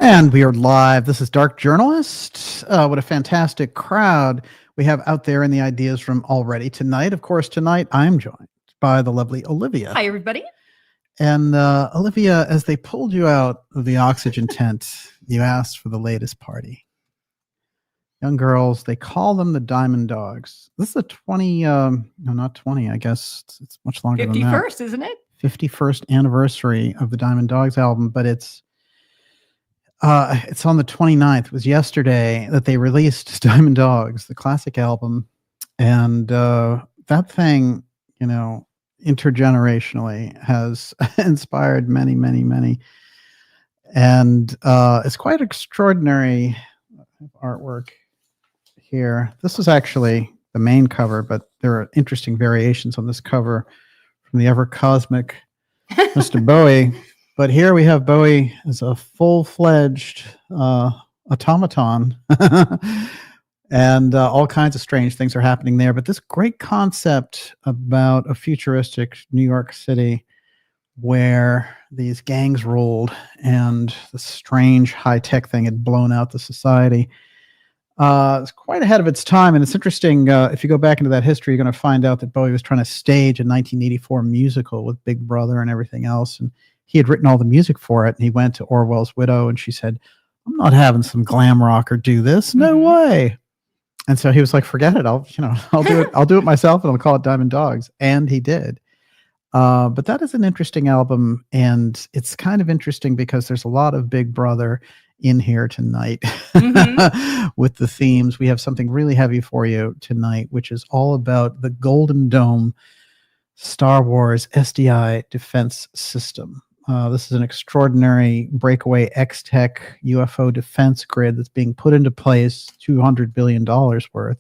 And we are live. This is Dark Journalist. What a fantastic crowd we have out there in the ideas room already tonight. Of course, tonight I'm joined by the lovely Olivia. Hi, everybody. And Olivia, as they pulled you out of the oxygen tent, you asked for the latest party. Young girls, they call them the Diamond Dogs. This is a 20, no, not 20, I guess it's much longer than that. 51st, isn't it? 51st anniversary of the Diamond Dogs album, but it's on the 29th. It was yesterday that they released Diamond Dogs, the classic album. And that thing, you know, intergenerationally has inspired many, many, many. And it's quite extraordinary artwork here. This is actually the main cover, but there are interesting variations on this cover from the ever cosmic Mr. Bowie. But here we have Bowie as a full-fledged automaton. And all kinds of strange things are happening there. But this great concept about a futuristic New York City where these gangs ruled and the strange high-tech thing had blown out the society. It's quite ahead of its time. And it's interesting, if you go back into that history, you're going to find out that Bowie was trying to stage a 1984 musical with Big Brother and everything else. And he had written all the music for it, and he went to Orwell's widow, and she said, "I'm not having some glam rocker do this. No way." And so he was like, "Forget it. I'll do it. I'll do it myself, and I'll call it Diamond Dogs." And he did. But that is an interesting album, and it's kind of interesting because there's a lot of Big Brother in here tonight with the themes. We have something really heavy for you tonight, which is all about the Golden Dome Star Wars SDI defense system. This is an extraordinary breakaway X-Tech UFO defense grid that's being put into place, $200 billion worth,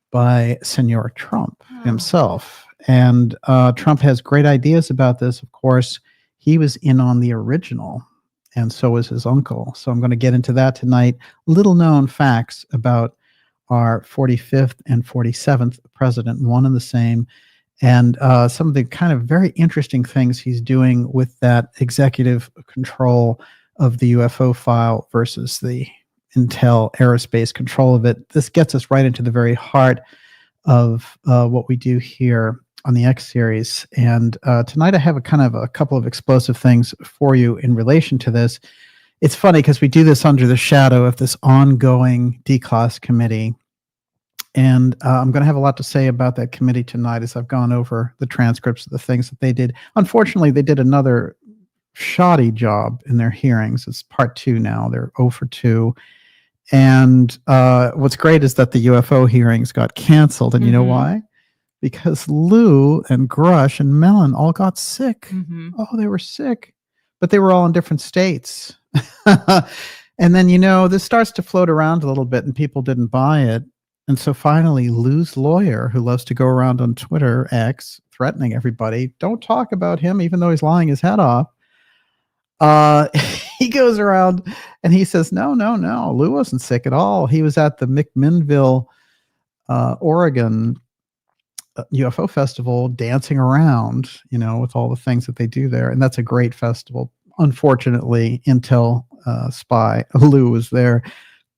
by Senor Trump himself. And Trump has great ideas about this. Of course, he was in on the original, and so was his uncle. So I'm going to get into that tonight. Little known facts about our 45th and 47th president, one and the same. And some of the kind of very interesting things he's doing with that executive control of the UFO file versus the Intel aerospace control of it. This gets us right into the very heart of what we do here on the X series. And tonight I have a couple of explosive things for you in relation to this. It's funny because we do this under the shadow of this ongoing declass committee. And I'm going to have a lot to say about that committee tonight as I've gone over the transcripts of the things that they did. Unfortunately, they did another shoddy job in their hearings. It's part 2 now. They're 0 for 2. And what's great is that the UFO hearings got canceled. And you know why? Because Lou and Grush and Mellon all got sick. Oh, they were sick. But they were all in different states. And then, this starts to float around a little bit and people didn't buy it. And so finally, Lou's lawyer, who loves to go around on Twitter, X, threatening everybody, don't talk about him, even though he's lying his head off. He goes around and he says, no, Lou wasn't sick at all. He was at the McMinnville, Oregon UFO festival dancing around, with all the things that they do there. And that's a great festival. Unfortunately, Intel spy Lou was there.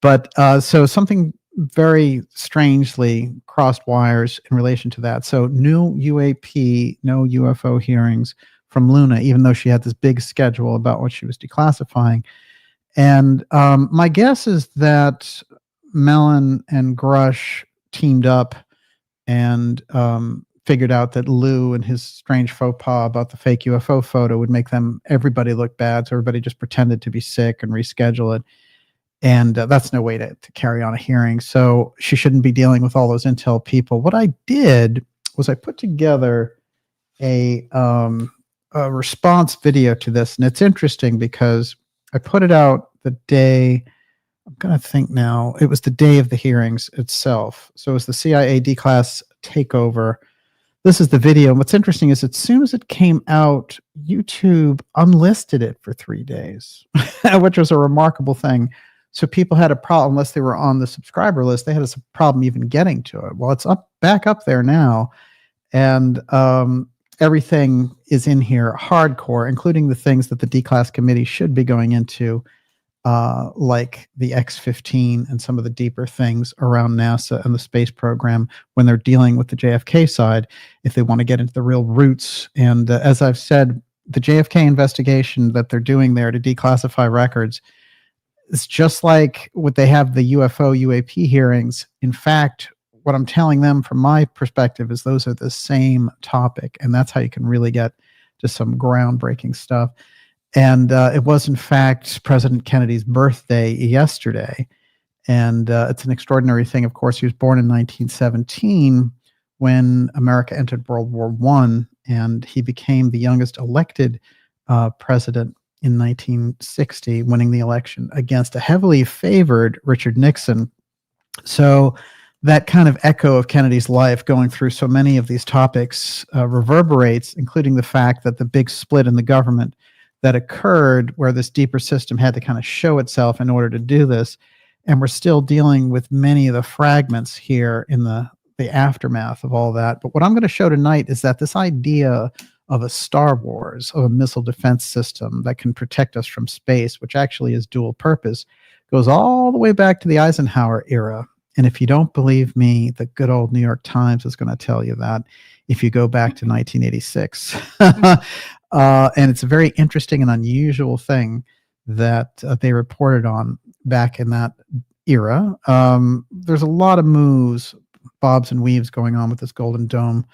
But so something very strangely crossed wires in relation to that. So no UAP, no UFO hearings from Luna, even though she had this big schedule about what she was declassifying. And my guess is that Mellon and Grush teamed up and figured out that Lou and his strange faux pas about the fake UFO photo would make everybody look bad. So everybody just pretended to be sick and reschedule it. And that's no way to carry on a hearing. So she shouldn't be dealing with all those Intel people. What I did was I put together a response video to this. And it's interesting because I put it out the day, I'm going to think now, it was the day of the hearings itself. So it was the CIA declass takeover. This is the video. And what's interesting is as soon as it came out, YouTube unlisted it for 3 days, which was a remarkable thing. So people had a problem, unless they were on the subscriber list, they had a problem even getting to it. Well, it's back up there now. And everything is in here hardcore, including the things that the declass committee should be going into like the X-15 and some of the deeper things around NASA and the space program when they're dealing with the JFK side, if they want to get into the real roots. And as I've said, the JFK investigation that they're doing there to declassify records, it's just like what they have the UFO UAP hearings. In fact, what I'm telling them from my perspective is those are the same topic, and that's how you can really get to some groundbreaking stuff. And it was, in fact, President Kennedy's birthday yesterday. And it's an extraordinary thing. Of course, he was born in 1917 when America entered World War I, and he became the youngest elected president in 1960, winning the election against a heavily favored Richard Nixon. So that kind of echo of Kennedy's life going through so many of these topics reverberates, including the fact that the big split in the government that occurred where this deeper system had to kind of show itself in order to do this. And we're still dealing with many of the fragments here in the aftermath of all that. But what I'm going to show tonight is that this idea of a Star Wars, of a missile defense system that can protect us from space, which actually is dual purpose, goes all the way back to the Eisenhower era. And if you don't believe me, the good old New York Times is going to tell you that if you go back to 1986. And it's a very interesting and unusual thing that they reported on back in that era. There's a lot of moves, bobs and weaves going on with this Golden Dome.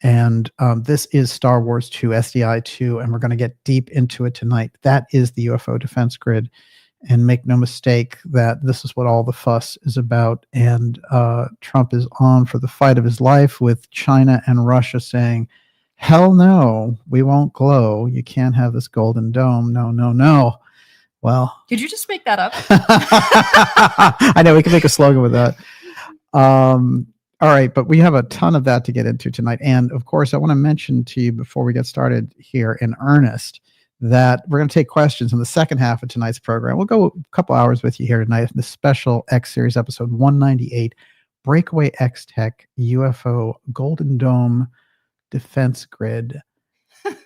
And this is Star Wars 2, SDI 2, and we're going to get deep into it tonight. That is the UFO defense grid. And make no mistake that this is what all the fuss is about. And Trump is on for the fight of his life with China and Russia saying, hell no, we won't glow. You can't have this Golden Dome. No, no, no. Well. Did you just make that up? I know, we can make a slogan with that. All right, but we have a ton of that to get into tonight. And of course, I want to mention to you before we get started here in earnest that we're going to take questions in the second half of tonight's program. We'll go a couple hours with you here tonight in the special X Series episode 198, Breakaway X-Tech UFO Golden Dome Defense Grid,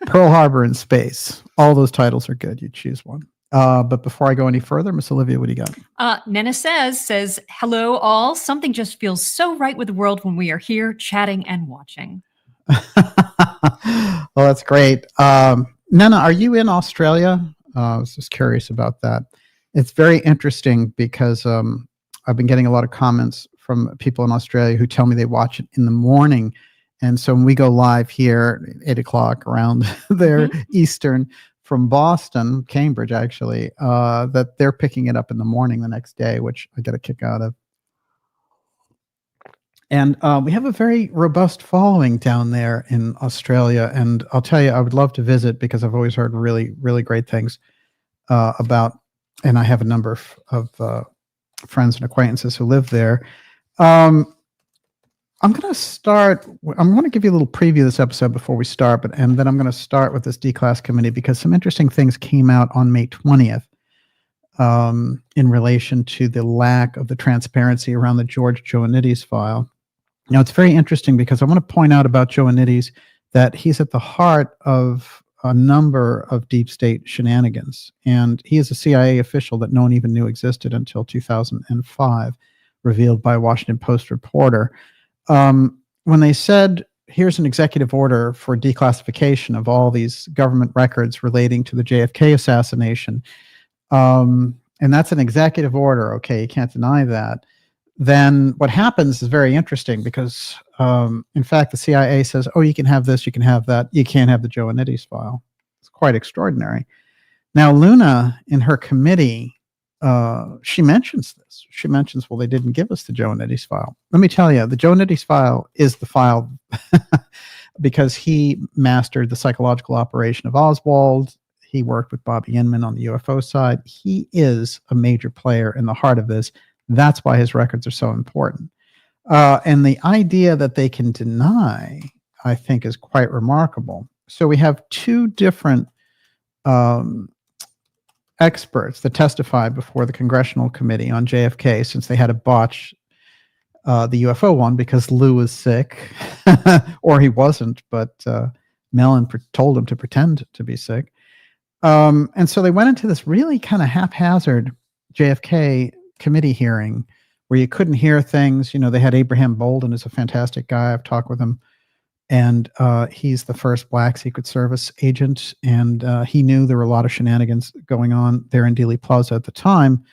Pearl Harbor in Space. All those titles are good. You choose one. But before I go any further, Miss Olivia, what do you got? Nena says, hello all. Something just feels so right with the world when we are here chatting and watching. Well, that's great. Nena, are you in Australia? I was just curious about that. It's very interesting because I've been getting a lot of comments from people in Australia who tell me they watch it in the morning. And so when we go live here, 8 o'clock around there, Eastern, from Boston, Cambridge actually, that they're picking it up in the morning the next day, which I get a kick out of. And we have a very robust following down there in Australia. And I'll tell you, I would love to visit because I've always heard really, really great things about, and I have a number of friends and acquaintances who live there. I'm going to give you a little preview of this episode before we start, and then I'm going to start with this D-Class committee because some interesting things came out on May 20th in relation to the lack of the transparency around the George Ioannidis file. Now, it's very interesting because I want to point out about Ioannidis that he's at the heart of a number of deep state shenanigans, and he is a CIA official that no one even knew existed until 2005, revealed by a Washington Post reporter. When they said, here's an executive order for declassification of all these government records relating to the JFK assassination, and that's an executive order, okay, you can't deny that, then what happens is very interesting because, in fact, the CIA says, oh, you can have this, you can have that, you can't have the Ioannidis file. It's quite extraordinary. Now, Luna, in her committee, she mentions this. She mentions, well, they didn't give us the Ioannidis file. Let me tell you, the Ioannidis file is the file because he mastered the psychological operation of Oswald. He worked with Bobby Inman on the UFO side. He is a major player in the heart of this. That's why his records are so important. And the idea that they can deny, I think, is quite remarkable. So we have two different experts that testified before the Congressional Committee on JFK, since they had to botch the UFO one because Lou was sick, or he wasn't, but Mellon told him to pretend to be sick. And so they went into this really kind of haphazard JFK committee hearing where you couldn't hear things. They had Abraham Bolden, who's a fantastic guy. I've talked with him. And he's the first Black Secret Service agent. And he knew there were a lot of shenanigans going on there in Dealey Plaza at the time.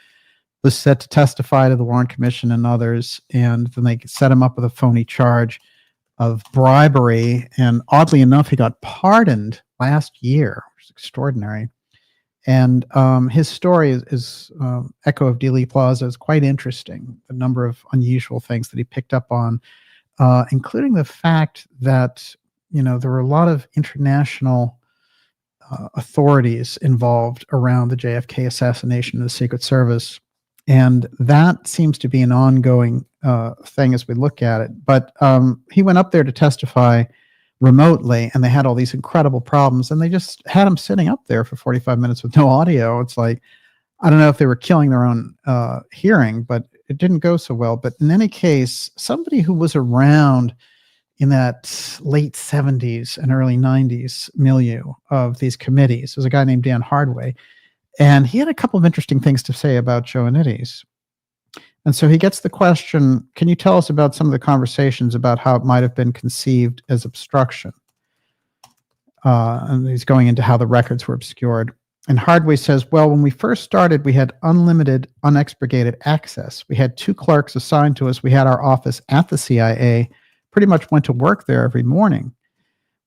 Was set to testify to the Warren Commission and others. And then they set him up with a phony charge of bribery. And oddly enough, he got pardoned last year, which is extraordinary. And his story is Echo of Dealey Plaza is quite interesting. The number of unusual things that he picked up on, including the fact that, there were a lot of international authorities involved around the JFK assassination of the Secret Service. And that seems to be an ongoing thing as we look at it. But he went up there to testify remotely, and they had all these incredible problems, and they just had him sitting up there for 45 minutes with no audio. It's like, I don't know if they were killing their own hearing, but it didn't go so well. But in any case, somebody who was around in that late 70s and early 90s milieu of these committees was a guy named Dan Hardway. And he had a couple of interesting things to say about Joanides. And so he gets the question, can you tell us about some of the conversations about how it might have been conceived as obstruction? And he's going into how the records were obscured. And Hardway says, well, when we first started, we had unlimited, unexpurgated access. We had 2 clerks assigned to us. We had our office at the CIA, pretty much went to work there every morning.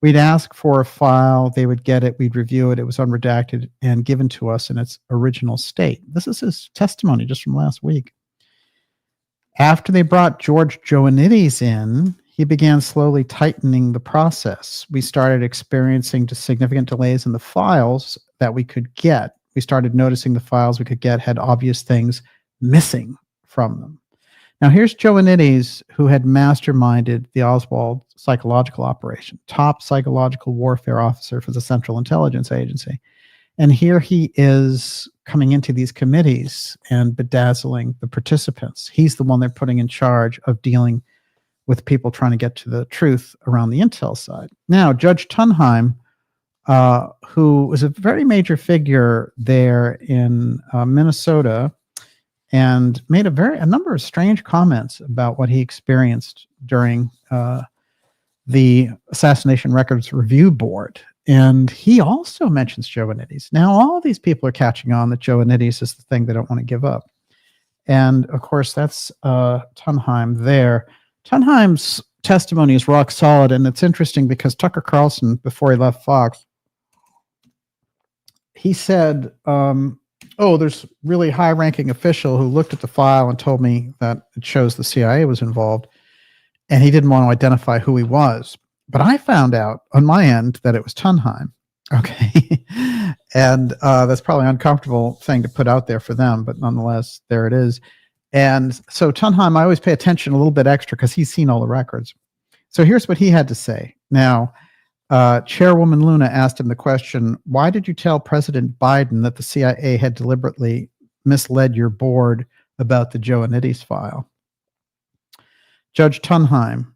We'd ask for a file, they would get it, we'd review it, it was unredacted and given to us in its original state. This is his testimony just from last week. After they brought George Joanides in, he began slowly tightening the process. We started experiencing significant delays in the files that we could get. We started noticing the files we could get had obvious things missing from them. Now, here's Joanides, who had masterminded the Oswald psychological operation, top psychological warfare officer for the Central Intelligence Agency. And here he is coming into these committees and bedazzling the participants. He's the one they're putting in charge of dealing with people trying to get to the truth around the intel side. Now, Judge Tunheim, who was a very major figure there in Minnesota, and made a number of strange comments about what he experienced during the Assassination Records Review Board. And he also mentions Joanides. Now, all these people are catching on that Joanides is the thing they don't want to give up. And, of course, that's Tunheim there. Tunheim's testimony is rock solid, and it's interesting because Tucker Carlson, before he left Fox, he said, there's really high-ranking official who looked at the file and told me that it shows the CIA was involved, and he didn't want to identify who he was. But I found out on my end that it was Tunheim. Okay. And that's probably an uncomfortable thing to put out there for them, but nonetheless, there it is. And so Tunheim, I always pay attention a little bit extra because he's seen all the records. So here's what he had to say. Now, Chairwoman Luna asked him the question, why did you tell President Biden that the CIA had deliberately misled your board about the Joanides file? Judge Tunheim,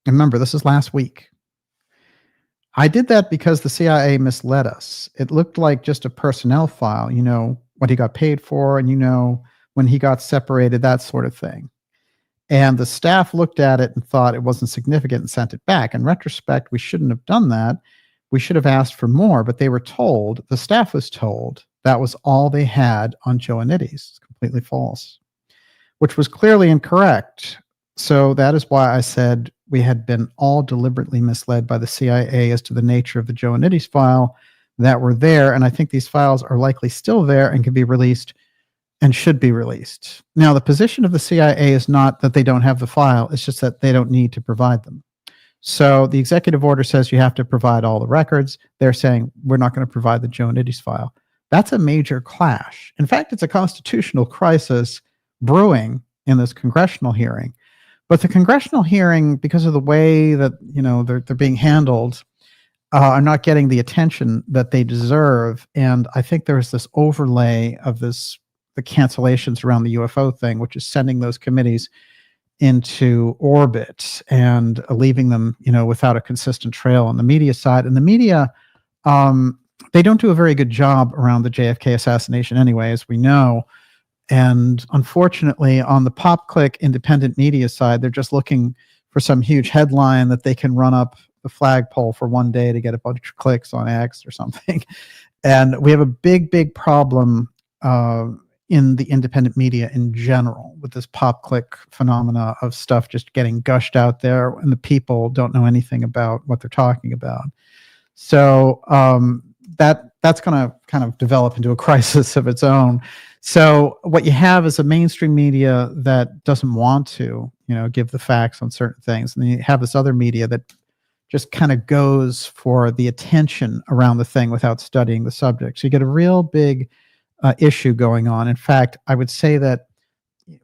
remember, this is last week. I did that because the CIA misled us. It looked like just a personnel file, what he got paid for, and when he got separated, that sort of thing. And the staff looked at it and thought it wasn't significant and sent it back. In retrospect, we shouldn't have done that. We should have asked for more, but they were told, the staff was told, that was all they had on Joanides. It's completely false, which was clearly incorrect. So that is why I said we had been all deliberately misled by the CIA as to the nature of the Joanides file that were there. And I think these files are likely still there and can be released and should be released. Now, the position of the CIA is not that they don't have the file. It's just that they don't need to provide them. So the executive order says you have to provide all the records. They're saying we're not going to provide the Joanides file. That's a major clash. In fact, it's a constitutional crisis brewing in this congressional hearing. But the congressional hearing, because of the way that they're being handled, are not getting the attention that they deserve. And I think there's this overlay of the cancellations around the UFO thing, which is sending those committees into orbit and leaving them, without a consistent trail on the media side. And the media, they don't do a very good job around the JFK assassination anyway, as we know. And unfortunately, on the pop-click independent media side, they're just looking for some huge headline that they can run up the flagpole for one day to get a bunch of clicks on X or something. And we have a big problem in the independent media in general with this pop-click phenomena of stuff just getting gushed out there, and the people don't know anything about what they're talking about. So that's going to kind of develop into a crisis of its own. So what you have is a mainstream media that doesn't want to, give the facts on certain things, and then you have this other media that just kind of goes for the attention around the thing without studying the subject. So you get a real big issue going on. In fact, I would say that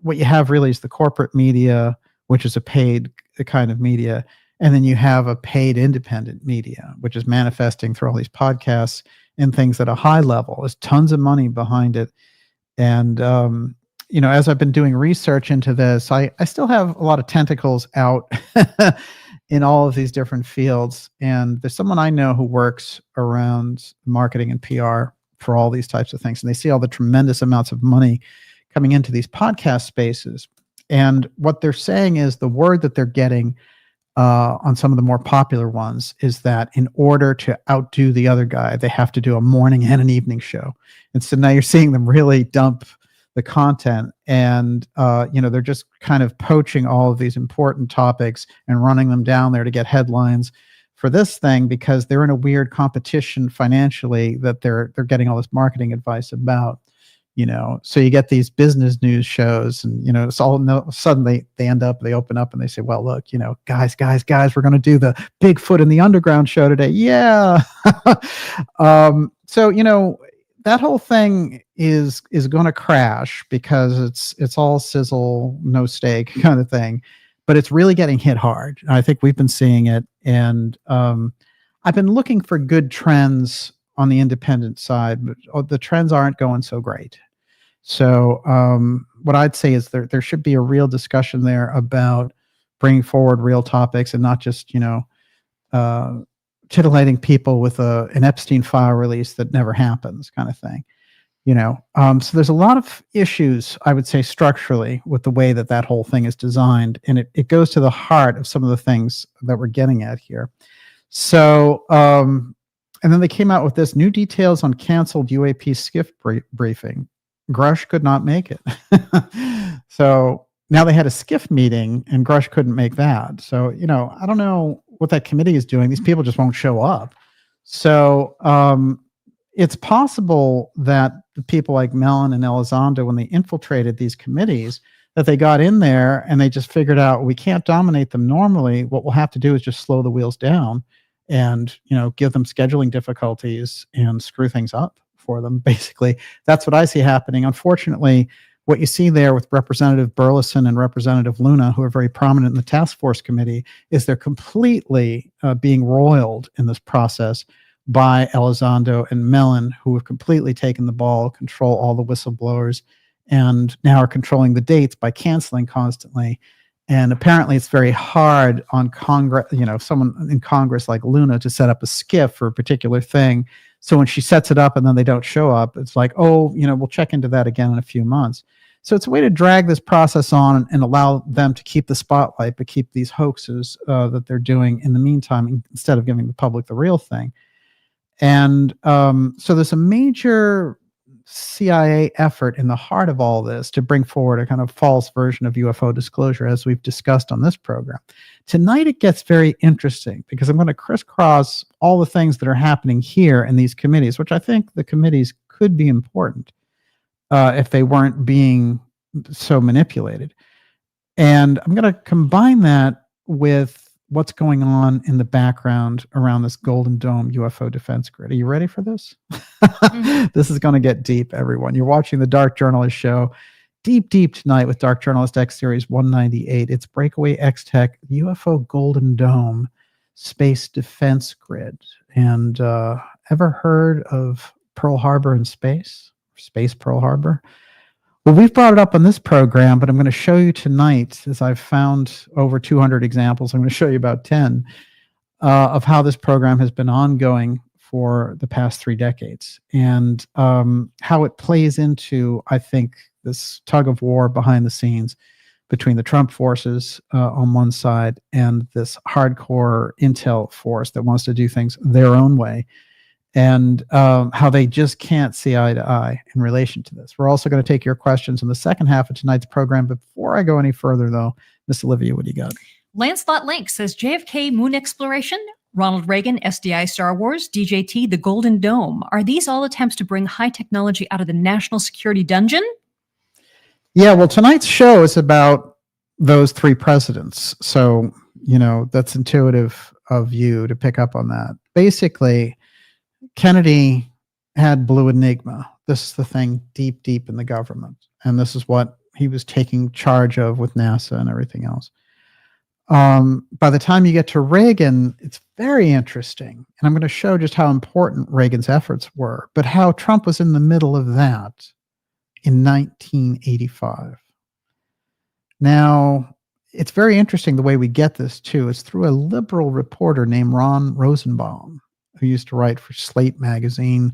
what you have really is the corporate media, which is a paid kind of media, and then you have a paid independent media, which is manifesting through all these podcasts and things at a high level. There's tons of money behind it. And, as I've been doing research into this, I still have a lot of tentacles out in all of these different fields. And there's someone I know who works around marketing and PR for all these types of things. And they see all the tremendous amounts of money coming into these podcast spaces. And what they're saying is the word that they're getting on some of the more popular ones is that in order to outdo the other guy, they have to do a morning and an evening show. And so now you're seeing them really dump the content, and they're just kind of poaching all of these important topics and running them down there to get headlines for this thing, because they're in a weird competition financially that they're getting all this marketing advice about. So you get these business news shows, and it's all suddenly they open up and they say, well, look, guys, we're going to do the Bigfoot in the Underground show today. Yeah. So that whole thing is going to crash, because it's all sizzle, no steak kind of thing, but it's really getting hit hard. I think we've been seeing it, and I've been looking for good trends on the independent side, but the trends aren't going so great. So what I'd say is there should be a real discussion there about bringing forward real topics, and not just titillating people with an Epstein file release that never happens kind of thing. So there's a lot of issues, I would say, structurally with the way that whole thing is designed, and it goes to the heart of some of the things that we're getting at here. So and then they came out with this: new details on canceled UAP skiff briefing. Grush could not make it. So now they had a skiff meeting, and Grush couldn't make that. So, I don't know what that committee is doing. These people just won't show up. So it's possible that the people like Mellon and Elizondo, when they infiltrated these committees, that they got in there and they just figured out, we can't dominate them normally. What we'll have to do is just slow the wheels down and, give them scheduling difficulties and screw things up for them. Basically, that's what I see happening. Unfortunately, what you see there with Representative Burleson and Representative Luna, who are very prominent in the task force committee, is they're completely being roiled in this process by Elizondo and Mellon, who have completely taken the ball, control all the whistleblowers, and now are controlling the dates by canceling constantly. And apparently it's very hard on Congress, someone in Congress like Luna, to set up a skiff for a particular thing. So when she sets it up and then they don't show up, it's like, we'll check into that again in a few months. So it's a way to drag this process on and allow them to keep the spotlight, but keep these hoaxes that they're doing in the meantime, instead of giving the public the real thing. And so there's a major CIA effort in the heart of all this to bring forward a kind of false version of UFO disclosure, as we've discussed on this program. Tonight it gets very interesting, because I'm going to crisscross all the things that are happening here in these committees, which I think the committees could be important if they weren't being so manipulated. And I'm going to combine that with what's going on in the background around this Golden Dome UFO defense grid. Are you ready for this? This is going to get deep, everyone. You're watching the Dark Journalist Show. Deep tonight with Dark Journalist X Series 198. It's Breakaway X-Tech UFO Golden Dome Space Defense Grid. And ever heard of Pearl Harbor in space? Space Pearl Harbor? Well, we've brought it up on this program, but I'm going to show you tonight, as I've found over 200 examples, I'm going to show you about 10 of how this program has been ongoing for the past 3 decades, and how it plays into, I think, this tug of war behind the scenes between the Trump forces on one side and this hardcore intel force that wants to do things their own way, and how they just can't see eye to eye in relation to this. We're also going to take your questions in the second half of tonight's program. Before I go any further, though, Miss Olivia, what do you got? Lancelot Link says JFK moon exploration, Ronald Reagan, SDI Star Wars, DJT, the Golden Dome. Are these all attempts to bring high technology out of the national security dungeon? Yeah, well, tonight's show is about those 3 presidents. So, that's intuitive of you to pick up on that. Basically, Kennedy had Blue Enigma. This is the thing deep, deep in the government. And this is what he was taking charge of with NASA and everything else. By the time you get to Reagan, it's very interesting. And I'm going to show just how important Reagan's efforts were, but how Trump was in the middle of that in 1985. Now, it's very interesting the way we get this, too. It's through a liberal reporter named Ron Rosenbaum, who used to write for Slate magazine.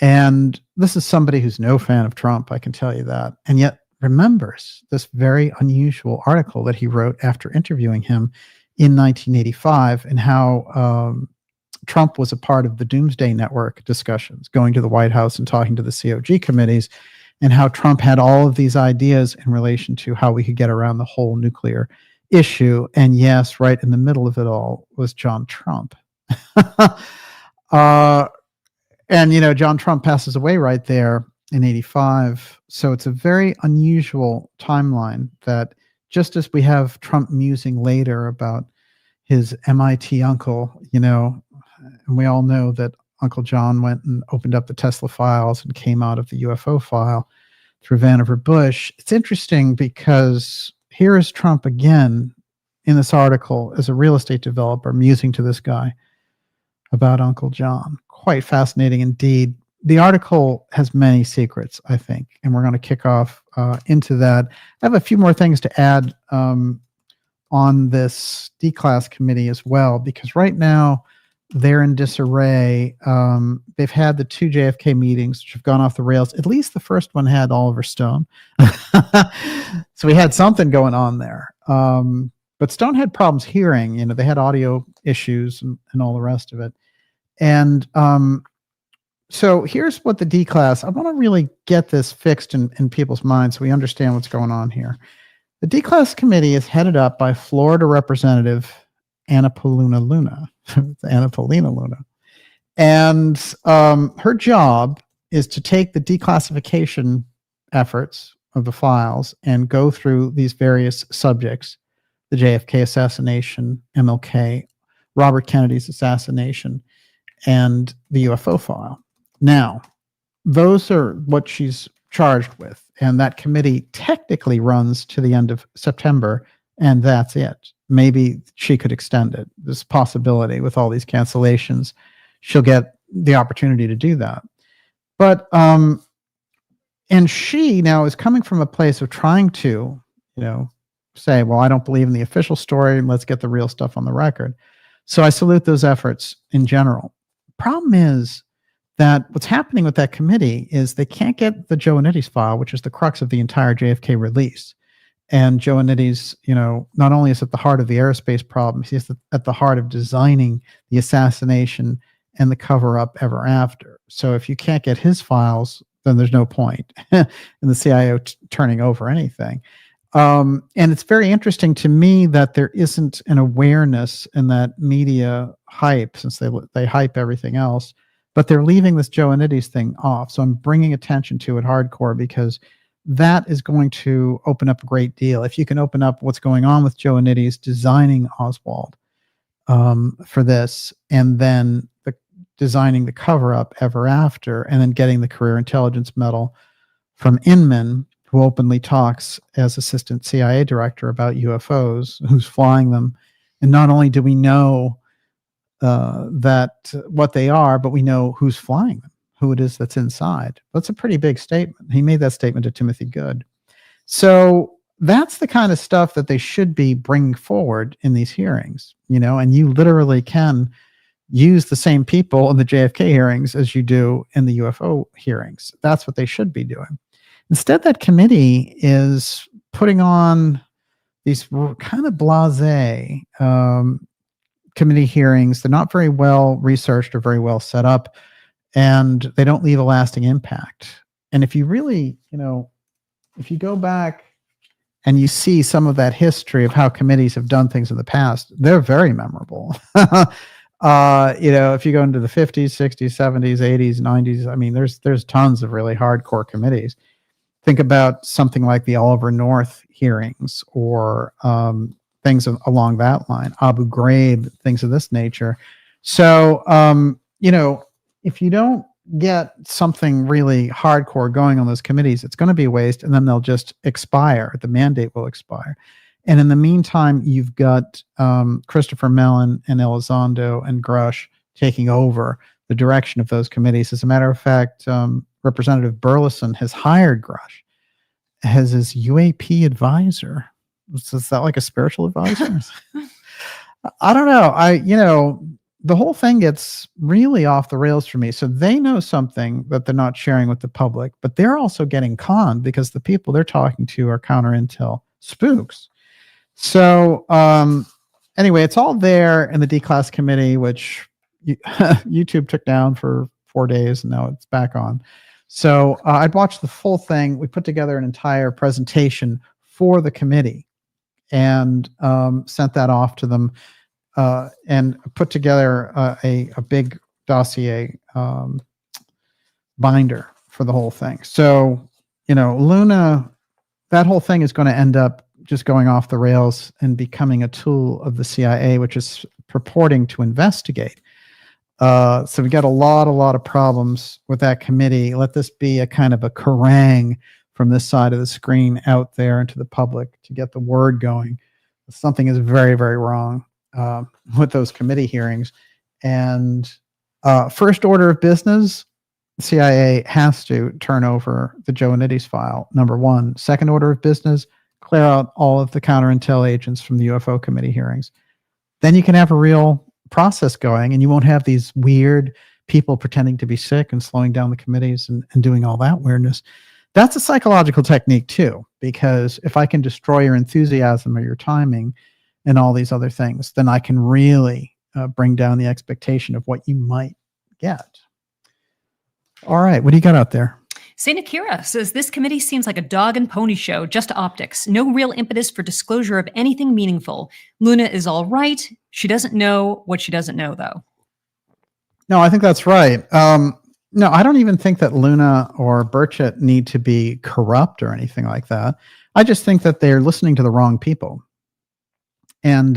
And this is somebody who's no fan of Trump, I can tell you that, and yet remembers this very unusual article that he wrote after interviewing him in 1985, and how Trump was a part of the Doomsday Network discussions, going to the White House and talking to the COG committees, and how Trump had all of these ideas in relation to how we could get around the whole nuclear issue. And yes, right in the middle of it all was John Trump. And, John Trump passes away right there in 85. So it's a very unusual timeline that, just as we have Trump musing later about his MIT uncle, and we all know that Uncle John went and opened up the Tesla files and came out of the UFO file through Vannevar Bush. It's interesting because here is Trump again in this article as a real estate developer musing to this guy about Uncle John. Quite fascinating indeed. The article has many secrets, I think, and we're going to kick off into that. I have a few more things to add on this declass committee as well, because right now they're in disarray. They've had the 2 JFK meetings, which have gone off the rails. At least the first one had Oliver Stone. So we had something going on there. But Stone had problems hearing. They had audio issues and all the rest of it. And so here's what the declass, I want to really get this fixed in people's minds so we understand what's going on here. The declass committee is headed up by Florida Representative Anna Paulina Luna. Anna Paulina Luna. And her job is to take the declassification efforts of the files and go through these various subjects: the JFK assassination, MLK, Robert Kennedy's assassination, and the UFO file. Now, those are what she's charged with, and that committee technically runs to the end of September, and that's it. Maybe she could extend it. This possibility with all these cancellations, she'll get the opportunity to do that. But, and she now is coming from a place of trying to, say, well, I don't believe in the official story, and let's get the real stuff on the record. So I salute those efforts in general. Problem is that what's happening with that committee is they can't get the Joe Anitti's file, which is the crux of the entire JFK release. And Joe Anitti's, not only is at the heart of the aerospace problem, he's at the heart of designing the assassination and the cover-up ever after. So if you can't get his files, then there's no point in the CIA turning over anything. And it's very interesting to me that there isn't an awareness in that media hype, since they hype everything else, but they're leaving this Joe Anitti's thing off. So I'm bringing attention to it hardcore, because that is going to open up a great deal. If you can open up what's going on with Joe Anitti's designing Oswald for this, and then designing the cover-up ever after, and then getting the Career Intelligence Medal from Inman, who openly talks as assistant CIA director about UFOs, who's flying them. And not only do we know that what they are, but we know who's flying them, who it is that's inside. That's a pretty big statement. He made that statement to Timothy Good. So that's the kind of stuff that they should be bringing forward in these hearings, and you literally can use the same people in the JFK hearings as you do in the UFO hearings. That's what they should be doing. Instead, that committee is putting on these kind of blasé committee hearings. They're not very well researched or very well set up, and they don't leave a lasting impact. And if you really, if you go back and you see some of that history of how committees have done things in the past, they're very memorable. If you go into the 50s, 60s, 70s, 80s, 90s, I mean, there's tons of really hardcore committees. Think about something like the Oliver North hearings or things along that line, Abu Ghraib, things of this nature. So, if you don't get something really hardcore going on those committees, it's going to be a waste, and then they'll just expire. The mandate will expire. And in the meantime, you've got Christopher Mellon and Elizondo and Grush taking over the direction of those committees. As a matter of fact, Representative Burleson has hired Grush as his UAP advisor. Is that like a spiritual advisor? I don't know. The whole thing gets really off the rails for me. So they know something that they're not sharing with the public, but they're also getting conned because the people they're talking to are counter intel spooks. So anyway, it's all there in the declass committee, which YouTube took down for 4 days, and now it's back on. So I'd watched the full thing. We put together an entire presentation for the committee and sent that off to them and put together a big dossier binder for the whole thing. So, Luna, that whole thing is going to end up just going off the rails and becoming a tool of the CIA, which is purporting to investigate. So we got a lot of problems with that committee. Let this be a kind of a harangue from this side of the screen out there into the public to get the word going. Something is very, very wrong with those committee hearings. And first order of business, the CIA has to turn over the Joe Anidis file, number one. Second order of business, clear out all of the counterintel agents from the UFO committee hearings. Then you can have a real process going, and you won't have these weird people pretending to be sick and slowing down the committees and doing all that weirdness. That's a psychological technique too, because if I can destroy your enthusiasm or your timing and all these other things, then I can really bring down the expectation of what you might get. All right, what do you got out there? Saint Akira says this committee seems like a dog and pony show, just optics. No real impetus for disclosure of anything meaningful. Luna is all right. She doesn't know what she doesn't know, though. No, I think that's right. No, I don't even think that Luna or Burchett need to be corrupt or anything like that. I just think that they're listening to the wrong people. And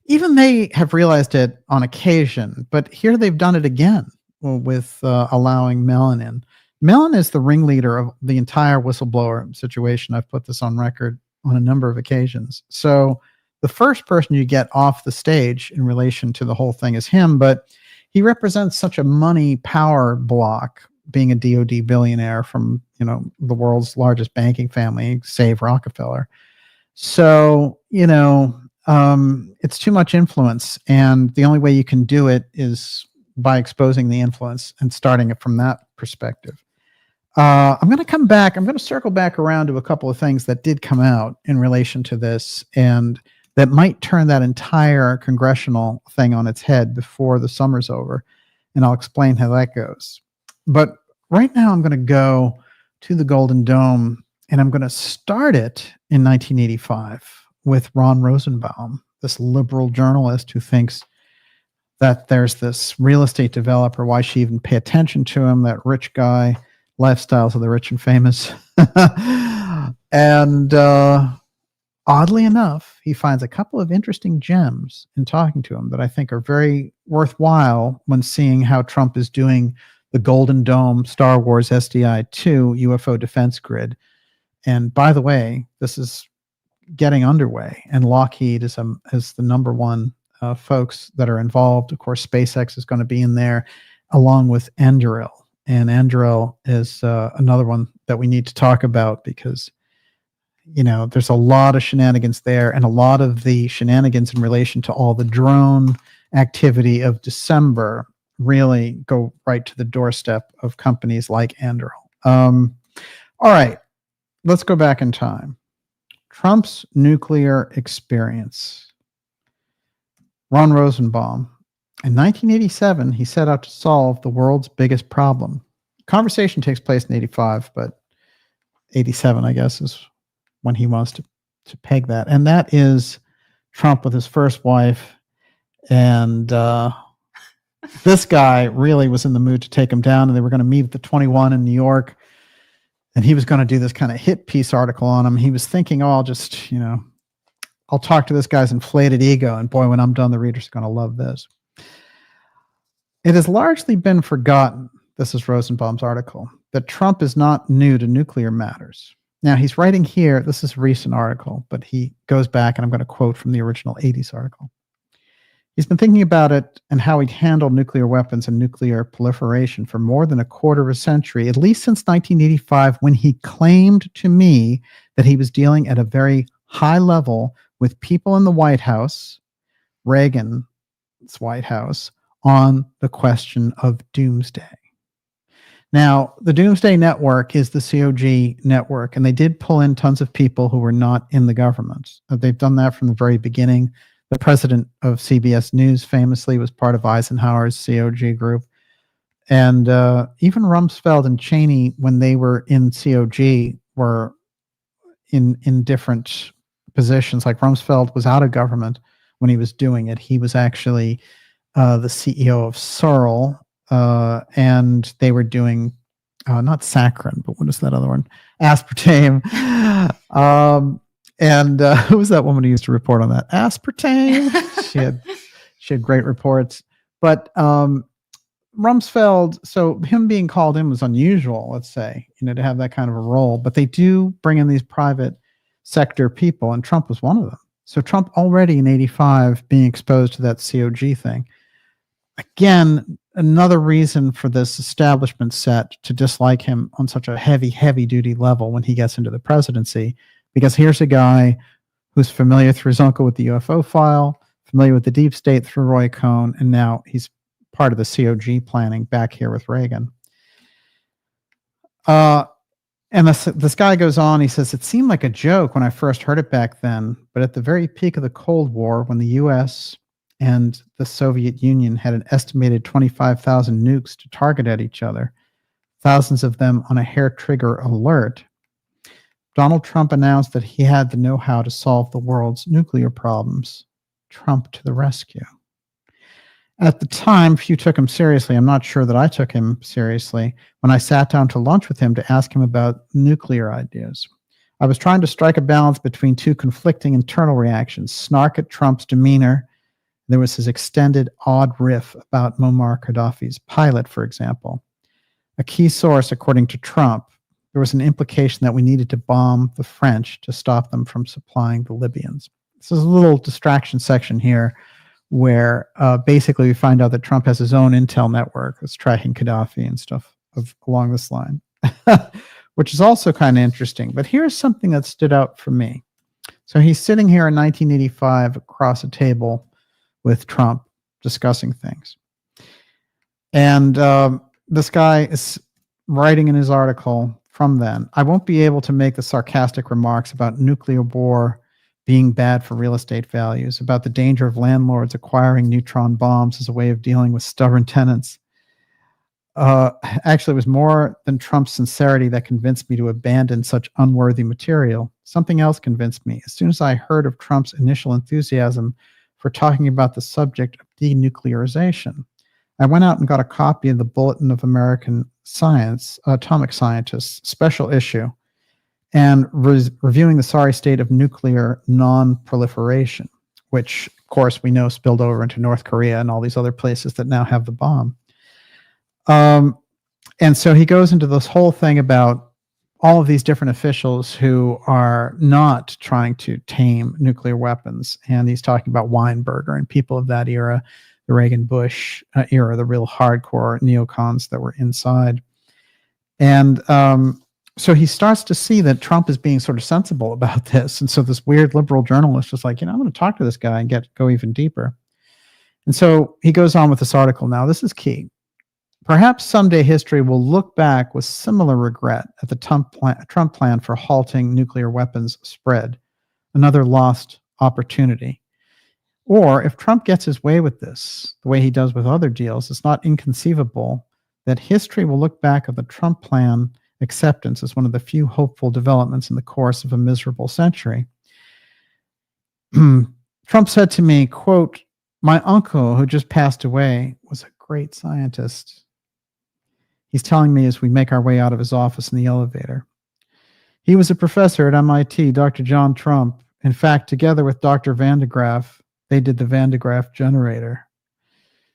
even they have realized it on occasion, but here they've done it again with allowing Mellon in. Mellon is the ringleader of the entire whistleblower situation. I've put this on record on a number of occasions. So the first person you get off the stage in relation to the whole thing is him, but he represents such a money power block, being a DOD billionaire from, the world's largest banking family, save Rockefeller. So, it's too much influence. And the only way you can do it is by exposing the influence and starting it from that perspective. I'm going to come back. I'm going to circle back around to a couple of things that did come out in relation to this and that might turn that entire congressional thing on its head before the summer's over. And I'll explain how that goes. But right now I'm going to go to the Golden Dome, and I'm going to start it in 1985 with Ron Rosenbaum, this liberal journalist who thinks that there's this real estate developer. Why should you even pay attention to him? That rich guy, lifestyles of the rich and famous. And oddly enough, he finds a couple of interesting gems in talking to him that I think are very worthwhile when seeing how Trump is doing the Golden Dome Star Wars SDI-2 UFO defense grid. And by the way, this is getting underway, and Lockheed is the number one folks that are involved. Of course, SpaceX is going to be in there along with Anduril. And Anduril is another one that we need to talk about because, there's a lot of shenanigans there, and a lot of the shenanigans in relation to all the drone activity of December really go right to the doorstep of companies like Anduril. All right, let's go back in time. Trump's nuclear experience. Ron Rosenbaum. In 1987, he set out to solve the world's biggest problem. Conversation takes place in 85, but 87, I guess, is when he wants to peg that. And that is Trump with his first wife. And this guy really was in the mood to take him down, and they were going to meet at the 21 in New York. And he was going to do this kind of hit piece article on him. He was thinking, oh, I'll just, I'll talk to this guy's inflated ego. And boy, when I'm done, the readers are going to love this. It has largely been forgotten, this is Rosenbaum's article, that Trump is not new to nuclear matters. Now, he's writing here, this is a recent article, but he goes back, and I'm going to quote from the original 80s article. He's been thinking about it and how he'd handled nuclear weapons and nuclear proliferation for more than a quarter of a century, at least since 1985, when he claimed to me that he was dealing at a very high level with people in the White House, Reagan's White House, on the question of doomsday. Now, the Doomsday Network is the COG network, and they did pull in tons of people who were not in the government. They've done that from the very beginning. The president of CBS News famously was part of Eisenhower's COG group. And even Rumsfeld and Cheney, when they were in COG, were in different positions. Like Rumsfeld was out of government when he was doing it. He was actually the CEO of Searle, and they were doing not saccharin, but what is that other one? Aspartame. And who was that woman who used to report on that? Aspartame. she had great reports. But Rumsfeld, so him being called in was unusual, let's say, to have that kind of a role. But they do bring in these private sector people, and Trump was one of them. So Trump already in 85 being exposed to that COG thing. Again, another reason for this establishment set to dislike him on such a heavy duty level when he gets into the presidency, because here's a guy who's familiar through his uncle with the UFO file, familiar with the deep state through Roy Cohn, and now he's part of the COG planning back here with Reagan. And this guy goes on, he says, it seemed like a joke when I first heard it back then, but at the very peak of the Cold War, when the US and the Soviet Union had an estimated 25,000 nukes to target at each other, thousands of them on a hair trigger alert, Donald Trump announced that he had the know-how to solve the world's nuclear problems. Trump to the rescue. At the time, few took him seriously. I'm not sure that I took him seriously when I sat down to lunch with him to ask him about nuclear ideas. I was trying to strike a balance between two conflicting internal reactions, snark at Trump's demeanor. There was his extended odd riff about Muammar Gaddafi's pilot, for example. A key source, according to Trump, there was an implication that we needed to bomb the French to stop them from supplying the Libyans. This is a little distraction section here where basically we find out that Trump has his own intel network that's tracking Gaddafi and stuff along this line, which is also kind of interesting. But here's something that stood out for me. So he's sitting here in 1985 across a table with Trump discussing things. And this guy is writing in his article from then, I won't be able to make the sarcastic remarks about nuclear war being bad for real estate values, about the danger of landlords acquiring neutron bombs as a way of dealing with stubborn tenants. Actually, it was more than Trump's sincerity that convinced me to abandon such unworthy material. Something else convinced me. As soon as I heard of Trump's initial enthusiasm for talking about the subject of denuclearization, I went out and got a copy of the Bulletin of American Science, Atomic Scientists, special issue, and reviewing the sorry state of nuclear non-proliferation, which, of course, we know spilled over into North Korea and all these other places that now have the bomb. And so he goes into this whole thing about all of these different officials who are not trying to tame nuclear weapons. And he's talking about Weinberger and people of that era, the Reagan-Bush era, the real hardcore neocons that were inside. And so he starts to see that Trump is being sort of sensible about this. And so this weird liberal journalist is like, I'm going to talk to this guy and go even deeper. And so he goes on with this article. Now, this is key. Perhaps someday history will look back with similar regret at the Trump plan for halting nuclear weapons spread, another lost opportunity. Or if Trump gets his way with this, the way he does with other deals, it's not inconceivable that history will look back at the Trump plan acceptance as one of the few hopeful developments in the course of a miserable century. Trump said to me, quote, "My uncle, who just passed away, was a great scientist." He's telling me as we make our way out of his office in the elevator. He was a professor at MIT, Dr. John Trump. In fact, together with Dr. Van de Graaff, they did the Van de Graaff generator.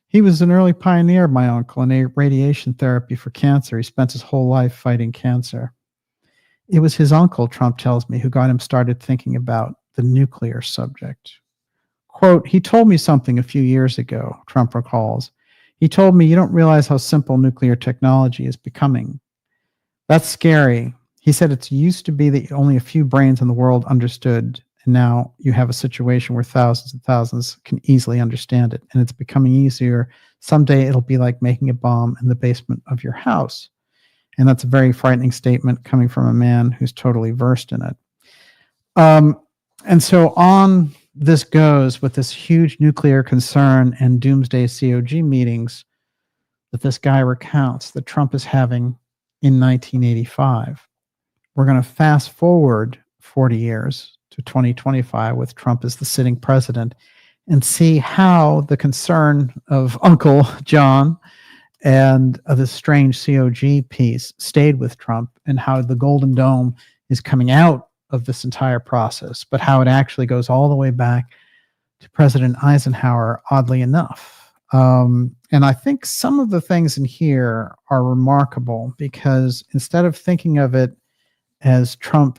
He was an early pioneer, my uncle, in radiation therapy for cancer. He spent his whole life fighting cancer. It was his uncle, Trump tells me, who got him started thinking about the nuclear subject. Quote, "He told me something a few years ago," Trump recalls. "He told me, you don't realize how simple nuclear technology is becoming. That's scary." He said it used to be that only a few brains in the world understood, and now you have a situation where thousands and thousands can easily understand it, and it's becoming easier. Someday it'll be like making a bomb in the basement of your house. And that's a very frightening statement coming from a man who's totally versed in it. And so on this goes with this huge nuclear concern and doomsday COG meetings that this guy recounts that Trump is having in 1985. We're going to fast forward 40 years to 2025 with Trump as the sitting president and see how the concern of Uncle John and this strange COG piece stayed with Trump, and how the Golden Dome is coming out of this entire process, but how it actually goes all the way back to President Eisenhower, oddly enough. And I think some of the things in here are remarkable, because instead of thinking of it as Trump,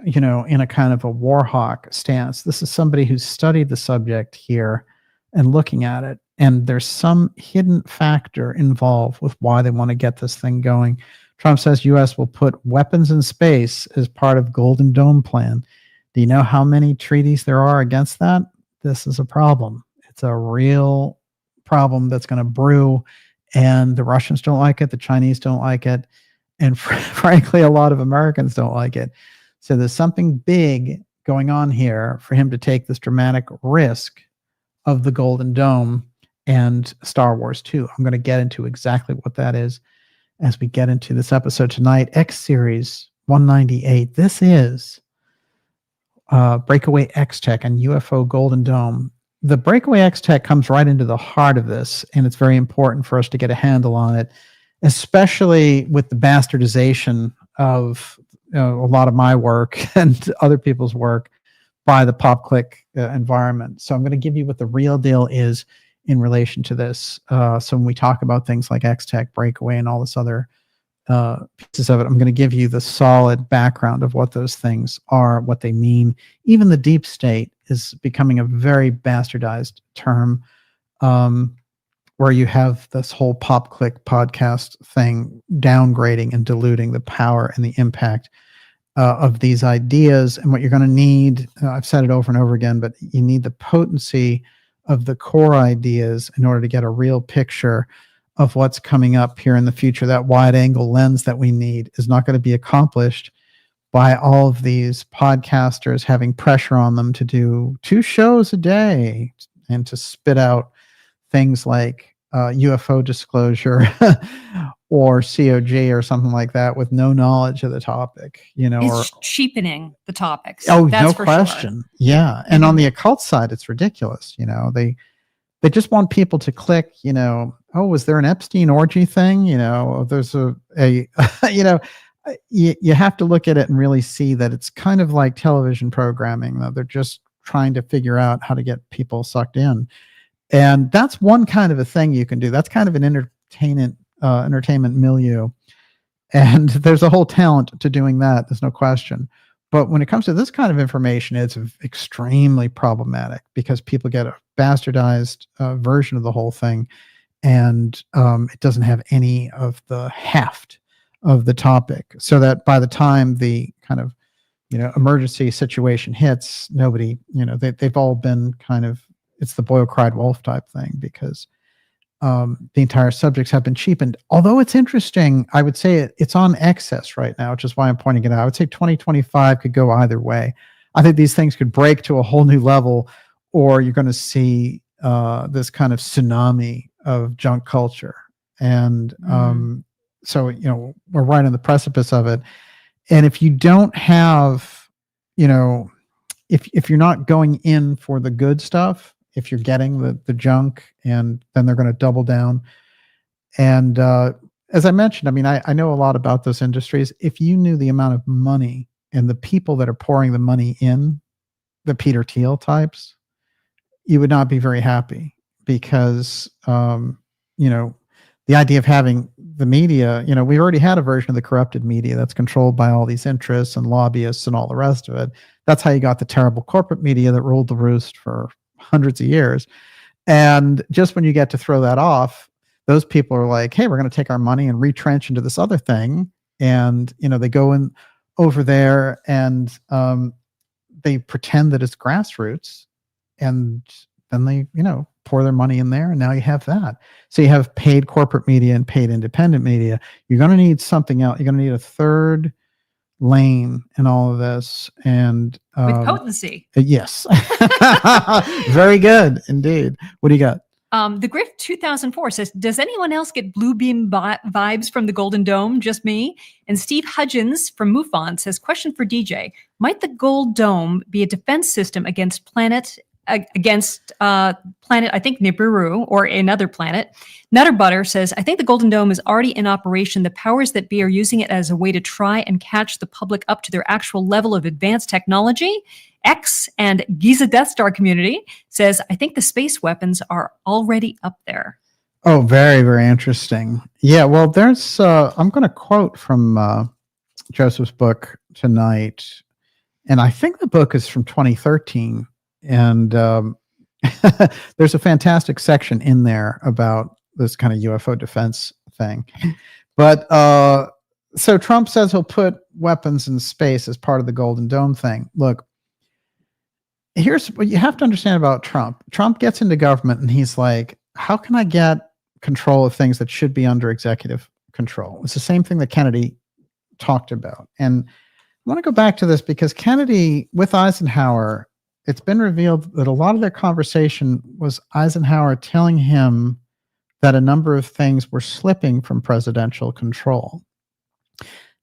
in a kind of a war hawk stance, this is somebody who's studied the subject here and looking at it. And there's some hidden factor involved with why they want to get this thing going. Trump says U.S. will put weapons in space as part of Golden Dome plan. Do you know how many treaties there are against that? This is a problem. It's a real problem that's going to brew, and the Russians don't like it. The Chinese don't like it. And frankly, a lot of Americans don't like it. So there's something big going on here for him to take this dramatic risk of the Golden Dome and Star Wars 2. I'm going to get into exactly what that is as we get into this episode tonight. X-Series 198. This is Breakaway X-Tech and UFO Golden Dome. The Breakaway X-Tech comes right into the heart of this, and it's very important for us to get a handle on it, especially with the bastardization of a lot of my work and other people's work by the pop-click environment. So I'm going to give you what the real deal is in relation to this. So when we talk about things like X-Tech, Breakaway, and all this other pieces of it, I'm going to give you the solid background of what those things are, what they mean. Even the deep state is becoming a very bastardized term, where you have this whole pop-click podcast thing downgrading and diluting the power and the impact of these ideas. And what you're going to need, I've said it over and over again, but you need the potency of the core ideas in order to get a real picture of what's coming up here in the future. That wide angle lens that we need is not going to be accomplished by all of these podcasters having pressure on them to do 2 shows a day and to spit out things like UFO disclosure or COG or something like that with no knowledge of the topic, It's cheapening the topics. Oh, that's no for question. Sure. Yeah. And on the occult side, it's ridiculous. They just want people to click, oh, was there an Epstein orgy thing? There's a you have to look at it and really see that it's kind of like television programming, though. They're just trying to figure out how to get people sucked in. And that's one kind of a thing you can do. That's kind of an entertainment milieu. And there's a whole talent to doing that. There's no question. But when it comes to this kind of information, it's extremely problematic because people get a bastardized version of the whole thing. And it doesn't have any of the heft of the topic. So that by the time the kind of, emergency situation hits, nobody, they've all been kind of it's the boy who cried wolf type thing, because the entire subjects have been cheapened. Although it's interesting, I would say it's on excess right now, which is why I'm pointing it out. I would say 2025 could go either way. I think these things could break to a whole new level, or you're going to see this kind of tsunami of junk culture. And so, you know, we're right on the precipice of it. And if you don't have, you know, if you're not going in for the good stuff, if you're getting the junk, and then they're going to double down. And as I mentioned, I mean, I know a lot about those industries. If you knew the amount of money and the people that are pouring the money in, the Peter Thiel types, you would not be very happy, because, you know, the idea of having the media, you know, we already had a version of the corrupted media that's controlled by all these interests and lobbyists and all the rest of it. That's how you got the terrible corporate media that ruled the roost for hundreds of years. And just when you get to throw that off, those people are like, hey, we're going to take our money and retrench into this other thing. And, you know, they go in over there and they pretend that it's grassroots, and then they, you know, pour their money in there, and now you have that. So you have paid corporate media and paid independent media. You're going to need something else. You're going to need a third lane in all of this. And with potency. Yes. Very good indeed. What do you got? The Griff 2004 says, does anyone else get blue beam vibes from the Golden Dome? Just me? And Steve Hudgens from MUFON says, question for DJ. Might the Gold Dome be a defense system against planet, I think Nibiru, or another planet? Nutterbutter says, I think the Golden Dome is already in operation. The powers that be are using it as a way to try and catch the public up to their actual level of advanced technology. X and Giza Death Star community says, I think the space weapons are already up there. Oh, very, very interesting. Yeah, well, there's, I'm going to quote from Joseph's book tonight. And I think the book is from 2013. And there's a fantastic section in there about this kind of UFO defense thing. But so Trump says he'll put weapons in space as part of the Golden Dome thing. Look, here's what you have to understand about Trump. Trump gets into government and he's like, how can I get control of things that should be under executive control? It's the same thing that Kennedy talked about. And I want to go back to this because Kennedy with Eisenhower, it's been revealed that a lot of their conversation was Eisenhower telling him that a number of things were slipping from presidential control.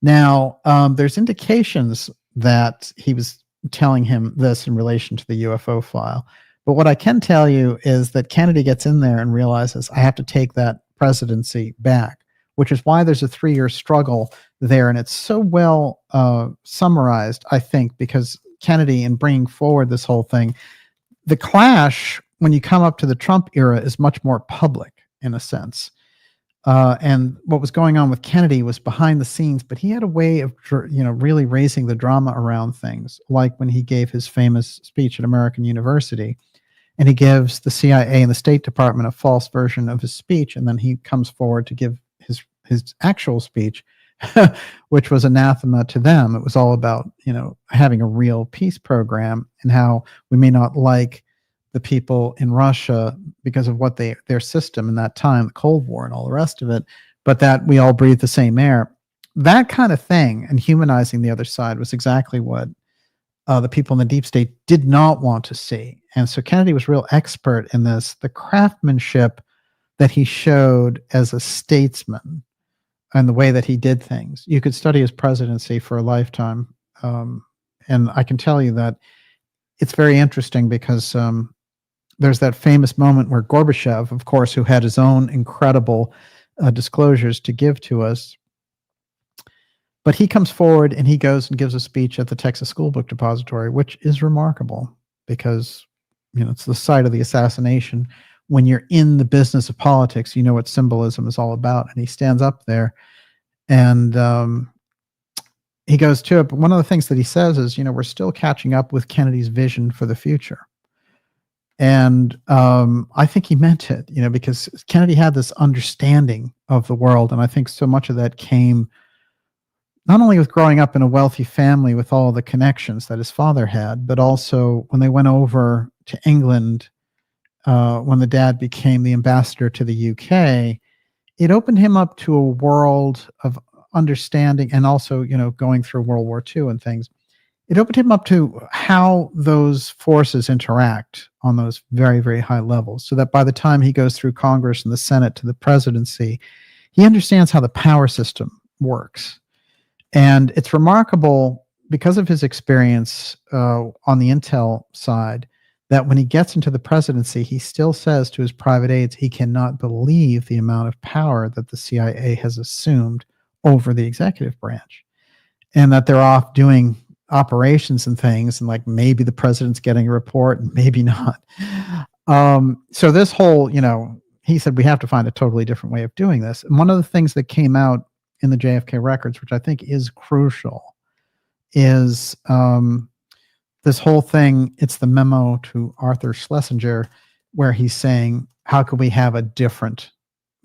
Now, there's indications that he was telling him this in relation to the UFO file. But what I can tell you is that Kennedy gets in there and realizes, I have to take that presidency back, which is why there's a 3-year struggle there. And it's so well summarized, I think, because Kennedy, in bringing forward this whole thing, the clash, when you come up to the Trump era, is much more public in a sense. And what was going on with Kennedy was behind the scenes, but he had a way of, really raising the drama around things, like when he gave his famous speech at American University, and he gives the CIA and the State Department a false version of his speech, and then he comes forward to give his actual speech, which was anathema to them. It was all about, having a real peace program and how we may not like the people in Russia because of what their system in that time, the Cold War and all the rest of it, but that we all breathe the same air. That kind of thing and humanizing the other side was exactly what the people in the deep state did not want to see. And so Kennedy was real expert in this. The craftsmanship that he showed as a statesman and the way that he did things. You could study his presidency for a lifetime. And I can tell you that it's very interesting because there's that famous moment where Gorbachev, of course, who had his own incredible disclosures to give to us, but he comes forward and he goes and gives a speech at the Texas School Book Depository, which is remarkable because, it's the site of the assassination. When you're in the business of politics, you know what symbolism is all about. And he stands up there and he goes to it. But one of the things that he says is, we're still catching up with Kennedy's vision for the future. And I think he meant it, because Kennedy had this understanding of the world. And I think so much of that came not only with growing up in a wealthy family with all the connections that his father had, but also when they went over to England when the dad became the ambassador to the UK, it opened him up to a world of understanding, and also, going through World War II and things. It opened him up to how those forces interact on those very, very high levels, so that by the time he goes through Congress and the Senate to the presidency, he understands how the power system works. And it's remarkable, because of his experience on the intel side, that when he gets into the presidency, he still says to his private aides he cannot believe the amount of power that the CIA has assumed over the executive branch, and that they're off doing operations and things, and like maybe the president's getting a report and maybe not. So this whole, he said we have to find a totally different way of doing this. And one of the things that came out in the JFK records, which I think is crucial, is this whole thing. It's the memo to Arthur Schlesinger, where he's saying, how could we have a different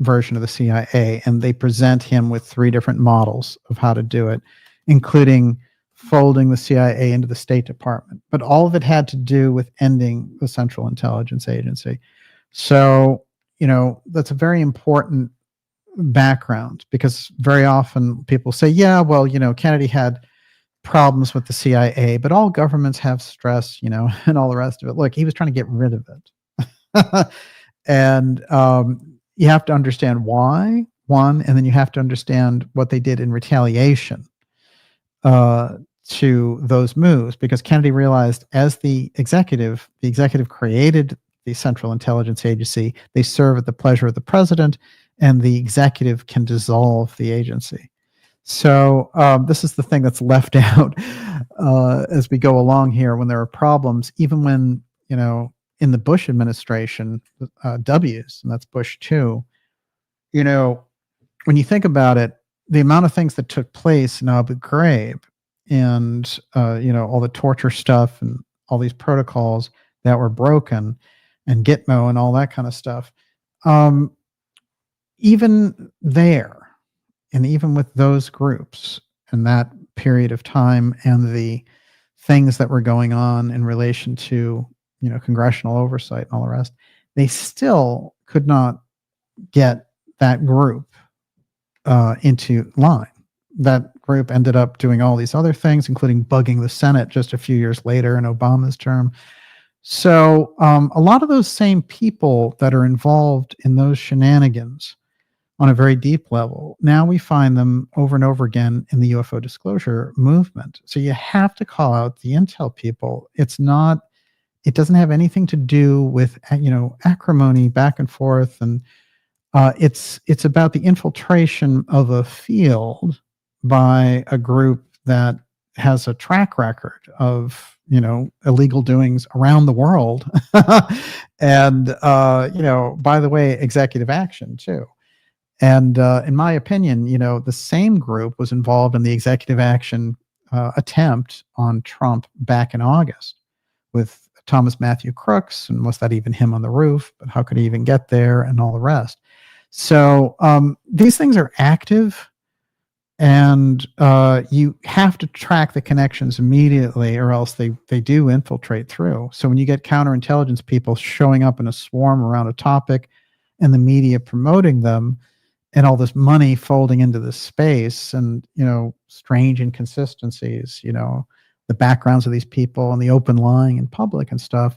version of the CIA? And they present him with 3 different models of how to do it, including folding the CIA into the State Department. But all of it had to do with ending the Central Intelligence Agency. So, that's a very important background, because very often people say, yeah, well, Kennedy had problems with the CIA, but all governments have stress, and all the rest of it. Look, he was trying to get rid of it. And you have to understand why, one, and then you have to understand what they did in retaliation to those moves, because Kennedy realized, as the executive created the Central Intelligence Agency. They serve at the pleasure of the president, and the executive can dissolve the agency. So this is the thing that's left out as we go along here when there are problems, even when, in the Bush administration, W's, and that's Bush too, when you think about it, the amount of things that took place in Abu Ghraib, and, all the torture stuff and all these protocols that were broken, and Gitmo and all that kind of stuff, even there, and even with those groups and that period of time, and the things that were going on in relation to, congressional oversight and all the rest, they still could not get that group into line. That group ended up doing all these other things, including bugging the Senate just a few years later in Obama's term. So a lot of those same people that are involved in those shenanigans on a very deep level, now we find them over and over again in the UFO disclosure movement. So you have to call out the intel people. It doesn't have anything to do with, acrimony back and forth. And it's about the infiltration of a field by a group that has a track record of, illegal doings around the world. And, by the way, executive action too. And in my opinion, the same group was involved in the executive action attempt on Trump back in August with Thomas Matthew Crooks. And was that even him on the roof? But how could he even get there, and all the rest? So these things are active. And you have to track the connections immediately, or else they do infiltrate through. So when you get counterintelligence people showing up in a swarm around a topic, and the media promoting them, and all this money folding into this space, and strange inconsistencies, the backgrounds of these people, and the open lying in public and stuff,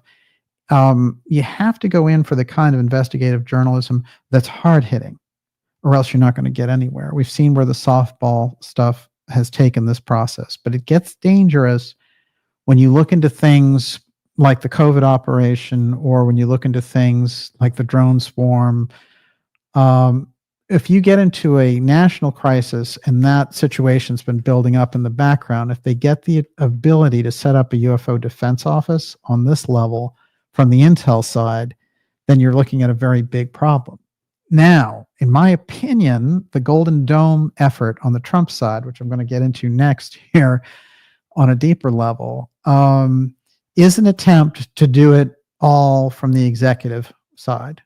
you have to go in for the kind of investigative journalism that's hard hitting, or else you're not going to get anywhere. We've seen where the softball stuff has taken this process, but it gets dangerous when you look into things like the COVID operation, or when you look into things like the drone swarm. If you get into a national crisis, and that situation's been building up in the background, if they get the ability to set up a UFO defense office on this level from the intel side, then you're looking at a very big problem. Now, in my opinion, the Golden Dome effort on the Trump side, which I'm going to get into next here on a deeper level, is an attempt to do it all from the executive side,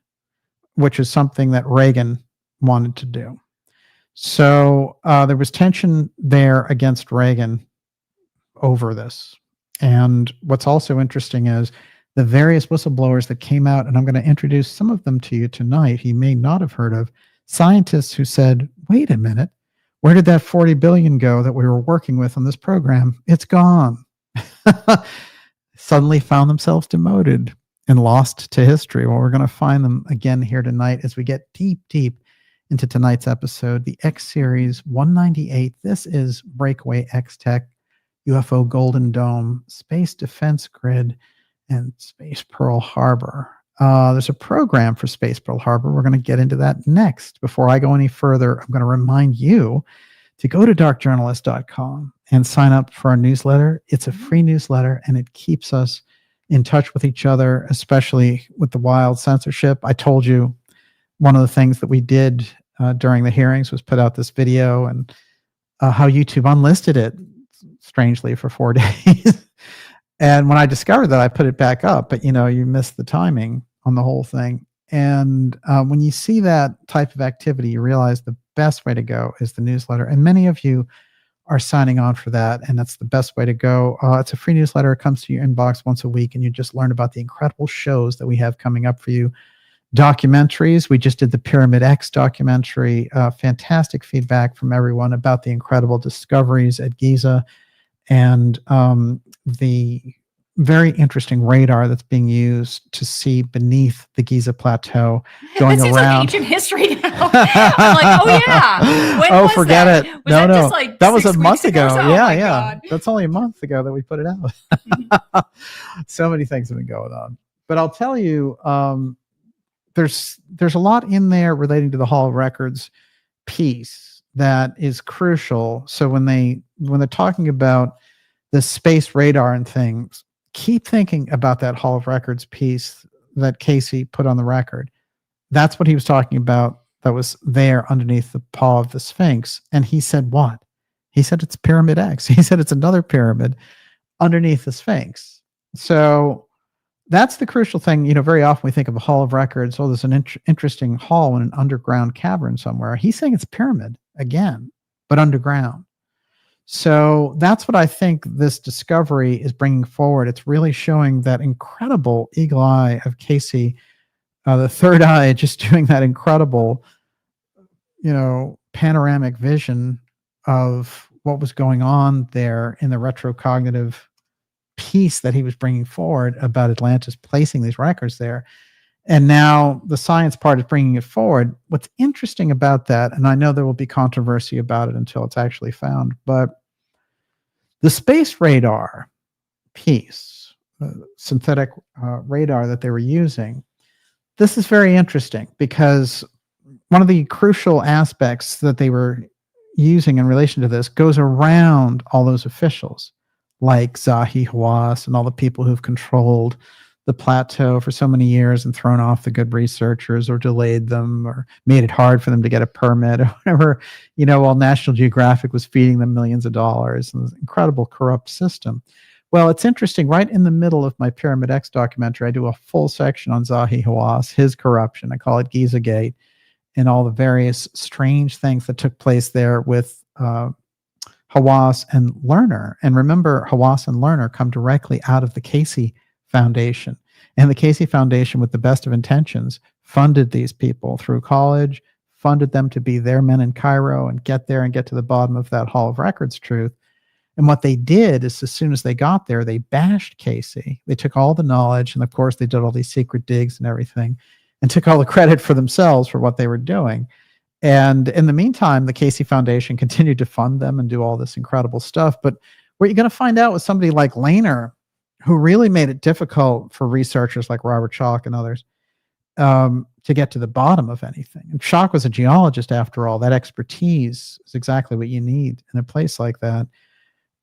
which is something that Reagan wanted to do. So there was tension there against Reagan over this. And what's also interesting is the various whistleblowers that came out, and I'm going to introduce some of them to you tonight. You may not have heard of scientists who said, wait a minute, where did that 40 billion go that we were working with on this program? It's gone. Suddenly found themselves demoted and lost to history. Well, we're going to find them again here tonight as we get deep into tonight's episode, the X-Series 198. This is Breakaway X-Tech, UFO Golden Dome, Space Defense Grid, and Space Pearl Harbor. There's a program for Space Pearl Harbor. We're going to get into that next. Before I go any further, I'm going to remind you to go to darkjournalist.com and sign up for our newsletter. It's a free newsletter, and it keeps us in touch with each other, especially with the wild censorship. I told you one of the things that we did during the hearings was put out this video, and how YouTube unlisted it, strangely, for 4 days. And when I discovered that, I put it back up. But, you missed the timing on the whole thing. And when you see that type of activity, you realize the best way to go is the newsletter. And many of you are signing on for that, and that's the best way to go. It's a free newsletter. It comes to your inbox once a week, and you just learn about the incredible shows that we have coming up for you. Documentaries. We just did the Pyramid X documentary. Fantastic feedback from everyone about the incredible discoveries at Giza, and the very interesting radar that's being used to see beneath the Giza plateau going this around. This is like ancient history now. I'm like, oh yeah. When was forget that? it. Was no, that no. just like that was 6 a month weeks ago. Oh, yeah. God. That's only a month ago that we put it out. So many things have been going on. But I'll tell you, there's a lot in there relating to the Hall of Records piece that is crucial. So when they're talking about the space radar and things, keep thinking about that Hall of Records piece that Casey put on the record. That's what he was talking about, that was there underneath the paw of the Sphinx. And he said what? He said it's Pyramid X. He said it's another pyramid underneath the Sphinx. So that's the crucial thing. Very often we think of a Hall of Records. Oh, there's an interesting hall in an underground cavern somewhere. He's saying it's a pyramid again, but underground. So that's what I think this discovery is bringing forward. It's really showing that incredible eagle eye of Casey, the third eye, just doing that incredible, panoramic vision of what was going on there in the retrocognitive piece that he was bringing forward about Atlantis placing these records there. And now the science part is bringing it forward. What's interesting about that, and I know there will be controversy about it until it's actually found, but the space radar piece, synthetic radar that they were using, this is very interesting because one of the crucial aspects that they were using in relation to this goes around all those officials like Zahi Hawass and all the people who've controlled the plateau for so many years and thrown off the good researchers or delayed them or made it hard for them to get a permit or whatever, while National Geographic was feeding them millions of dollars and this incredible corrupt system. Well, it's interesting. Right in the middle of my Pyramid X documentary, I do a full section on Zahi Hawass, his corruption. I call it Giza Gate, and all the various strange things that took place there with Hawass and Lerner. And remember, Hawass and Lerner come directly out of the Casey Foundation. And the Casey Foundation, with the best of intentions, funded these people through college, funded them to be their men in Cairo and get there and get to the bottom of that Hall of Records truth. And what they did is, as soon as they got there, they bashed Casey. They took all the knowledge, and of course they did all these secret digs and everything, and took all the credit for themselves for what they were doing. And in the meantime, the Casey Foundation continued to fund them and do all this incredible stuff. But what you're going to find out with somebody like Lerner, who really made it difficult for researchers like Robert Schoch and others to get to the bottom of anything. And Schoch was a geologist, after all. That expertise is exactly what you need in a place like that.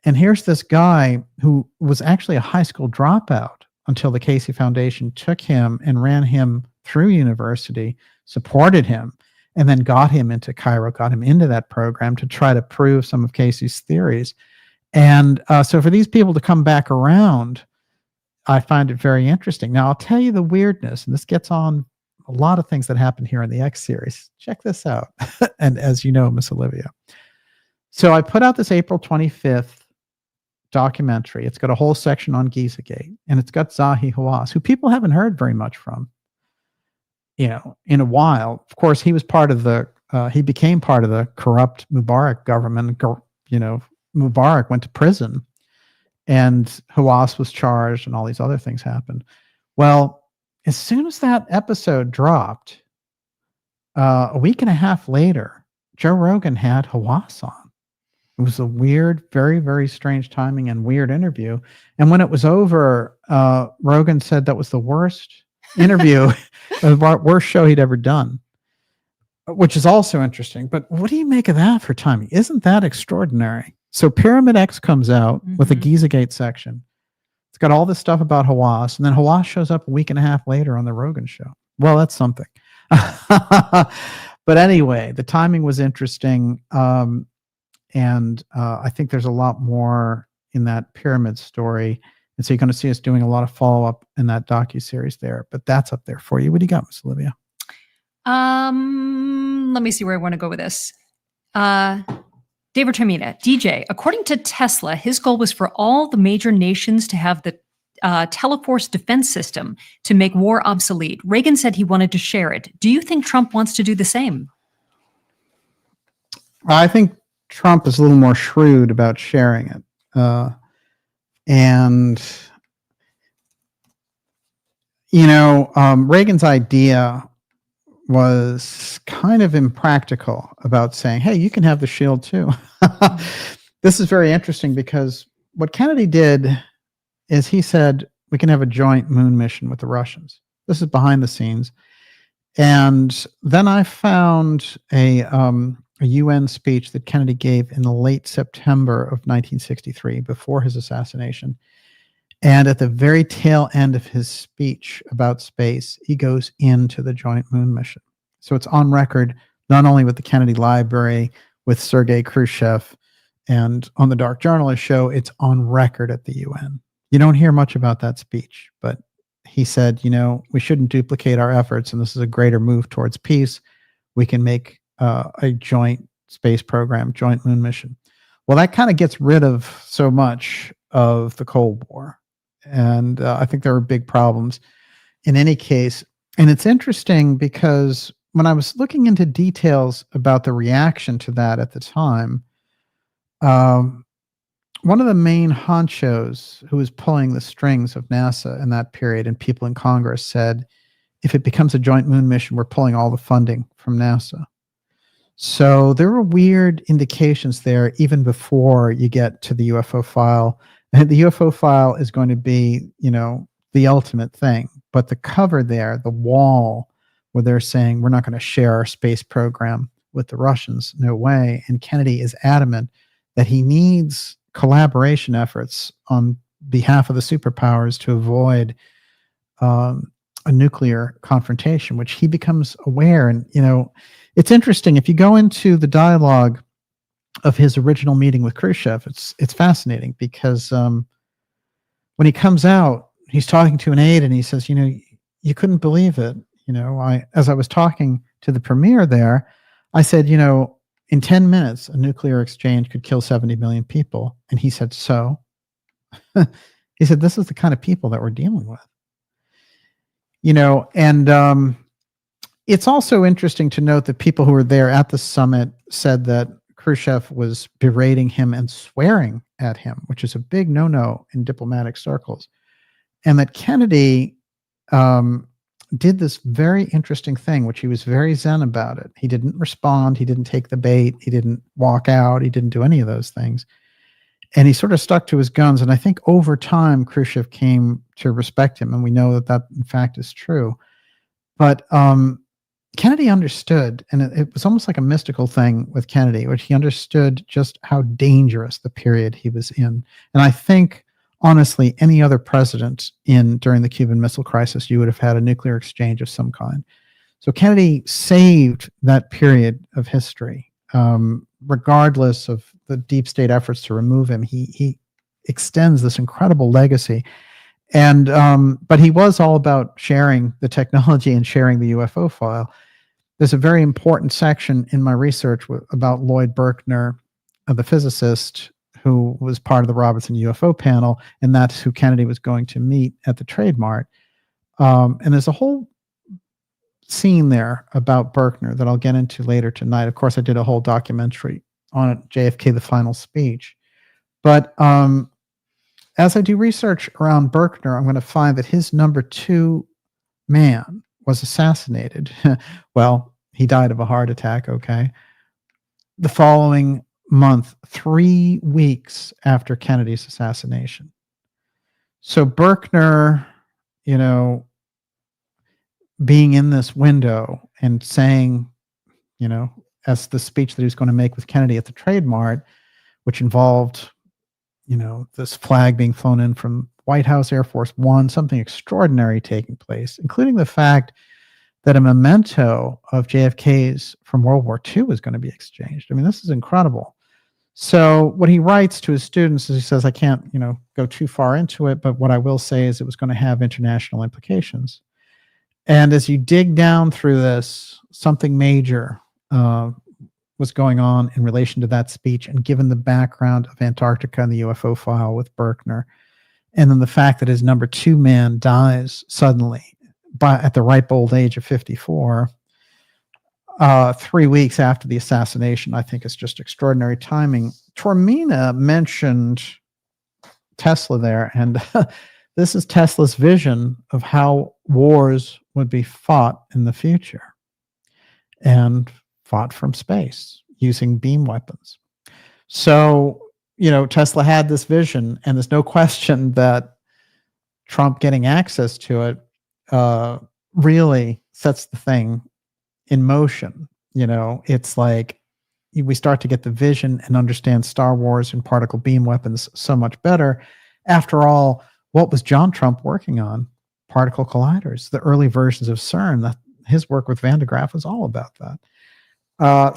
And here's this guy who was actually a high school dropout until the Casey Foundation took him and ran him through university, supported him, and then got him into Cairo, got him into that program to try to prove some of Casey's theories. And so for these people to come back around, I find it very interesting. Now, I'll tell you the weirdness, and this gets on a lot of things that happen here in the X series. Check this out. And as you know, Miss Olivia. So I put out this April 25th documentary. It's got a whole section on Gizagate, and it's got Zahi Hawass, who people haven't heard very much from, in a while. Of course, he was part of he became part of the corrupt Mubarak government. Mubarak went to prison, and Hawass was charged, and all these other things happened. Well, as soon as that episode dropped, a week and a half later, Joe Rogan had Hawass on. It was a weird, very, very strange timing and weird interview. And when it was over, Rogan said that was the worst interview, the worst show he'd ever done, which is also interesting. But what do you make of that for timing? Isn't that extraordinary? So Pyramid X comes out with a Gizagate section. It's got all this stuff about Hawass, and then Hawass shows up a week and a half later on the Rogan show. Well, that's something. But anyway, the timing was interesting. And I think there's a lot more in that pyramid story. And so you're going to see us doing a lot of follow-up in that docuseries there. But that's up there for you. What do you got, Miss Olivia? Let me see where I want to go with this. David Termina, DJ, according to Tesla, his goal was for all the major nations to have the Teleforce defense system to make war obsolete. Reagan said he wanted to share it. Do you think Trump wants to do the same? I think Trump is a little more shrewd about sharing it. Reagan's idea was kind of impractical about saying, hey, you can have the shield too. This is very interesting because what Kennedy did is he said, we can have a joint moon mission with the Russians. This is behind the scenes. And then I found a UN speech that Kennedy gave in the late September of 1963, before his assassination. And at the very tail end of his speech about space, he goes into the joint moon mission. So it's on record, not only with the Kennedy Library, with Sergei Khrushchev, and on the Dark Journalist show, it's on record at the UN. You don't hear much about that speech, but he said, we shouldn't duplicate our efforts, and this is a greater move towards peace. We can make a joint space program, joint moon mission. Well, that kind of gets rid of so much of the Cold War. And I think there were big problems in any case. And it's interesting because when I was looking into details about the reaction to that at the time, one of the main honchos who was pulling the strings of NASA in that period, and people in Congress, said, if it becomes a joint moon mission, we're pulling all the funding from NASA. So there were weird indications there even before you get to the UFO file. And the UFO file is going to be, the ultimate thing. But the cover there, the wall where they're saying we're not going to share our space program with the Russians, no way. And Kennedy is adamant that he needs collaboration efforts on behalf of the superpowers to avoid a nuclear confrontation, which he becomes aware. And, it's interesting. If you go into the dialogue of his original meeting with Khrushchev, it's fascinating because when he comes out, he's talking to an aide and he says, you couldn't believe it. As I was talking to the premier there, I said, in 10 minutes, a nuclear exchange could kill 70 million people. And he said, so? He said, this is the kind of people that we're dealing with. And it's also interesting to note that people who were there at the summit said that Khrushchev was berating him and swearing at him, which is a big no-no in diplomatic circles. And that Kennedy did this very interesting thing, which he was very zen about it. He didn't respond. He didn't take the bait. He didn't walk out. He didn't do any of those things. And he sort of stuck to his guns. And I think over time, Khrushchev came to respect him. And we know that in fact is true. But Kennedy understood, and it was almost like a mystical thing with Kennedy, which he understood just how dangerous the period he was in. And I think, honestly, any other president during the Cuban Missile Crisis, you would have had a nuclear exchange of some kind. So Kennedy saved that period of history. Regardless of the deep state efforts to remove him, he extends this incredible legacy. And but he was all about sharing the technology and sharing the UFO file. There's a very important section in my research about Lloyd Berkner, the physicist, who was part of the Robertson UFO panel, and that's who Kennedy was going to meet at the Trade Mart. And there's a whole scene there about Berkner that I'll get into later tonight. Of course, I did a whole documentary on it, JFK, the final speech. But as I do research around Berkner, I'm going to find that his number 2 man was assassinated. Well, he died of a heart attack, okay? The following month, 3 weeks after Kennedy's assassination. So Berkner, being in this window and saying, as the speech that he was going to make with Kennedy at the Trade Mart, which involved, this flag being flown in from White House, Air Force One, something extraordinary taking place, including the fact that a memento of JFK's from World War II was going to be exchanged. I mean, this is incredible. So what he writes to his students is he says, I can't, go too far into it, but what I will say is it was going to have international implications. And as you dig down through this, something major was going on in relation to that speech, and given the background of Antarctica and the UFO file with Berkner, and then the fact that his number 2 man dies suddenly at the ripe old age of 54, 3 weeks after the assassination, I think is just extraordinary timing. Tormina mentioned Tesla there, and this is Tesla's vision of how wars would be fought in the future, and fought from space using beam weapons. So, Tesla had this vision, and there's no question that Trump getting access to it really sets the thing in motion. It's like we start to get the vision and understand Star Wars and particle beam weapons so much better. After all, what was John Trump working on? Particle colliders, the early versions of CERN. That his work with Van de Graaff was all about that.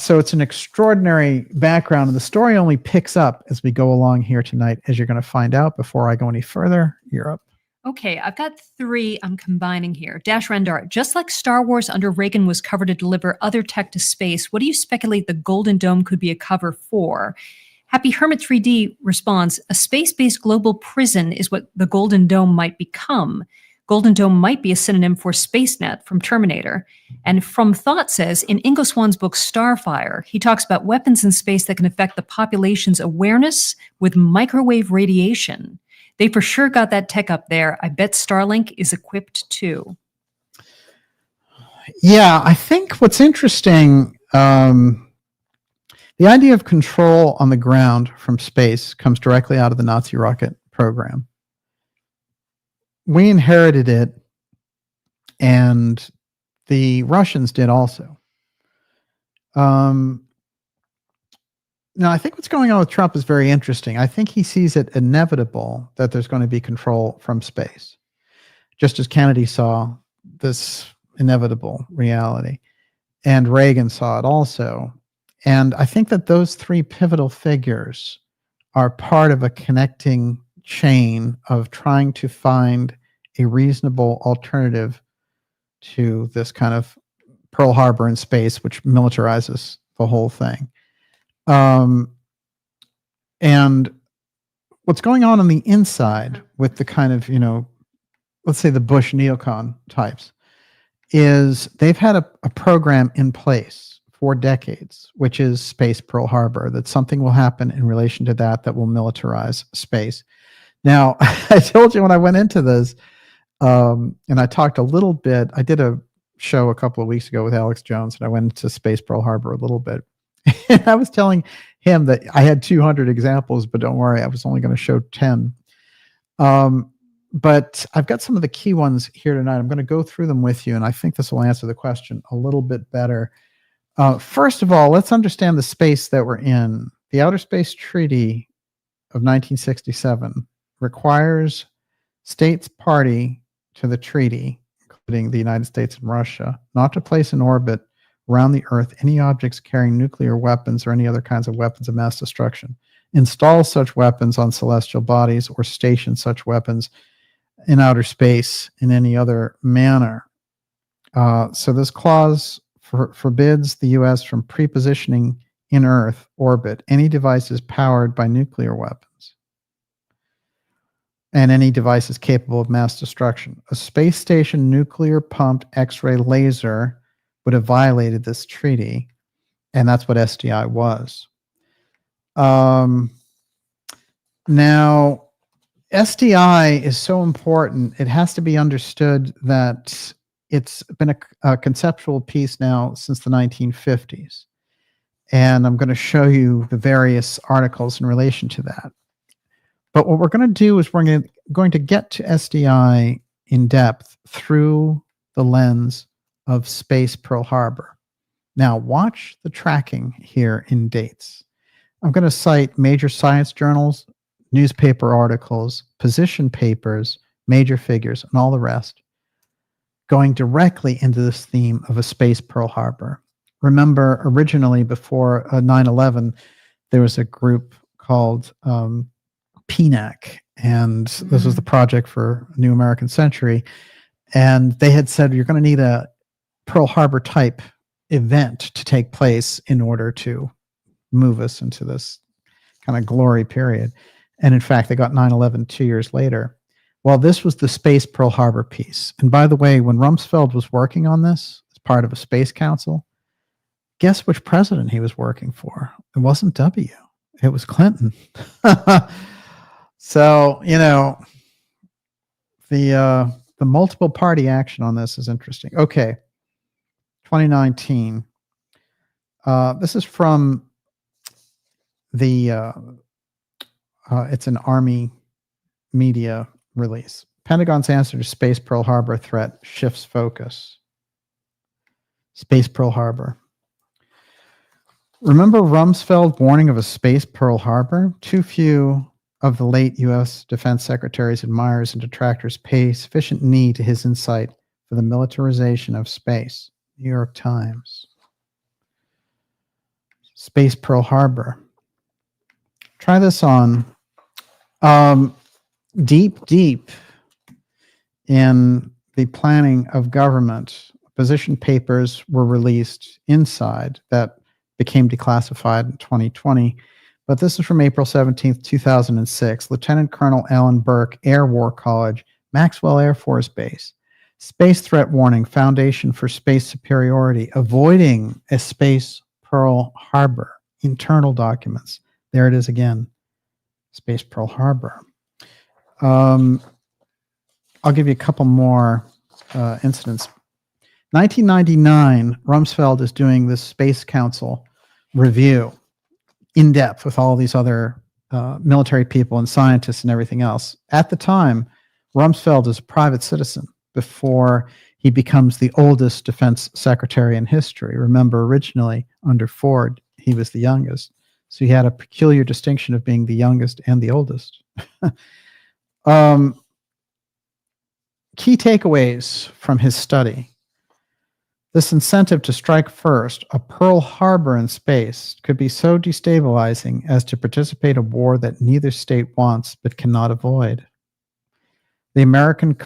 So it's an extraordinary background, and the story only picks up as we go along here tonight, as you're going to find out. Before I go any further, you're up. Okay, I've got 3 I'm combining here. Dash Rendar, just like Star Wars under Reagan was cover to deliver other tech to space, what do you speculate the Golden Dome could be a cover for? Happy Hermit 3D responds, a space-based global prison is what the Golden Dome might become. Golden Dome might be a synonym for SpaceNet from Terminator. And From Thought says, in Ingo Swann's book Starfire, he talks about weapons in space that can affect the population's awareness with microwave radiation. They for sure got that tech up there. I bet Starlink is equipped too. Yeah, I think what's interesting, the idea of control on the ground from space comes directly out of the Nazi rocket program. We inherited it, and the Russians did also. Now, I think what's going on with Trump is very interesting. I think he sees it inevitable that there's going to be control from space, just as Kennedy saw this inevitable reality, and Reagan saw it also. And I think that those 3 pivotal figures are part of a connecting chain of trying to find a reasonable alternative to this kind of Pearl Harbor in space, which militarizes the whole thing. And what's going on the inside with the kind of, let's say the Bush neocon types, is they've had a program in place for decades, which is Space Pearl Harbor, that something will happen in relation to that will militarize space. Now, I told you when I went into this, and I talked a little bit, I did a show a couple of weeks ago with Alex Jones, and I went into Space Pearl Harbor a little bit. And I was telling him that I had 200 examples, but don't worry, I was only going to show 10. But I've got some of the key ones here tonight. I'm going to go through them with you, and I think this will answer the question a little bit better. First of all, let's understand the space that we're in. The Outer Space Treaty of 1967 requires states party to the treaty, including the United States and Russia, not to place in orbit around the Earth any objects carrying nuclear weapons or any other kinds of weapons of mass destruction, install such weapons on celestial bodies, or station such weapons in outer space in any other manner. So this clause forbids the U.S. from prepositioning in Earth orbit any devices powered by nuclear weapons and any devices capable of mass destruction. A space station nuclear pumped X-ray laser would have violated this treaty, and that's what SDI was. Now, SDI is so important, it has to be understood that it's been a conceptual piece now since the 1950s. And I'm going to show you the various articles in relation to that. But what we're going to do is we're going to get to SDI in depth through the lens of Space Pearl Harbor. Now, watch the tracking here in dates. I'm going to cite major science journals, newspaper articles, position papers, major figures, and all the rest, going directly into this theme of a Space Pearl Harbor. Remember, originally, before 9/11, there was a group called PNAC, and this was the Project for a New American Century, and they had said, you're going to need a Pearl Harbor type event to take place in order to move us into this kind of glory period. And in fact, they got 9/11 2 years later. Well, this was the Space Pearl Harbor piece. And by the way, when Rumsfeld was working on this as part of a space council, guess which president he was working for? It wasn't W. It was Clinton. So, you know, the multiple party action on this is interesting. Okay, 2019. This is from the, it's an Army media release. Pentagon's answer to Space Pearl Harbor threat shifts focus. Space Pearl Harbor. Remember Rumsfeld warning of a Space Pearl Harbor? Too few of the late U.S. Defense Secretary's admirers and detractors pay sufficient knee to his insight for the militarization of space. New York Times. Space Pearl Harbor. Try this on. Deep in the planning of government, position papers were released inside that became declassified in 2020. But this is from April 17th, 2006. Lieutenant Colonel Alan Burke, Air War College, Maxwell Air Force Base. Space threat warning, Foundation for Space Superiority, avoiding a Space Pearl Harbor. Internal documents. There it is again. Space Pearl Harbor. I'll give you a couple more incidents. 1999, Rumsfeld is doing this Space Council review in depth with all these other military people and scientists and everything else. At the time, Rumsfeld is a private citizen before he becomes the oldest defense secretary in history. Remember, originally under Ford, he was the youngest. So he had a peculiar distinction of being the youngest and the oldest. Key takeaways from his study. This incentive to strike first, a Pearl Harbor in space, could be so destabilizing as to participate in a war that neither state wants but cannot avoid. The American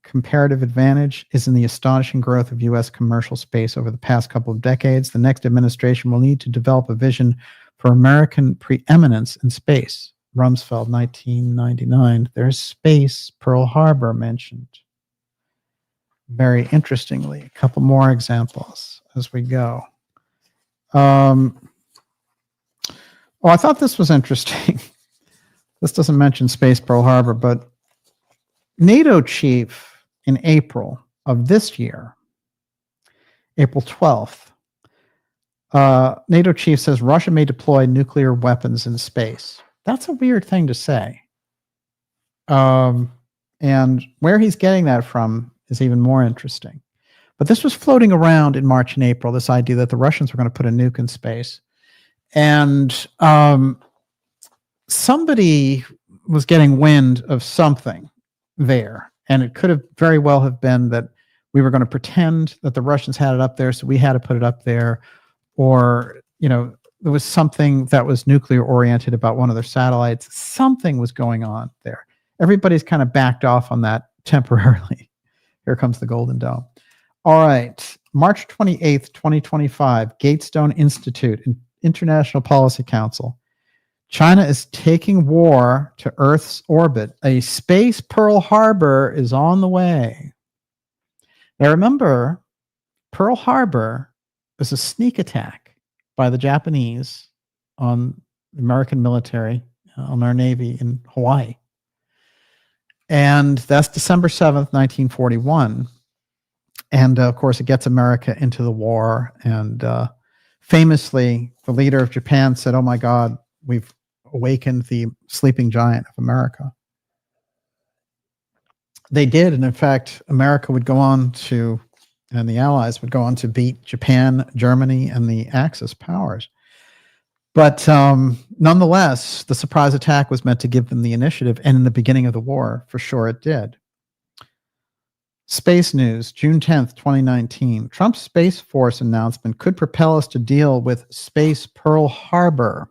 comparative advantage is in the astonishing growth of U.S. commercial space over the past couple of decades. The next administration will need to develop a vision for American preeminence in space. Rumsfeld, 1999. There's Space Pearl Harbor mentioned. Very interestingly, a couple more examples as we go. Oh, I thought this was interesting. This doesn't mention Space Pearl Harbor, but NATO chief in April of this year, April 12th, NATO chief says Russia may deploy nuclear weapons in space. That's a weird thing to say. And where he's getting that from is even more interesting. But this was floating around in March and April, this idea that the Russians were going to put a nuke in space. And somebody was getting wind of something there. And it could have very well have been that we were going to pretend that the Russians had it up there, so we had to put it up there. Or, you know, there was something that was nuclear oriented about one of their satellites. Something was going on there. Everybody's kind of backed off on that temporarily. Here comes the Golden Dome. All right. March 28th, 2025, Gatestone Institute International Policy Council. China is taking war to Earth's orbit. A space Pearl Harbor is on the way. Now remember, Pearl Harbor is a sneak attack by the Japanese on the American military, on our Navy in Hawaii. And that's December 7th, 1941. And of course, it gets America into the war. And famously, the leader of Japan said, "Oh my God, we've awakened the sleeping giant of America." They did. And in fact, America would go on to, and the Allies would go on to beat Japan, Germany, and the Axis powers. But nonetheless, the surprise attack was meant to give them the initiative. And in the beginning of the war, for sure it did. Space news, June 10th, 2019. Trump's Space Force announcement could propel us to deal with Space Pearl Harbor.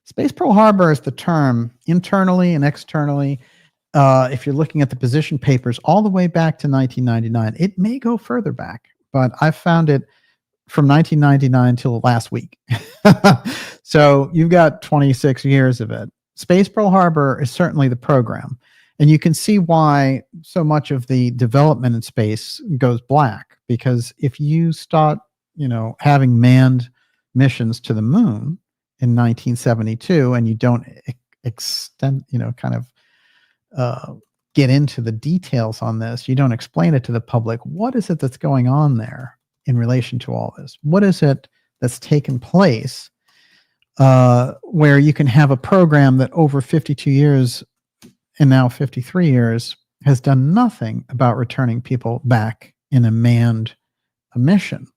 Space Pearl Harbor is the term internally and externally. If you're looking at the position papers all the way back to 1999, it may go further back, but I found it from 1999 till last week. So you've got 26 years of it. Space Pearl Harbor is certainly the program. And you can see why so much of the development in space goes black, because if you start, having manned missions to the moon in 1972 and you don't extend, get into the details on this, you don't explain it to the public, what is it that's going on there in relation to all this? What is it that's taken place where you can have a program that over 52 years and now 53 years has done nothing about returning people back in a manned mission?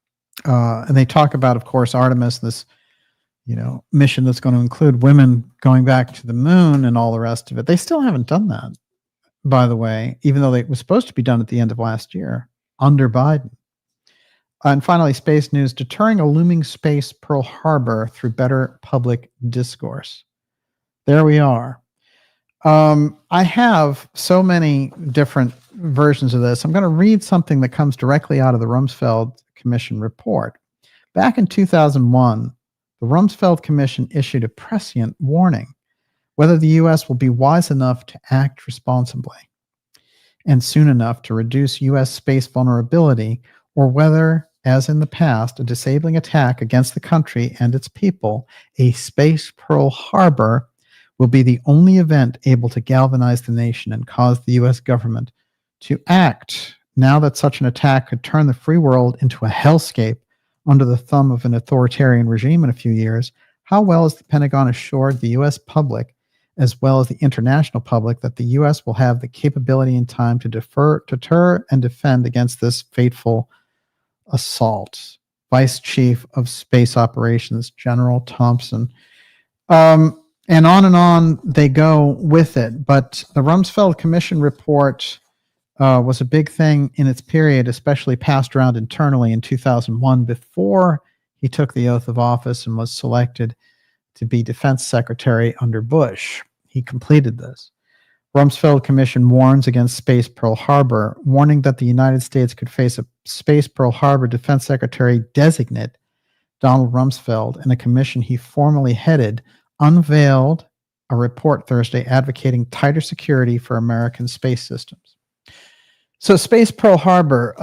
And they talk about, of course, Artemis, this mission that's going to include women going back to the moon and all the rest of it. They still haven't done that, by the way, even though it was supposed to be done at the end of last year under Biden. And finally, space news, deterring a looming space Pearl Harbor through better public discourse. There we are. I have so many different versions of this. I'm going to read something that comes directly out of the Rumsfeld Commission report. Back in 2001, the Rumsfeld Commission issued a prescient warning whether the U.S. will be wise enough to act responsibly and soon enough to reduce U.S. space vulnerability, or whether, as in the past, a disabling attack against the country and its people, a space Pearl Harbor, will be the only event able to galvanize the nation and cause the U.S. government to act. Now that such an attack could turn the free world into a hellscape under the thumb of an authoritarian regime in a few years, how well has the Pentagon assured the U.S. public, as well as the international public, that the U.S. will have the capability and time to deter and defend against this fateful assault? Vice Chief of Space Operations, General Thompson. And on they go with it. But the Rumsfeld Commission report was a big thing in its period, especially passed around internally in 2001 before he took the oath of office and was selected to be Defense Secretary under Bush. He completed this. Rumsfeld Commission warns against Space Pearl Harbor, warning that the United States could face a Space Pearl Harbor Defense Secretary designate, Donald Rumsfeld, and a commission he formerly headed, unveiled a report Thursday advocating tighter security for American space systems. So Space Pearl Harbor,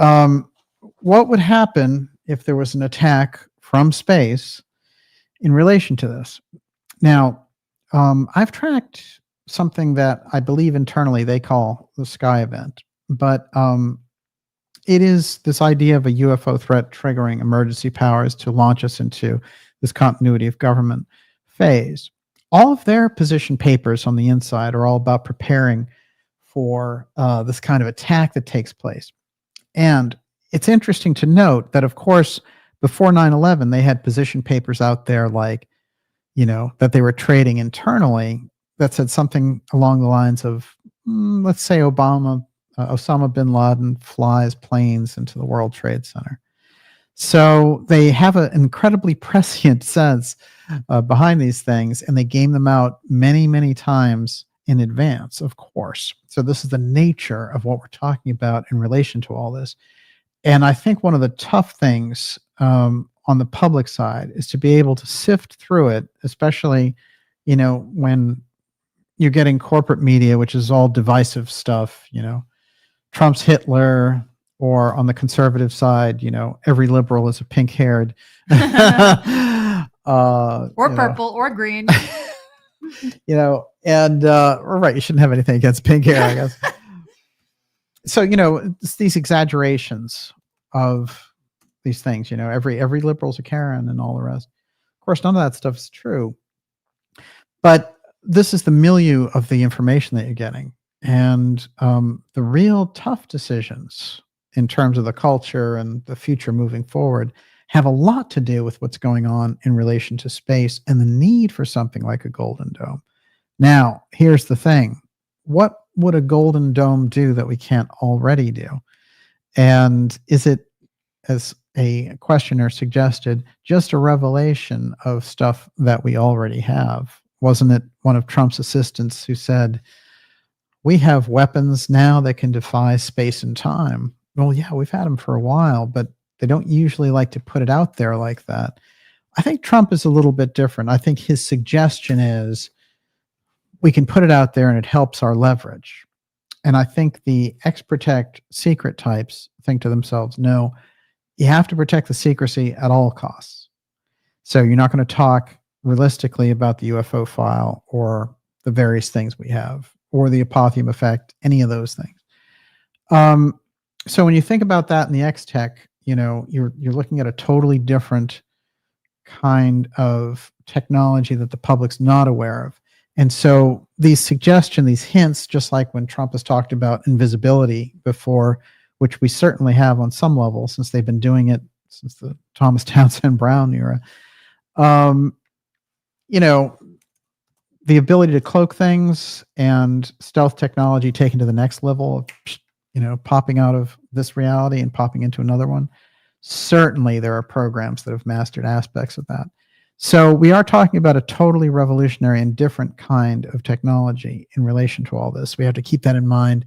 what would happen if there was an attack from space in relation to this? Now, I've tracked something that I believe internally they call the Sky Event, but it is this idea of a UFO threat triggering emergency powers to launch us into this continuity of government phase. All of their position papers on the inside are all about preparing for this kind of attack that takes place. And it's interesting to note that, of course, before 9/11, they had position papers out there like, that they were trading internally that said something along the lines of, let's say Osama bin Laden flies planes into the World Trade Center. So they have an incredibly prescient sense behind these things, and they game them out many, many times in advance, of course. So this is the nature of what we're talking about in relation to all this. And I think one of the tough things on the public side is to be able to sift through it, especially, when you're getting corporate media, which is all divisive stuff, Trump's Hitler, or on the conservative side, every liberal is a pink-haired. Or purple or green. And right, you shouldn't have anything against pink hair, I guess. So, it's these exaggerations of these things, every liberal's a Karen and all the rest. Of course, none of that stuff is true. But this is the milieu of the information that you're getting. And the real tough decisions in terms of the culture and the future moving forward have a lot to do with what's going on in relation to space and the need for something like a Golden Dome. Now, here's the thing. What would a Golden Dome do that we can't already do? And is it, as a questioner suggested, just a revelation of stuff that we already have? Wasn't it one of Trump's assistants who said, we have weapons now that can defy space and time? Well, yeah, we've had them for a while, but they don't usually like to put it out there like that. I think Trump is a little bit different. I think his suggestion is we can put it out there and it helps our leverage. And I think the X-Protect secret types think to themselves, no, you have to protect the secrecy at all costs. So you're not going to talk realistically about the UFO file or the various things we have or the Apotheum effect, any of those things. So when you think about that in the X-Tech, you're looking at a totally different kind of technology that the public's not aware of. And so these suggestions, these hints, just like when Trump has talked about invisibility before, which we certainly have on some level since they've been doing it since the Thomas Townsend Brown era, the ability to cloak things and stealth technology taken to the next level of popping out of this reality and popping into another one. Certainly there are programs that have mastered aspects of that. So we are talking about a totally revolutionary and different kind of technology in relation to all this. We have to keep that in mind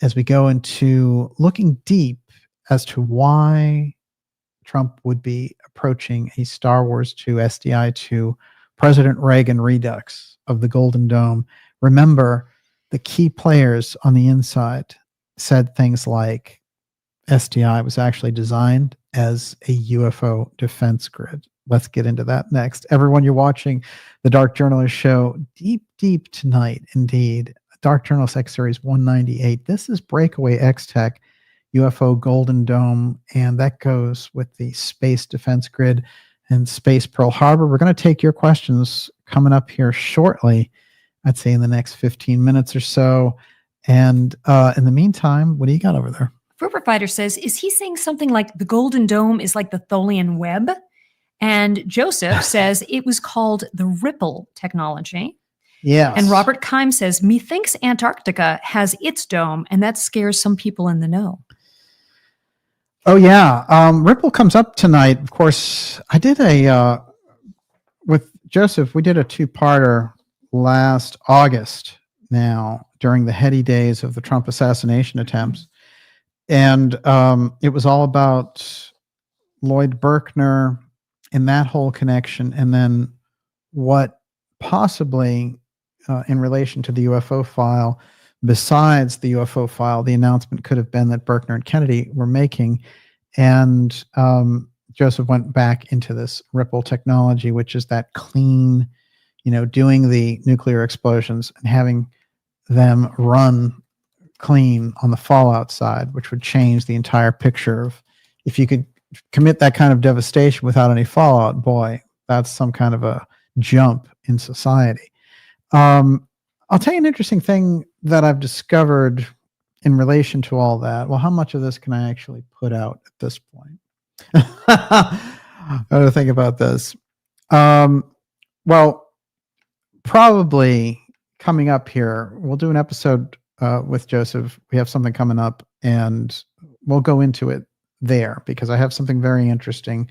as we go into looking deep as to why Trump would be approaching a Star Wars 2 SDI-2 President Reagan redux of the Golden Dome. Remember, the key players on the inside said things like SDI was actually designed as a UFO defense grid. Let's get into that next. Everyone, you're watching the Dark Journalist show deep tonight, indeed. Dark Journalist X Series 198. This is Breakaway X-Tech UFO Golden Dome, and that goes with the Space Defense Grid and Space Pearl Harbor. We're going to take your questions coming up here shortly, I'd say in the next 15 minutes or so. And in the meantime, what do you got over there? Fruit Fighter says, is he saying something like the Golden Dome is like the Tholian web? And Joseph says it was called the Ripple technology. Yeah. And Robert Kime says, methinks Antarctica has its dome, and that scares some people in the know. Oh, yeah. Ripple comes up tonight. Of course, I did with Joseph, we did a two-parter last August now during the heady days of the Trump assassination attempts. And it was all about Lloyd Berkner and that whole connection, and then what possibly in relation to the UFO file, besides the UFO file, the announcement could have been that Berkner and Kennedy were making. And Joseph went back into this Ripple technology, which is that clean, doing the nuclear explosions and having them run clean on the fallout side, which would change the entire picture of, if you could commit that kind of devastation without any fallout, boy, that's some kind of a jump in society. I'll tell you an interesting thing that I've discovered in relation to all that. Well, how much of this can I actually put out at this point? I got to think about this. Well, probably coming up here, we'll do an episode with Joseph. We have something coming up, and we'll go into it there because I have something very interesting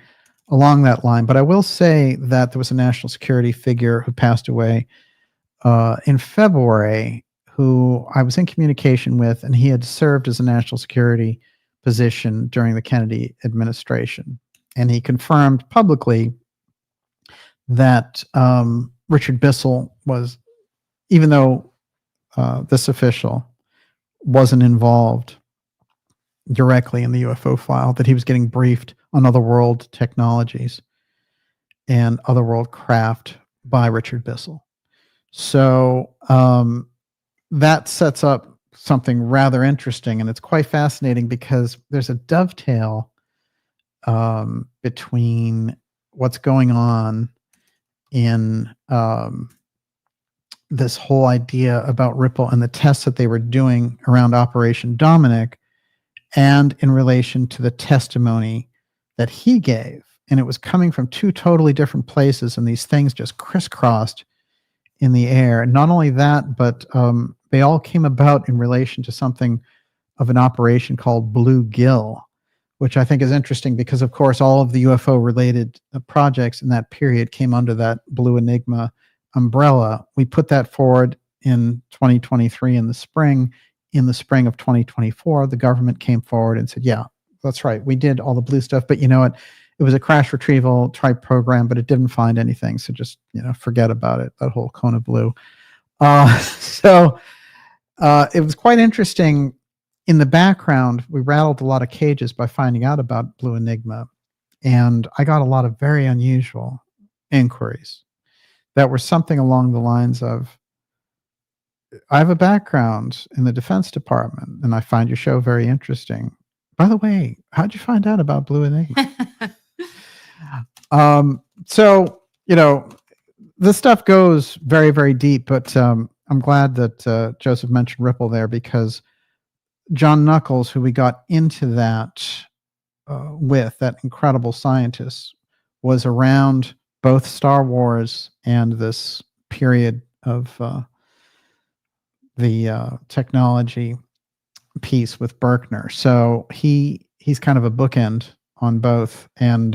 along that line. But I will say that there was a national security figure who passed away in February, who I was in communication with, and he had served as a national security position during the Kennedy administration. and he confirmed publicly that Richard Bissell was, even though this official wasn't involved directly in the UFO file, that he was getting briefed on otherworld technologies and otherworld craft by Richard Bissell. So that sets up something rather interesting, and it's quite fascinating because there's a dovetail between what's going on in this whole idea about Ripple and the tests that they were doing around Operation Dominic, and in relation to the testimony that he gave. And it was coming from two totally different places, and these things just crisscrossed in the air. And not only that, but they all came about in relation to something of an operation called Bluegill, which I think is interesting because, of course, all of the UFO-related projects in that period came under that Blue Enigma umbrella. We put that forward in 2023 in the spring. In the spring of 2024, the government came forward and said, yeah, that's right, we did all the blue stuff, but you know what? It was a crash retrieval type program, but it didn't find anything. So just, forget about it, that whole cone of blue. So it was quite interesting. In the background, we rattled a lot of cages by finding out about Blue Enigma. And I got a lot of very unusual inquiries that were something along the lines of, I have a background in the Defense Department, and I find your show very interesting. By the way, how'd you find out about Blue Enigma? So, this stuff goes very, very deep, but I'm glad that Joseph mentioned Ripple there, because John Knuckles, who we got into that with, that incredible scientist, was around both Star Wars and this period of the technology piece with Berkner. So he's kind of a bookend on both. And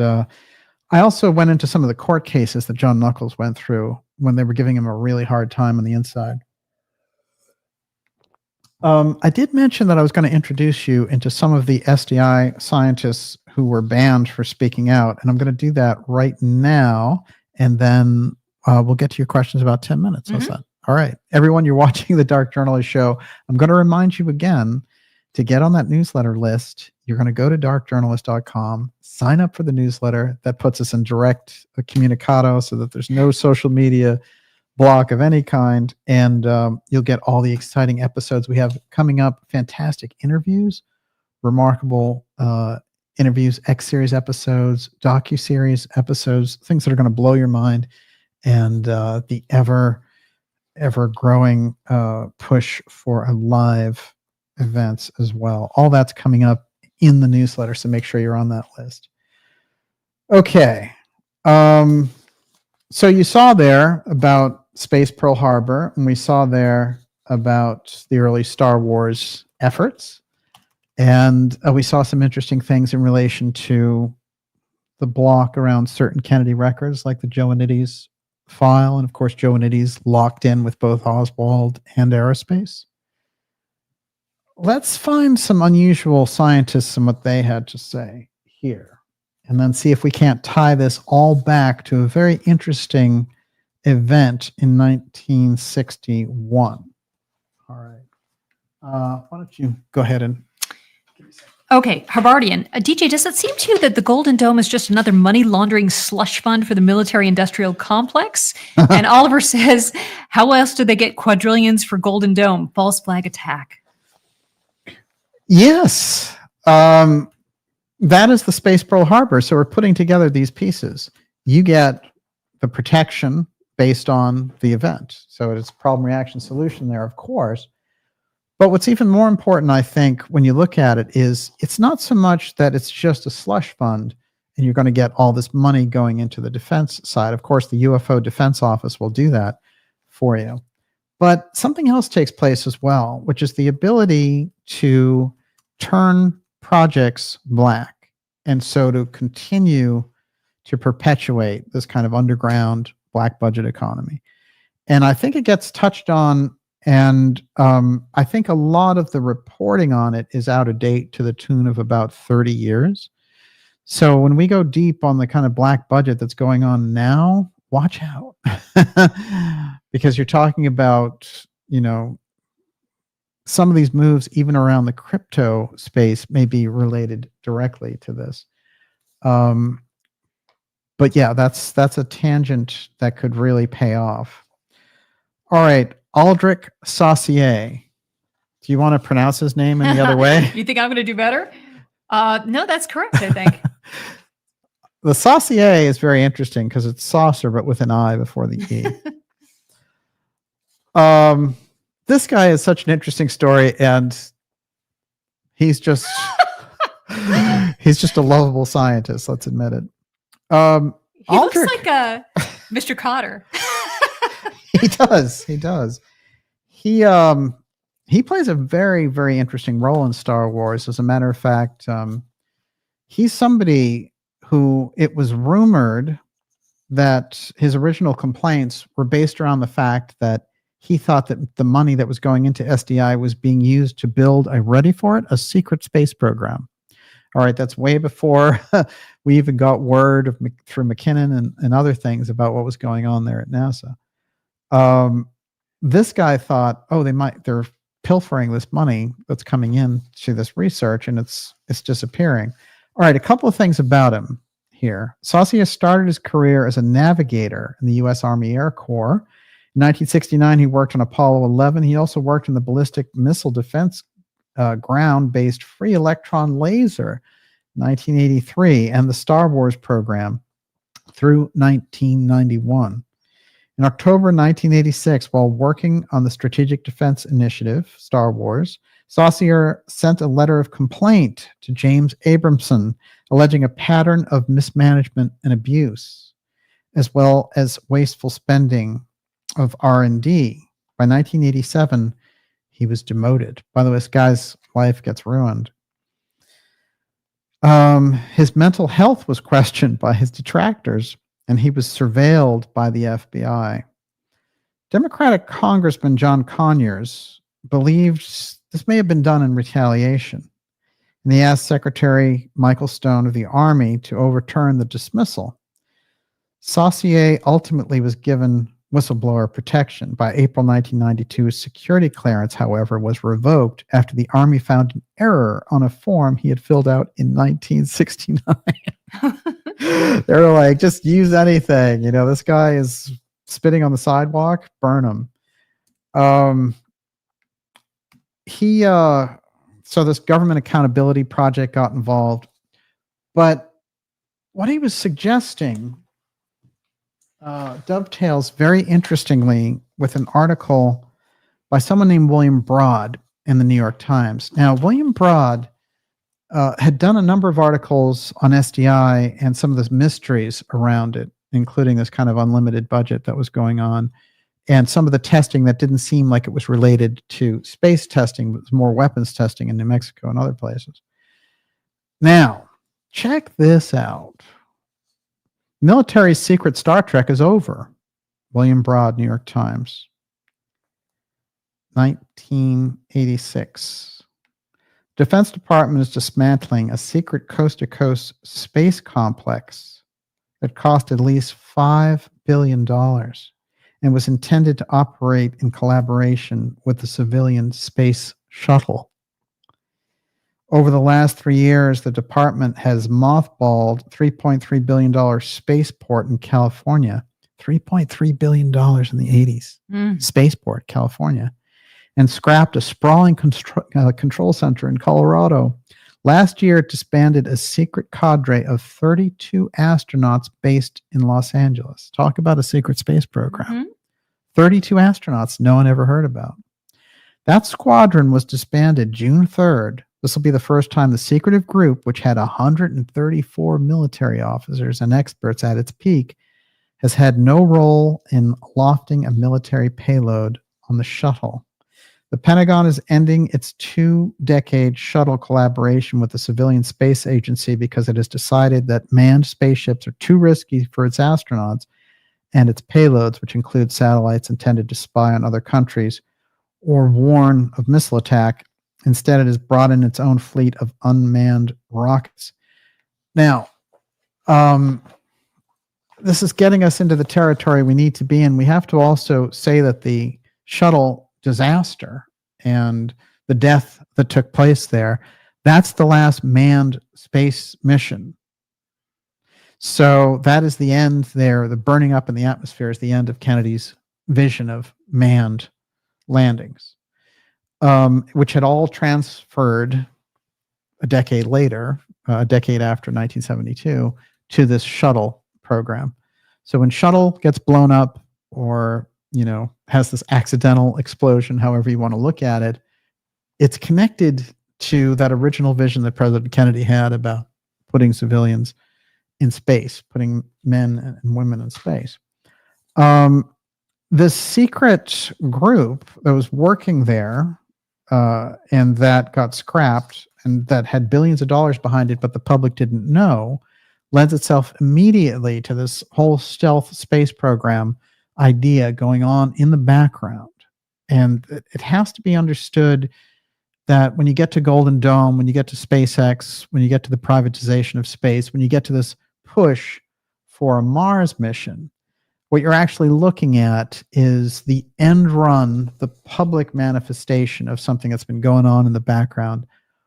I also went into some of the court cases that John Knuckles went through when they were giving him a really hard time on the inside. I did mention that I was going to introduce you into some of the SDI scientists who were banned for speaking out, and I'm going to do that right now, and then we'll get to your questions about 10 minutes. How's that? All right. Everyone, you're watching the Dark Journalist Show. I'm going to remind you again to get on that newsletter list. You're going to go to darkjournalist.com, sign up for the newsletter. That puts us in direct communicado so that there's no social media block of any kind, and you'll get all the exciting episodes we have coming up. Fantastic interviews, remarkable interviews, X-series episodes, DOCUSERIES episodes, things that are going to blow your mind, and the ever growing push for a live events as well. All that's coming up in the newsletter, so make sure you're on that list. Okay. So you saw there about Space Pearl Harbor, and we saw there about the early Star Wars efforts, and we saw some interesting things in relation to the block around certain Kennedy records, like the Joannidis file, and of course Joannidis locked in with both Oswald and Aerospace. Let's find some unusual scientists and what they had to say here, and then see if we can't tie this all back to a very interesting event in 1961. All right. Why don't you go ahead and give me a second. Okay, Harvardian. DJ, does it seem to you that the Golden Dome is just another money laundering slush fund for the military-industrial complex? And Oliver says, how else do they get quadrillions for Golden Dome? False flag attack. Yes. That is the Space Pearl Harbor. So we're putting together these pieces. You get the protection based on the event. So it's problem, reaction, solution there, of course. But what's even more important, I think, when you look at it, is it's not so much that it's just a slush fund and you're going to get all this money going into the defense side. Of course, the UFO Defense Office will do that for you. But something else takes place as well, which is the ability to turn projects black, and so to continue to perpetuate this kind of underground black budget economy. And I think it gets touched on, and I think a lot of the reporting on it is out of date to the tune of about 30 years. So when we go deep on the kind of black budget that's going on now, watch out. Because you're talking about, some of these moves, even around the crypto space, may be related directly to this. But yeah, that's a tangent that could really pay off. All right, Aldrich Saussure. Do you want to pronounce his name any other way? You think I'm going to do better? No, that's correct, I think. The Saussure is very interesting because it's saucer, but with an I before the E. This guy is such an interesting story, and he's just a lovable scientist. Let's admit it. He looks like a Mr. Cotter. He does. He plays a very, very interesting role in Star Wars. As a matter of fact, he's somebody who it was rumored that his original complaints were based around the fact that he thought that the money that was going into SDI was being used to build, ready for it, a secret space program. All right, that's way before we even got word through McKinnon and other things about what was going on there at NASA. This guy thought, they're pilfering this money that's coming in to this research, and it's disappearing. All right, a couple of things about him here. Saussure started his career as a navigator in the U.S. Army Air Corps. In 1969, he worked on Apollo 11. He also worked in the ballistic missile defense ground-based free electron laser, 1983, and the Star Wars program through 1991. In October 1986, while working on the Strategic Defense Initiative, Star Wars, Saussure sent a letter of complaint to James Abramson, alleging a pattern of mismanagement and abuse, as well as wasteful spending of R&D. By 1987, he was demoted. By the way, this guy's life gets ruined. His mental health was questioned by his detractors, and he was surveilled by the FBI. Democratic Congressman John Conyers believed this may have been done in retaliation, and he asked Secretary Michael Stone of the Army to overturn the dismissal. Saussure ultimately was given whistleblower protection. By April 1992, his security clearance, however, was revoked after the Army found an error on a form he had filled out in 1969. They were like, just use anything. This guy is spitting on the sidewalk, burn him. So this government accountability project got involved. But what he was suggesting dovetails very interestingly with an article by someone named William Broad in the New York Times. Now, William Broad had done a number of articles on SDI and some of the mysteries around it, including this kind of unlimited budget that was going on, and some of the testing that didn't seem like it was related to space testing, but was more weapons testing in New Mexico and other places. Now, check this out. Military secret Star Trek is over. William Broad, New York Times. 1986. Defense Department is dismantling a secret coast-to-coast space complex that cost at least $5 billion and was intended to operate in collaboration with the civilian space shuttle. Over the last 3 years, the department has mothballed $3.3 billion spaceport in California. $3.3 billion in the 80s. Spaceport, California. And scrapped a sprawling control center in Colorado. Last year, it disbanded a secret cadre of 32 astronauts based in Los Angeles. Talk about a secret space program. 32 astronauts no one ever heard about. That squadron was disbanded June 3rd. This will be the first time the secretive group, which had 134 military officers and experts at its peak, has had no role in lofting a military payload on the shuttle. The Pentagon is ending its 2-decade shuttle collaboration with the civilian space agency because it has decided that manned spaceships are too risky for its astronauts and its payloads, which include satellites intended to spy on other countries or warn of missile attack. Instead, it has brought in its own fleet of unmanned rockets. Now, this is getting us into the territory we need to be in. We have to also say that the shuttle disaster and the death that took place there, that's the last manned space mission. So that is the end there. The burning up in the atmosphere is the end of Kennedy's vision of manned landings, which had all transferred a decade later, a decade after 1972, to this shuttle program. So when shuttle gets blown up or, has this accidental explosion, however you want to look at it, it's connected to that original vision that President Kennedy had about putting civilians in space, putting men and women in space. This secret group that was working there and that got scrapped and that had billions of dollars behind it, but the public didn't know, lends itself immediately to this whole stealth space program idea going on in the background. And it has to be understood that when you get to Golden Dome, when you get to SpaceX, when you get to the privatization of space, when you get to this push for a Mars mission, what you're actually looking at is the end run, the public manifestation of something that's been going on in the background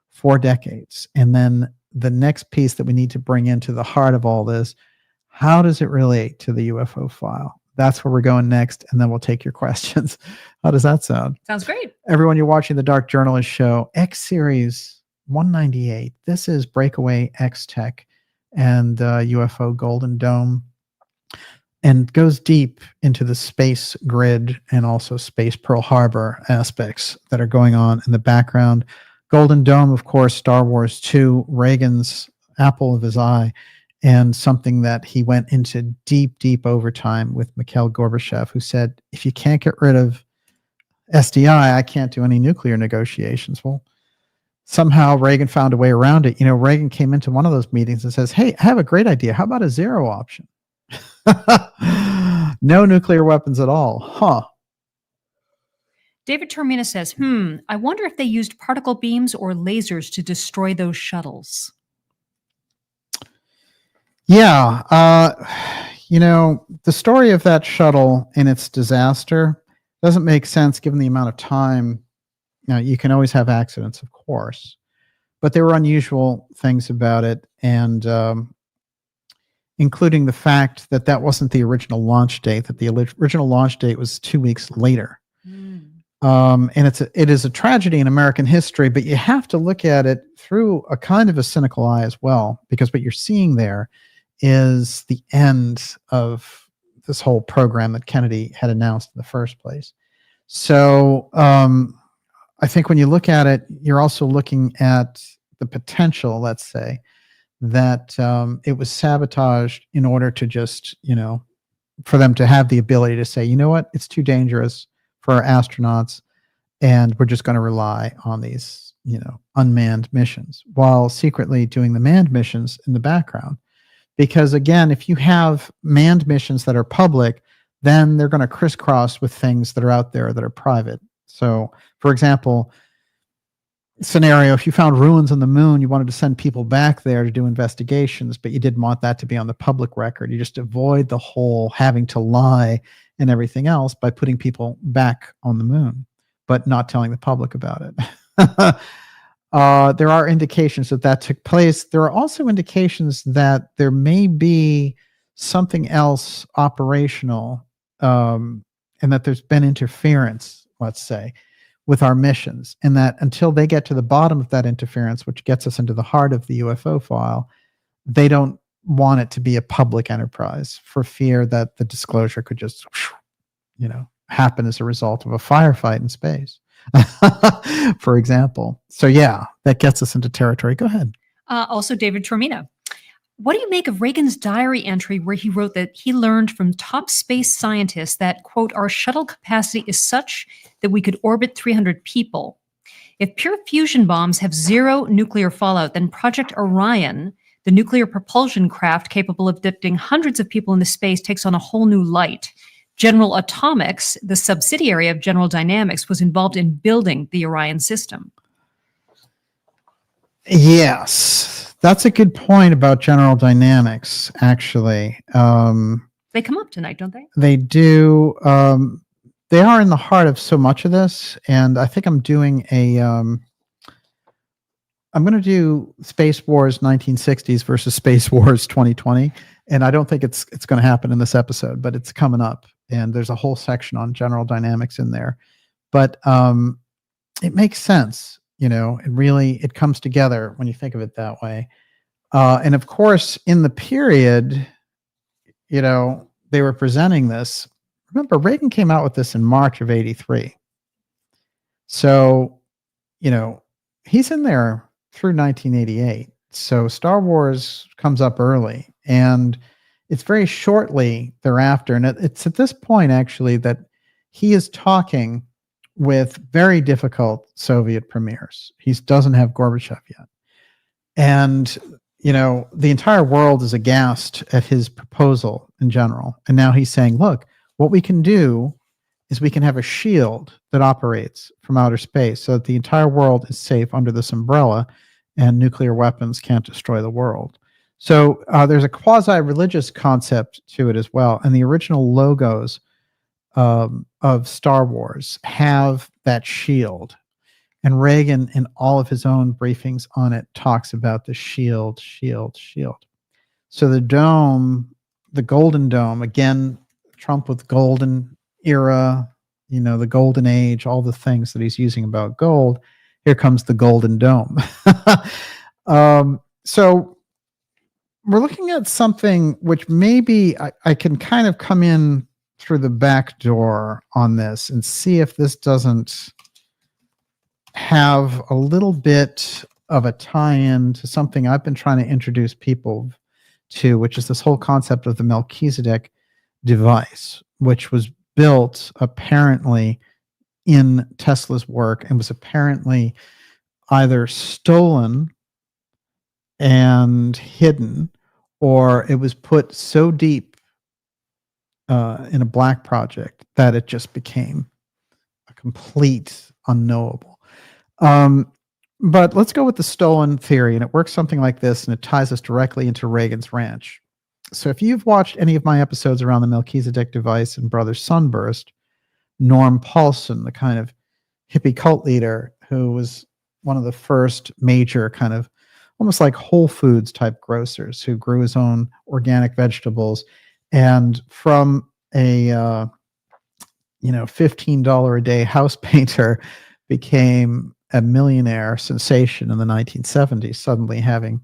for decades. And then the next piece that we need to bring into the heart of all this, how does it relate to the UFO file? That's where we're going next, and then we'll take your questions. How does that sound? Sounds great. Everyone, you're watching the Dark Journalist Show, X Series 198. This is Breakaway X-Tech and UFO Golden Dome, and goes deep into the space grid and also space Pearl Harbor aspects that are going on in the background. Golden Dome, of course, Star Wars 2, Reagan's apple of his eye, and something that he went into deep overtime with Mikhail Gorbachev, who said, if you can't get rid of SDI, I can't do any nuclear negotiations. Well, somehow Reagan found a way around it. Reagan came into one of those meetings and says, hey, I have a great idea. How about a zero option? No nuclear weapons at all. Huh. David Termina says, I wonder if they used particle beams or lasers to destroy those shuttles. Yeah. The story of that shuttle and its disaster doesn't make sense given the amount of time. You can always have accidents, of course, but there were unusual things about it, and including the fact that that wasn't the original launch date, that the original launch date was 2 weeks later. And it is a tragedy in American history, but you have to look at it through a kind of a cynical eye as well, because what you're seeing there is the end of this whole program that Kennedy had announced in the first place. So I think when you look at it, you're also looking at the potential, let's say, that it was sabotaged in order to just, for them to have the ability to say, you know what, it's too dangerous for our astronauts, and we're just going to rely on these, unmanned missions, while secretly doing the manned missions in the background. Because again, if you have manned missions that are public, then they're going to crisscross with things that are out there that are private. So, for example, scenario, if you found ruins on the moon, you wanted to send people back there to do investigations, but you didn't want that to be on the public record. You just avoid the whole having to lie and everything else by putting people back on the moon, but not telling the public about it. There are indications that took place. There are also indications that there may be something else operational, and that there's been interference, let's say, with our missions, and that until they get to the bottom of that interference, which gets us into the heart of the UFO file, they don't want it to be a public enterprise for fear that the disclosure could just, happen as a result of a firefight in space, for example. So yeah, that gets us into territory. Go ahead. Also, David Termina. What do you make of Reagan's diary entry where he wrote that he learned from top space scientists that, quote, our shuttle capacity is such that we could orbit 300 people? If pure fusion bombs have zero nuclear fallout, then Project Orion, the nuclear propulsion craft capable of lifting hundreds of people into space, takes on a whole new light. General Atomics, the subsidiary of General Dynamics, was involved in building the Orion system. Yes. That's a good point about general dynamics, actually. They come up tonight, don't they? They do. They are in the heart of so much of this, and I think I'm doing a. I'm going to do Space Wars 1960s versus Space Wars 2020, and I don't think it's going to happen in this episode, but it's coming up, and there's a whole section on general dynamics in there. But it makes sense, it comes together when you think of it that way. And of course, in the period, they were presenting this. Remember, Reagan came out with this in March of '83. So, he's in there through 1988. So Star Wars comes up early, and it's very shortly thereafter. And it's at this point, actually, that he is talking with very difficult Soviet premiers. He doesn't have Gorbachev yet. And, the entire world is aghast at his proposal in general. And now he's saying, look, what we can do is we can have a shield that operates from outer space so that the entire world is safe under this umbrella and nuclear weapons can't destroy the world. So there's a quasi-religious concept to it as well. And the original logos of Star Wars have that shield. And Reagan, in all of his own briefings on it, talks about the shield. So the dome, the Golden Dome, again, Trump with golden era, the golden age, all the things that he's using about gold. Here comes the Golden Dome. So we're looking at something which maybe I can kind of come in through the back door on this and see if this doesn't have a little bit of a tie-in to something I've been trying to introduce people to, which is this whole concept of the Melchizedek device, which was built apparently in Tesla's work and was apparently either stolen and hidden, or it was put so deep in a black project that it just became a complete unknowable. But let's go with the stolen theory, and it works something like this, and it ties us directly into Reagan's ranch. So if you've watched any of my episodes around the Melchizedek device and Brother Sunburst, Norm Paulson, the kind of hippie cult leader who was one of the first major kind of almost like Whole Foods type grocers who grew his own organic vegetables, and from a $15 a day house painter became a millionaire sensation in the 1970s, suddenly having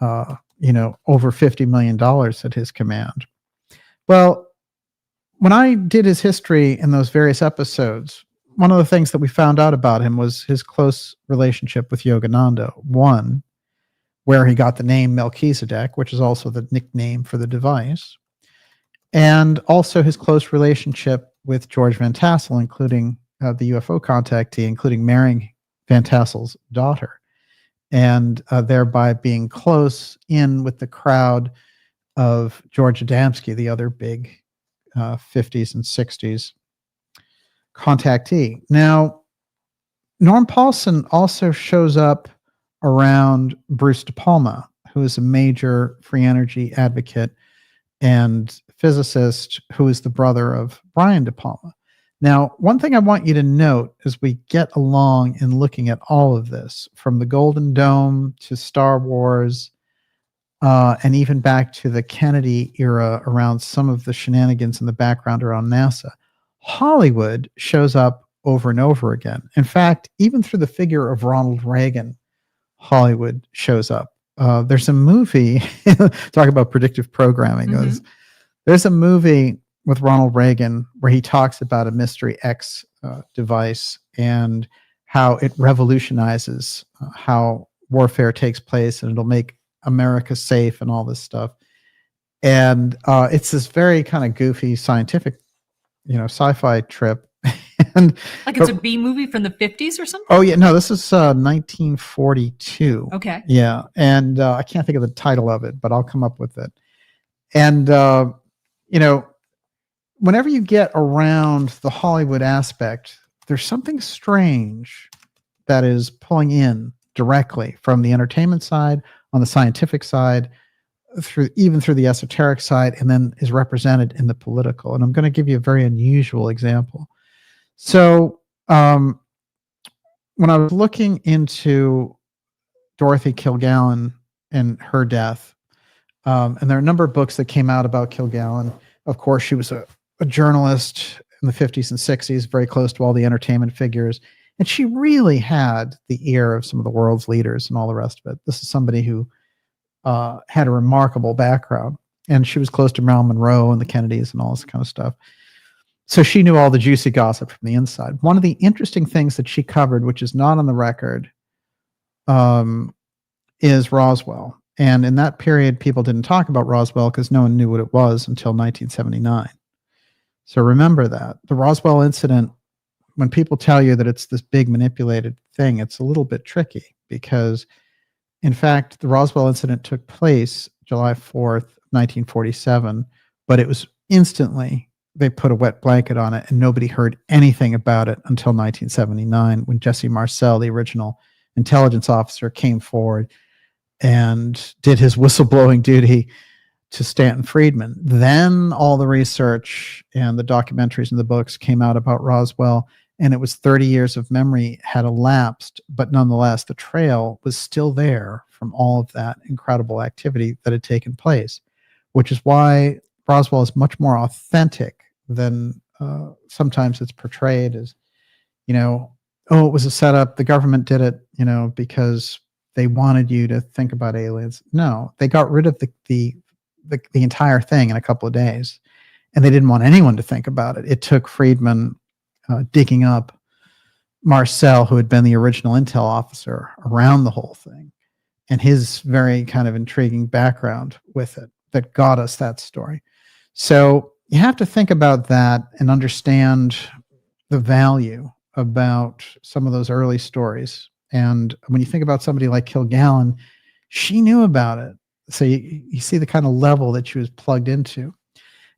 over $50 million at his command. Well, when I did his history in those various episodes, one of the things that we found out about him was his close relationship with Yogananda. One, where he got the name Melchizedek, which is also the nickname for the device, and also his close relationship with George Van Tassel, including the UFO contactee, including marrying Van Tassel's daughter, and thereby being close in with the crowd of George Adamsky, the other big 50s and 60s contactee. Now, Norm Paulson also shows up around Bruce De Palma, who is a major free energy advocate and physicist who is the brother of Brian De Palma. Now, one thing I want you to note as we get along in looking at all of this, from the Golden Dome to Star Wars, and even back to the Kennedy era around some of the shenanigans in the background around NASA, Hollywood shows up over and over again. In fact, even through the figure of Ronald Reagan, Hollywood shows up. There's a movie, talk about predictive programming. Mm-hmm. There's a movie with Ronald Reagan where he talks about a Mystery X device and how it revolutionizes how warfare takes place, and it'll make America safe and all this stuff. And it's this very kind of goofy scientific, sci-fi trip. And like it's a B movie from the 50s or something? Oh, yeah. No, this is 1942. Okay. Yeah. And I can't think of the title of it, but I'll come up with it. And, whenever you get around the Hollywood aspect, there's something strange that is pulling in directly from the entertainment side on the scientific side, even through the esoteric side, and then is represented in the political. And I'm going to give you a very unusual example. So when I was looking into Dorothy Kilgallen and her death, and there are a number of books that came out about Kilgallen. Of course, she was a journalist in the 50s and 60s, very close to all the entertainment figures. And she really had the ear of some of the world's leaders and all the rest of it. This is somebody who had a remarkable background. And she was close to Marilyn Monroe and the Kennedys and all this kind of stuff. So she knew all the juicy gossip from the inside. One of the interesting things that she covered, which is not on the record, is Roswell. And in that period, people didn't talk about Roswell because no one knew what it was until 1979. So remember that. The Roswell incident, when people tell you that it's this big manipulated thing, it's a little bit tricky because, in fact, the Roswell incident took place July 4th, 1947, but it was instantly, they put a wet blanket on it and nobody heard anything about it until 1979 when Jesse Marcel, the original intelligence officer, came forward and did his whistleblowing duty to Stanton Friedman. Then all the research and the documentaries and the books came out about Roswell, and it was 30 years of memory had elapsed, but nonetheless, the trail was still there from all of that incredible activity that had taken place, which is why Roswell is much more authentic than sometimes it's portrayed as, oh, it was a setup, the government did it, because they wanted you to think about aliens. No, they got rid of the entire thing in a couple of days, and they didn't want anyone to think about it. It took Friedman digging up Marcel, who had been the original intel officer, around the whole thing, and his very kind of intriguing background with it that got us that story. So you have to think about that and understand the value about some of those early stories. And when you think about somebody like Kilgallen, she knew about it. So you see the kind of level that she was plugged into.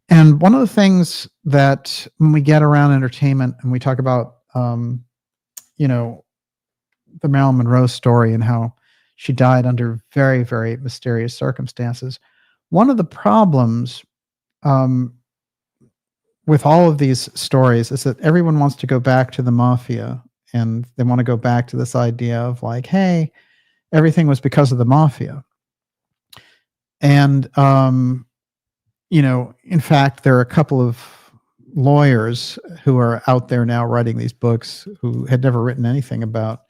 And one of the things that when we get around entertainment and we talk about, the Marilyn Monroe story and how she died under very, very mysterious circumstances, one of the problems with all of these stories is that everyone wants to go back to the mafia, and they want to go back to this idea of like, hey, everything was because of the mafia. And, in fact, there are a couple of lawyers who are out there now writing these books who had never written anything about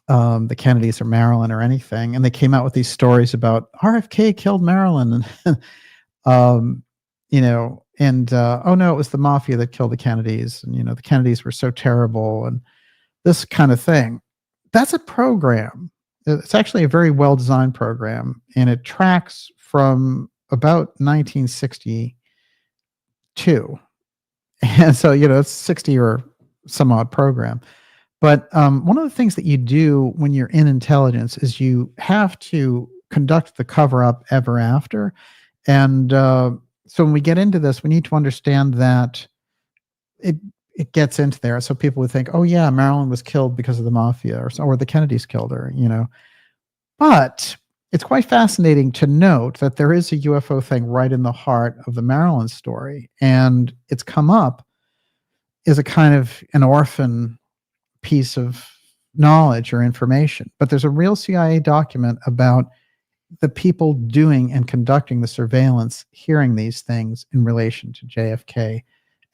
the Kennedys or Marilyn or anything. And they came out with these stories about RFK killed Marilyn. And, oh no, it was the mafia that killed the Kennedys. And, the Kennedys were so terrible and this kind of thing. That's a program. It's actually a very well-designed program, and it tracks from about 1962. And so, it's 60 or some odd program. But one of the things that you do when you're in intelligence is you have to conduct the cover-up ever after. And so when we get into this, we need to understand that it gets into there. So people would think, oh yeah, Marilyn was killed because of the mafia, or the Kennedys killed her, But it's quite fascinating to note that there is a UFO thing right in the heart of the Marilyn story. And it's come up as a kind of an orphan piece of knowledge or information. But there's a real CIA document about the people doing and conducting the surveillance, hearing these things in relation to JFK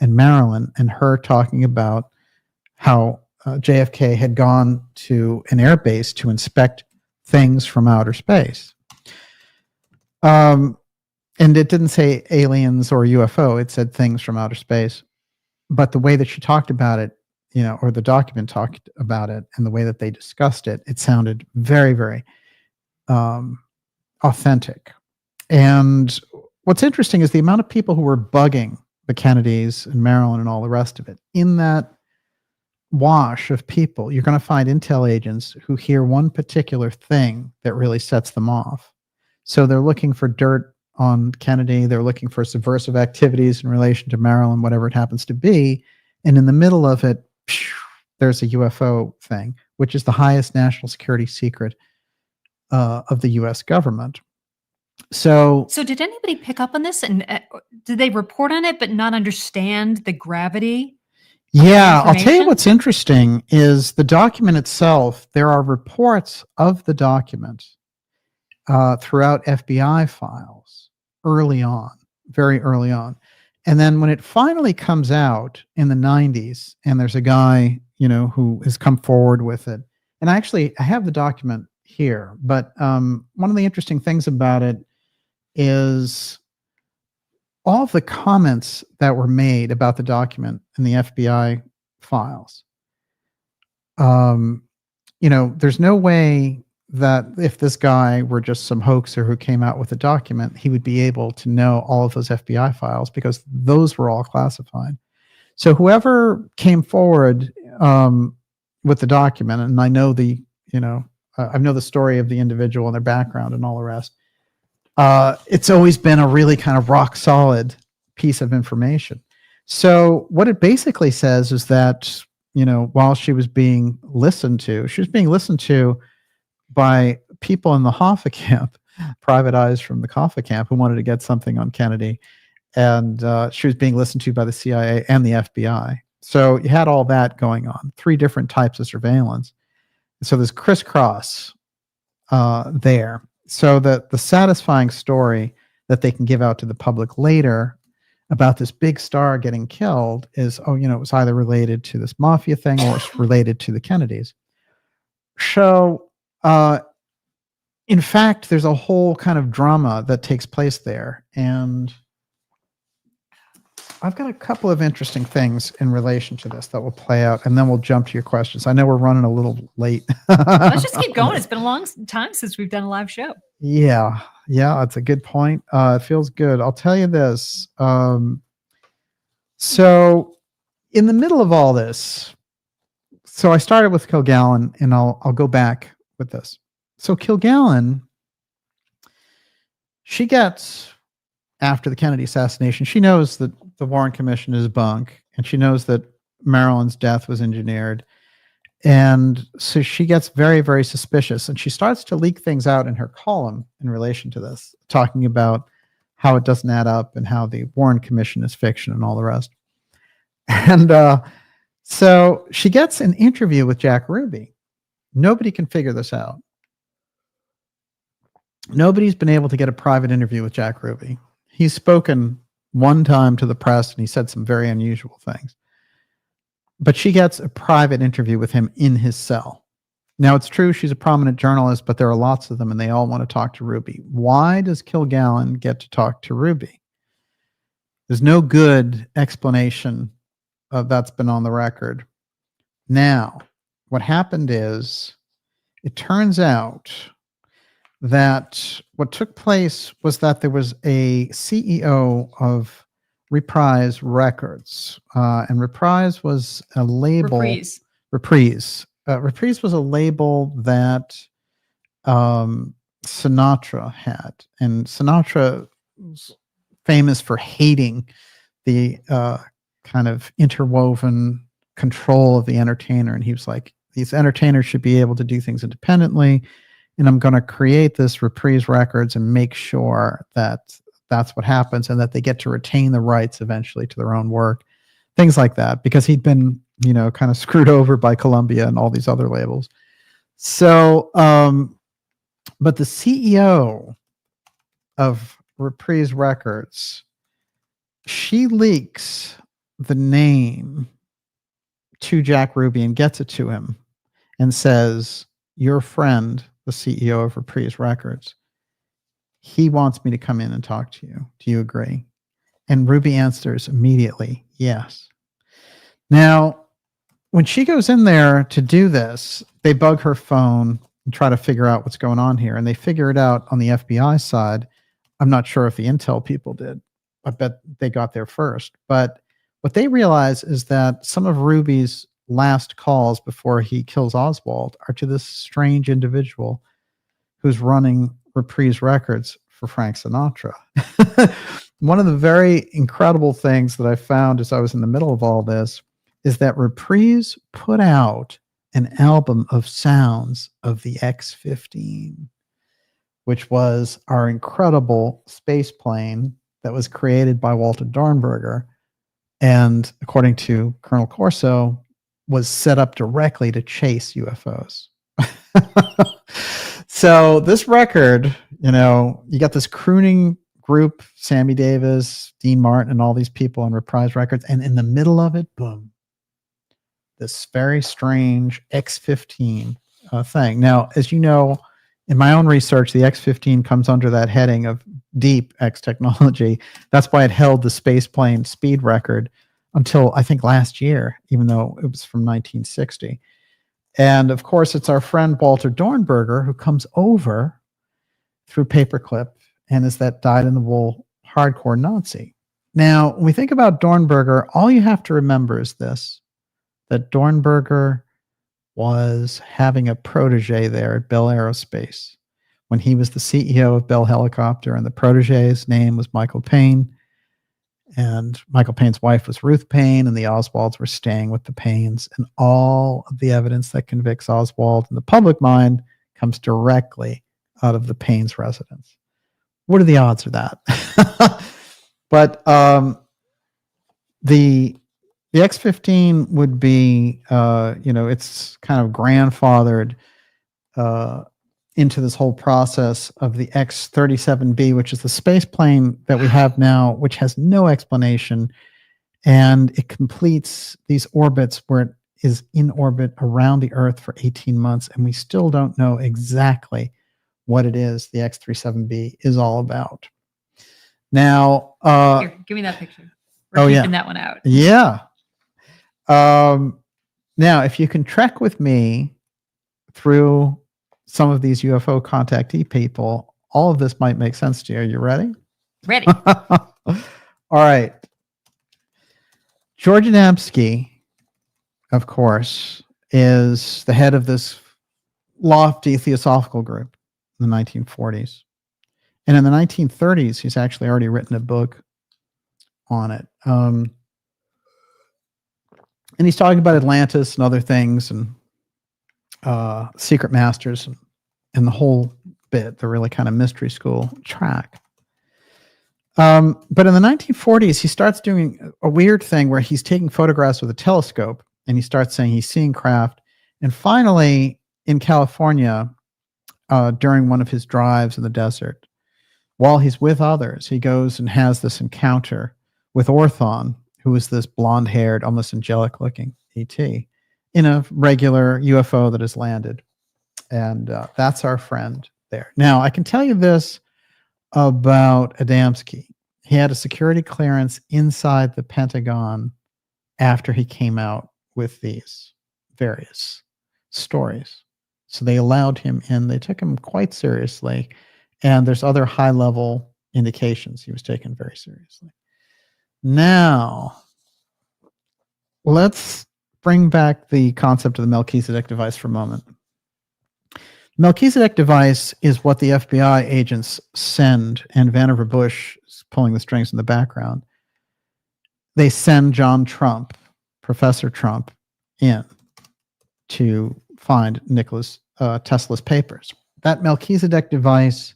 and Marilyn, and her talking about how JFK had gone to an air base to inspect things from outer space. And it didn't say aliens or UFO, it said things from outer space. But the way that she talked about it, or the document talked about it, and the way that they discussed it, it sounded very, very authentic. And what's interesting is the amount of people who were bugging the Kennedys and Marilyn and all the rest of it. In that wash of people, you're going to find intel agents who hear one particular thing that really sets them off. So they're looking for dirt on Kennedy. They're looking for subversive activities in relation to Marilyn, whatever it happens to be. And in the middle of it, there's a UFO thing, which is the highest national security secret of the U.S. government. So did anybody pick up on this, and did they report on it but not understand the gravity? Yeah, I'll tell you what's interesting is the document itself. There are reports of the document throughout FBI files early on, very early on. And then when it finally comes out in the 90s, and there's a guy, who has come forward with it. And I have the document here, but one of the interesting things about it is all of the comments that were made about the document in the FBI files. There's no way that if this guy were just some hoaxer who came out with a document, he would be able to know all of those FBI files, because those were all classified. So whoever came forward with the document, and I know I know the story of the individual and their background and all the rest. It's always been a really kind of rock solid piece of information. So what it basically says is that, while she was being listened to by people in the Hoffa camp, private eyes from the Hoffa camp who wanted to get something on Kennedy. And she was being listened to by the CIA and the FBI. So you had all that going on, 3 different types of surveillance. So there's crisscross there. So that the satisfying story that they can give out to the public later about this big star getting killed is, it was either related to this mafia thing or it's related to the Kennedys. So, in fact, there's a whole kind of drama that takes place there. And I've got a couple of interesting things in relation to this that will play out, and then we'll jump to your questions. I know we're running a little late. Let's just keep going. It's been a long time since we've done a live show. Yeah, that's a good point. It feels good. I'll tell you this. So in the middle of all this, so I started with Kilgallen, and I'll go back with this. So Kilgallen, she gets, after the Kennedy assassination, she knows that the Warren Commission is bunk, and she knows that Marilyn's death was engineered. And so she gets very, very suspicious, and she starts to leak things out in her column in relation to this, talking about how it doesn't add up and how the Warren Commission is fiction and all the rest. And so she gets an interview with Jack Ruby. Nobody can figure this out. Nobody's been able to get a private interview with Jack Ruby. He's spoken one time to the press, and he said some very unusual things. But she gets a private interview with him in his cell. Now, it's true she's a prominent journalist, but there are lots of them, and they all want to talk to Ruby. Why does Kilgallen get to talk to Ruby? There's no good explanation of that's been on the record. Now, what happened is, it turns out that what took place was that there was a CEO of Reprise Records, and Reprise was a label. Reprise was a label that Sinatra had, and Sinatra was famous for hating the kind of interwoven control of the entertainer, and he was like, these entertainers should be able to do things independently, and I'm going to create this Reprise Records and make sure that that's what happens, and that they get to retain the rights eventually to their own work, things like that, because he'd been, kind of screwed over by Columbia and all these other labels. So, but the CEO of Reprise Records, she leaks the name to Jack Ruby and gets it to him and says, your friend, the CEO of Reprise Records, he wants me to come in and talk to you. Do you agree? And Ruby answers immediately, yes. Now, when she goes in there to do this, they bug her phone and try to figure out what's going on here. And they figure it out on the FBI side. I'm not sure if the intel people did. I bet they got there first. But what they realize is that some of Ruby's last calls before he kills Oswald are to this strange individual who's running Reprise Records for Frank Sinatra. One of the very incredible things that I found as I was in the middle of all this is that Reprise put out an album of sounds of the X-15. which was our incredible space plane that was created by Walter Dornberger, and according to Colonel Corso, was set up directly to chase UFOs. So this record, you got this crooning group, Sammy Davis, Dean Martin, and all these people on Reprise Records, and in the middle of it, boom, this very strange X-15 thing. Now, as you know, in my own research, the X-15 comes under that heading of deep X technology. That's why it held the spaceplane speed record until, I think, last year, even though it was from 1960. And of course, it's our friend Walter Dornberger who comes over through paperclip and is that dyed-in-the-wool hardcore Nazi. Now, when we think about Dornberger, all you have to remember is this, that Dornberger was having a protege there at Bell Aerospace when he was the CEO of Bell Helicopter, and the protege's name was Michael Payne. And Michael Payne's wife was Ruth Payne, and the Oswalds were staying with the Paynes. And all of the evidence that convicts Oswald in the public mind comes directly out of the Payne's residence. What are the odds of that? But the X-15 would be, it's kind of grandfathered into this whole process of the X-37B, which is the space plane that we have now, which has no explanation. And it completes these orbits where it is in orbit around the Earth for 18 months. And we still don't know exactly what it is the X-37B is all about. Now, Here, give me that picture. We're keeping that one out. Yeah. Now, if you can trek with me through some of these UFO contactee people, all of this might make sense to you. Are you ready? Ready. All right. George Adamsky, of course, is the head of this lofty theosophical group in the 1940s. And in the 1930s, he's actually already written a book on it. And he's talking about Atlantis and other things, and Secret Masters, and the whole bit, the really kind of mystery school track. But in the 1940s, he starts doing a weird thing where he's taking photographs with a telescope, and he starts saying he's seeing craft. And finally, in California, during one of his drives in the desert, while he's with others, he goes and has this encounter with Orthon, who is this blonde-haired, almost angelic-looking ET, in a regular UFO that has landed. And that's our friend there. Now, I can tell you this about Adamsky. He had a security clearance inside the Pentagon after he came out with these various stories. So they allowed him in. They took him quite seriously. And there's other high-level indications he was taken very seriously. Now, let's bring back the concept of the Melchizedek device for a moment. Melchizedek device is what the FBI agents send, and Vannevar Bush is pulling the strings in the background. They send John Trump, Professor Trump, in to find Nikola Tesla's papers. That Melchizedek device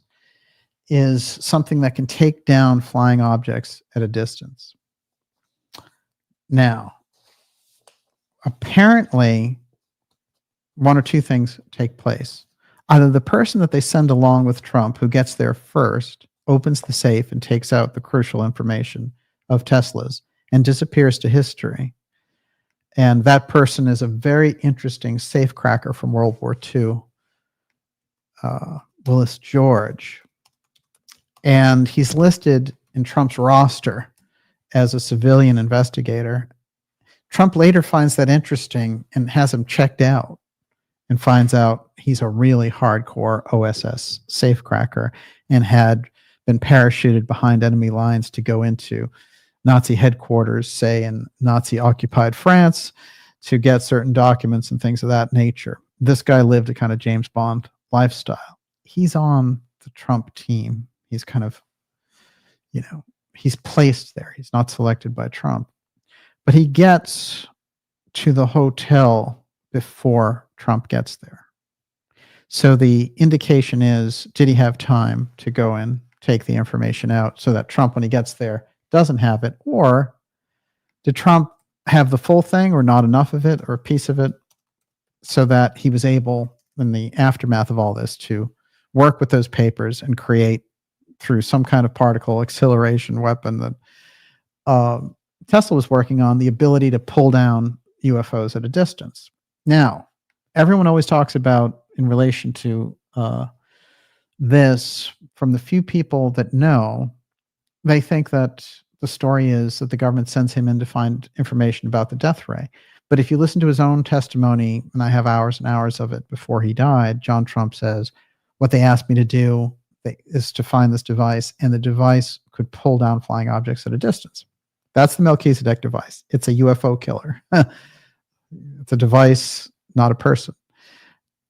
is something that can take down flying objects at a distance. Now, apparently, one or two things take place. Either the person that they send along with Trump, who gets there first, opens the safe and takes out the crucial information of Tesla's and disappears to history. And that person is a very interesting safecracker from World War II, Willis George. And he's listed in Trump's roster as a civilian investigator. Trump later finds that interesting and has him checked out, and finds out he's a really hardcore OSS safecracker and had been parachuted behind enemy lines to go into Nazi headquarters, say in Nazi-occupied France, to get certain documents and things of that nature. This guy lived a kind of James Bond lifestyle. He's on the Trump team. He's kind of, he's placed there. He's not selected by Trump. But he gets to the hotel before Trump gets there. So the indication is, did he have time to go and take the information out so that Trump, when he gets there, doesn't have it? Or did Trump have the full thing or not enough of it or a piece of it so that he was able, in the aftermath of all this, to work with those papers and create, through some kind of particle acceleration weapon that Tesla was working on, the ability to pull down UFOs at a distance. Now, everyone always talks about, in relation to this, from the few people that know, they think that the story is that the government sends him in to find information about the death ray. But if you listen to his own testimony, and I have hours and hours of it before he died, John Trump says, what they asked me to do is to find this device, and the device could pull down flying objects at a distance. That's the Melchizedek device. It's a UFO killer. It's a device, not a person.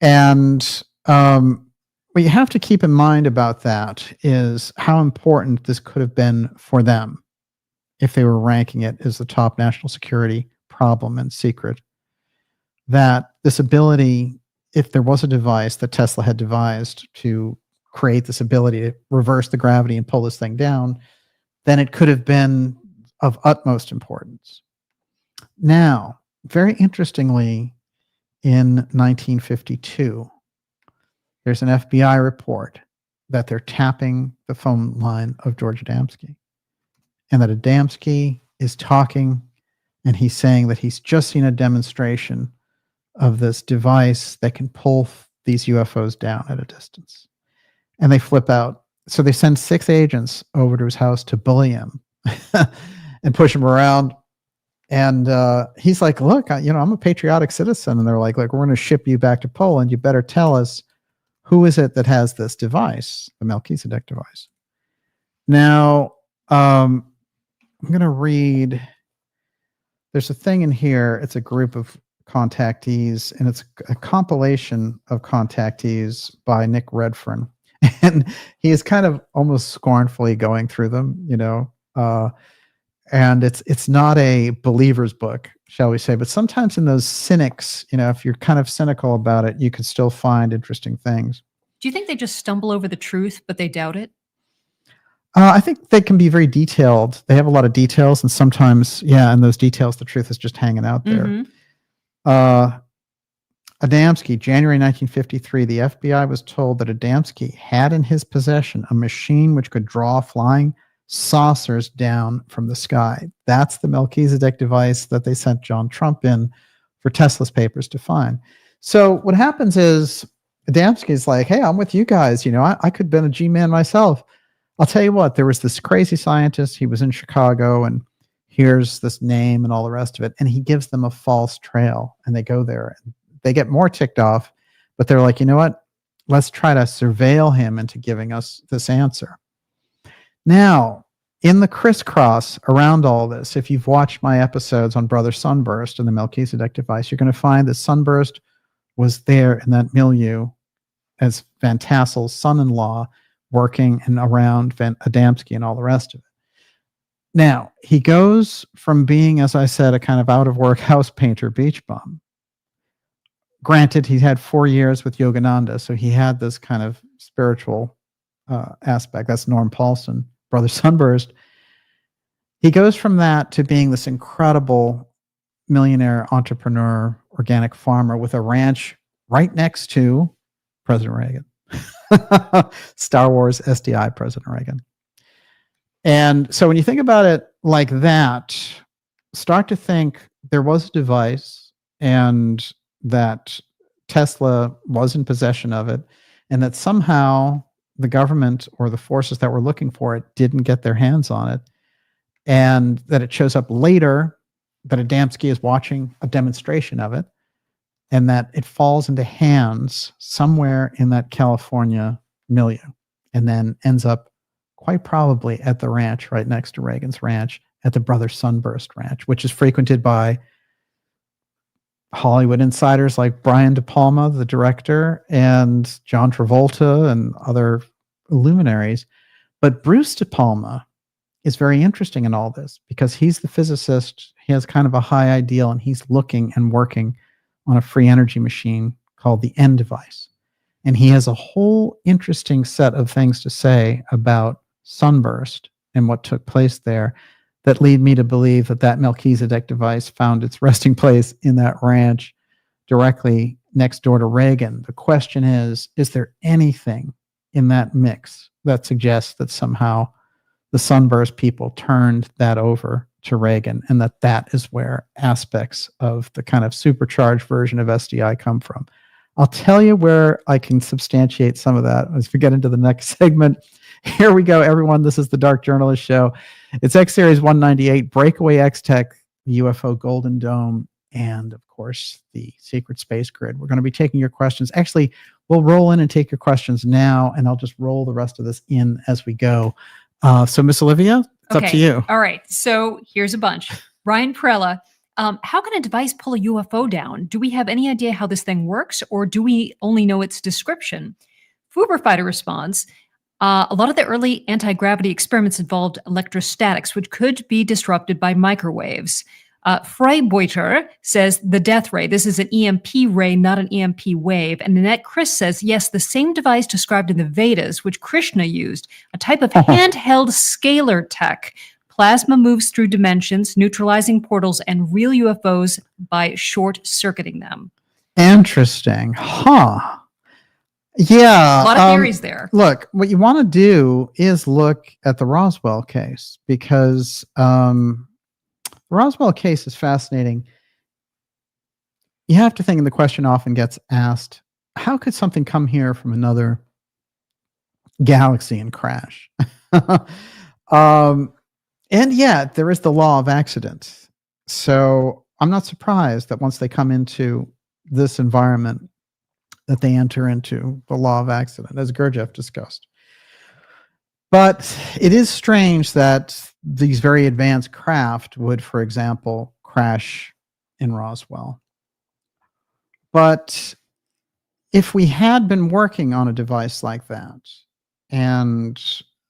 And what you have to keep in mind about that is how important this could have been for them if they were ranking it as the top national security problem and secret. That this ability, if there was a device that Tesla had devised to create this ability to reverse the gravity and pull this thing down, then it could have been of utmost importance. Now, very interestingly, in 1952, there's an FBI report that they're tapping the phone line of George Adamsky, and that Adamsky is talking, and he's saying that he's just seen a demonstration of this device that can pull these UFOs down at a distance. And they flip out. So they send 6 agents over to his house to bully him and push him around. And he's like, look, I'm a patriotic citizen. And they're like, look, we're going to ship you back to Poland. You better tell us, who is it that has this device, the Melchizedek device? Now, I'm going to read, there's a thing in here. It's a group of contactees, and it's a compilation of contactees by Nick Redfern. And he is kind of almost scornfully going through them, and it's not a believer's book, shall we say, but sometimes in those cynics, if you're kind of cynical about it, you can still find interesting things. Do you think they just stumble over the truth, but they doubt it? I think they can be very detailed. They have a lot of details, and sometimes, in those details, the truth is just hanging out there. Mm-hmm. Adamsky, January 1953, the FBI was told that Adamsky had in his possession a machine which could draw flying saucers down from the sky. That's the Melchizedek device that they sent John Trump in for Tesla's papers to find. So what happens is Adamsky's like, hey, I'm with you guys. I could have been a G-man myself. I'll tell you what, there was this crazy scientist. He was in Chicago, and here's this name and all the rest of it. And he gives them a false trail, and they go there. And they get more ticked off, but they're like, you know what? Let's try to surveil him into giving us this answer. Now, in the crisscross around all this, if you've watched my episodes on Brother Sunburst and the Melchizedek device, you're going to find that Sunburst was there in that milieu as Van Tassel's son-in-law, working and around Adamsky and all the rest of it. Now, he goes from being, as I said, a kind of out-of-work house painter, beach bum. Granted, he had 4 years with Yogananda, so he had this kind of spiritual aspect. That's Norm Paulson, Brother Sunburst. He goes from that to being this incredible millionaire entrepreneur, organic farmer with a ranch right next to President Reagan. Star Wars SDI President Reagan. And so when you think about it like that, start to think there was a device, and that Tesla was in possession of it, and that somehow the government or the forces that were looking for it didn't get their hands on it, and that it shows up later that Adamsky is watching a demonstration of it, and that it falls into hands somewhere in that California milieu, and then ends up quite probably at the ranch right next to Reagan's ranch, at the Brother Sunburst Ranch, which is frequented by Hollywood insiders like Brian De Palma, the director, and John Travolta and other luminaries. But Bruce De Palma is very interesting in all this because he's the physicist. He has kind of a high ideal, and he's looking and working on a free energy machine called the N device. And he has a whole interesting set of things to say about sunburst and what took place there that lead me to believe that that Melchizedek device found its resting place in that ranch directly next door to Reagan. The question is there anything in that mix that suggests that somehow the sunburst people turned that over to Reagan, and that is where aspects of the kind of supercharged version of SDI come from? I'll tell you where I can substantiate some of that as we get into the next segment. Here we go, everyone. This is the Dark Journalist Show. It's X-Series 198, Breakaway X-Tech, UFO Golden Dome, and of course, the Secret Space Grid. We're going to be taking your questions. Actually, we'll roll in and take your questions now, and I'll just roll the rest of this in as we go. So, Miss Olivia, it's up to you. All right. So here's a bunch. Ryan Perella, how can a device pull a UFO down? Do we have any idea how this thing works, or do we only know its description? Fuberfighter responds, a lot of the early anti-gravity experiments involved electrostatics, which could be disrupted by microwaves. Freibeuter says the death ray. This is an EMP ray, not an EMP wave. And Nanette Chris says, yes, the same device described in the Vedas, which Krishna used, a type of handheld scalar tech. Plasma moves through dimensions, neutralizing portals and real UFOs by short-circuiting them. Interesting. Huh. Yeah. A lot of theories there. Look, what you want to do is look at the Roswell case, because the Roswell case is fascinating. You have to think, and the question often gets asked, how could something come here from another galaxy and crash? And yet there is the law of accident. So I'm not surprised that once they come into this environment, that they enter into the law of accident, as Gurdjieff discussed. But it is strange that these very advanced craft would, for example, crash in Roswell. But if we had been working on a device like that, and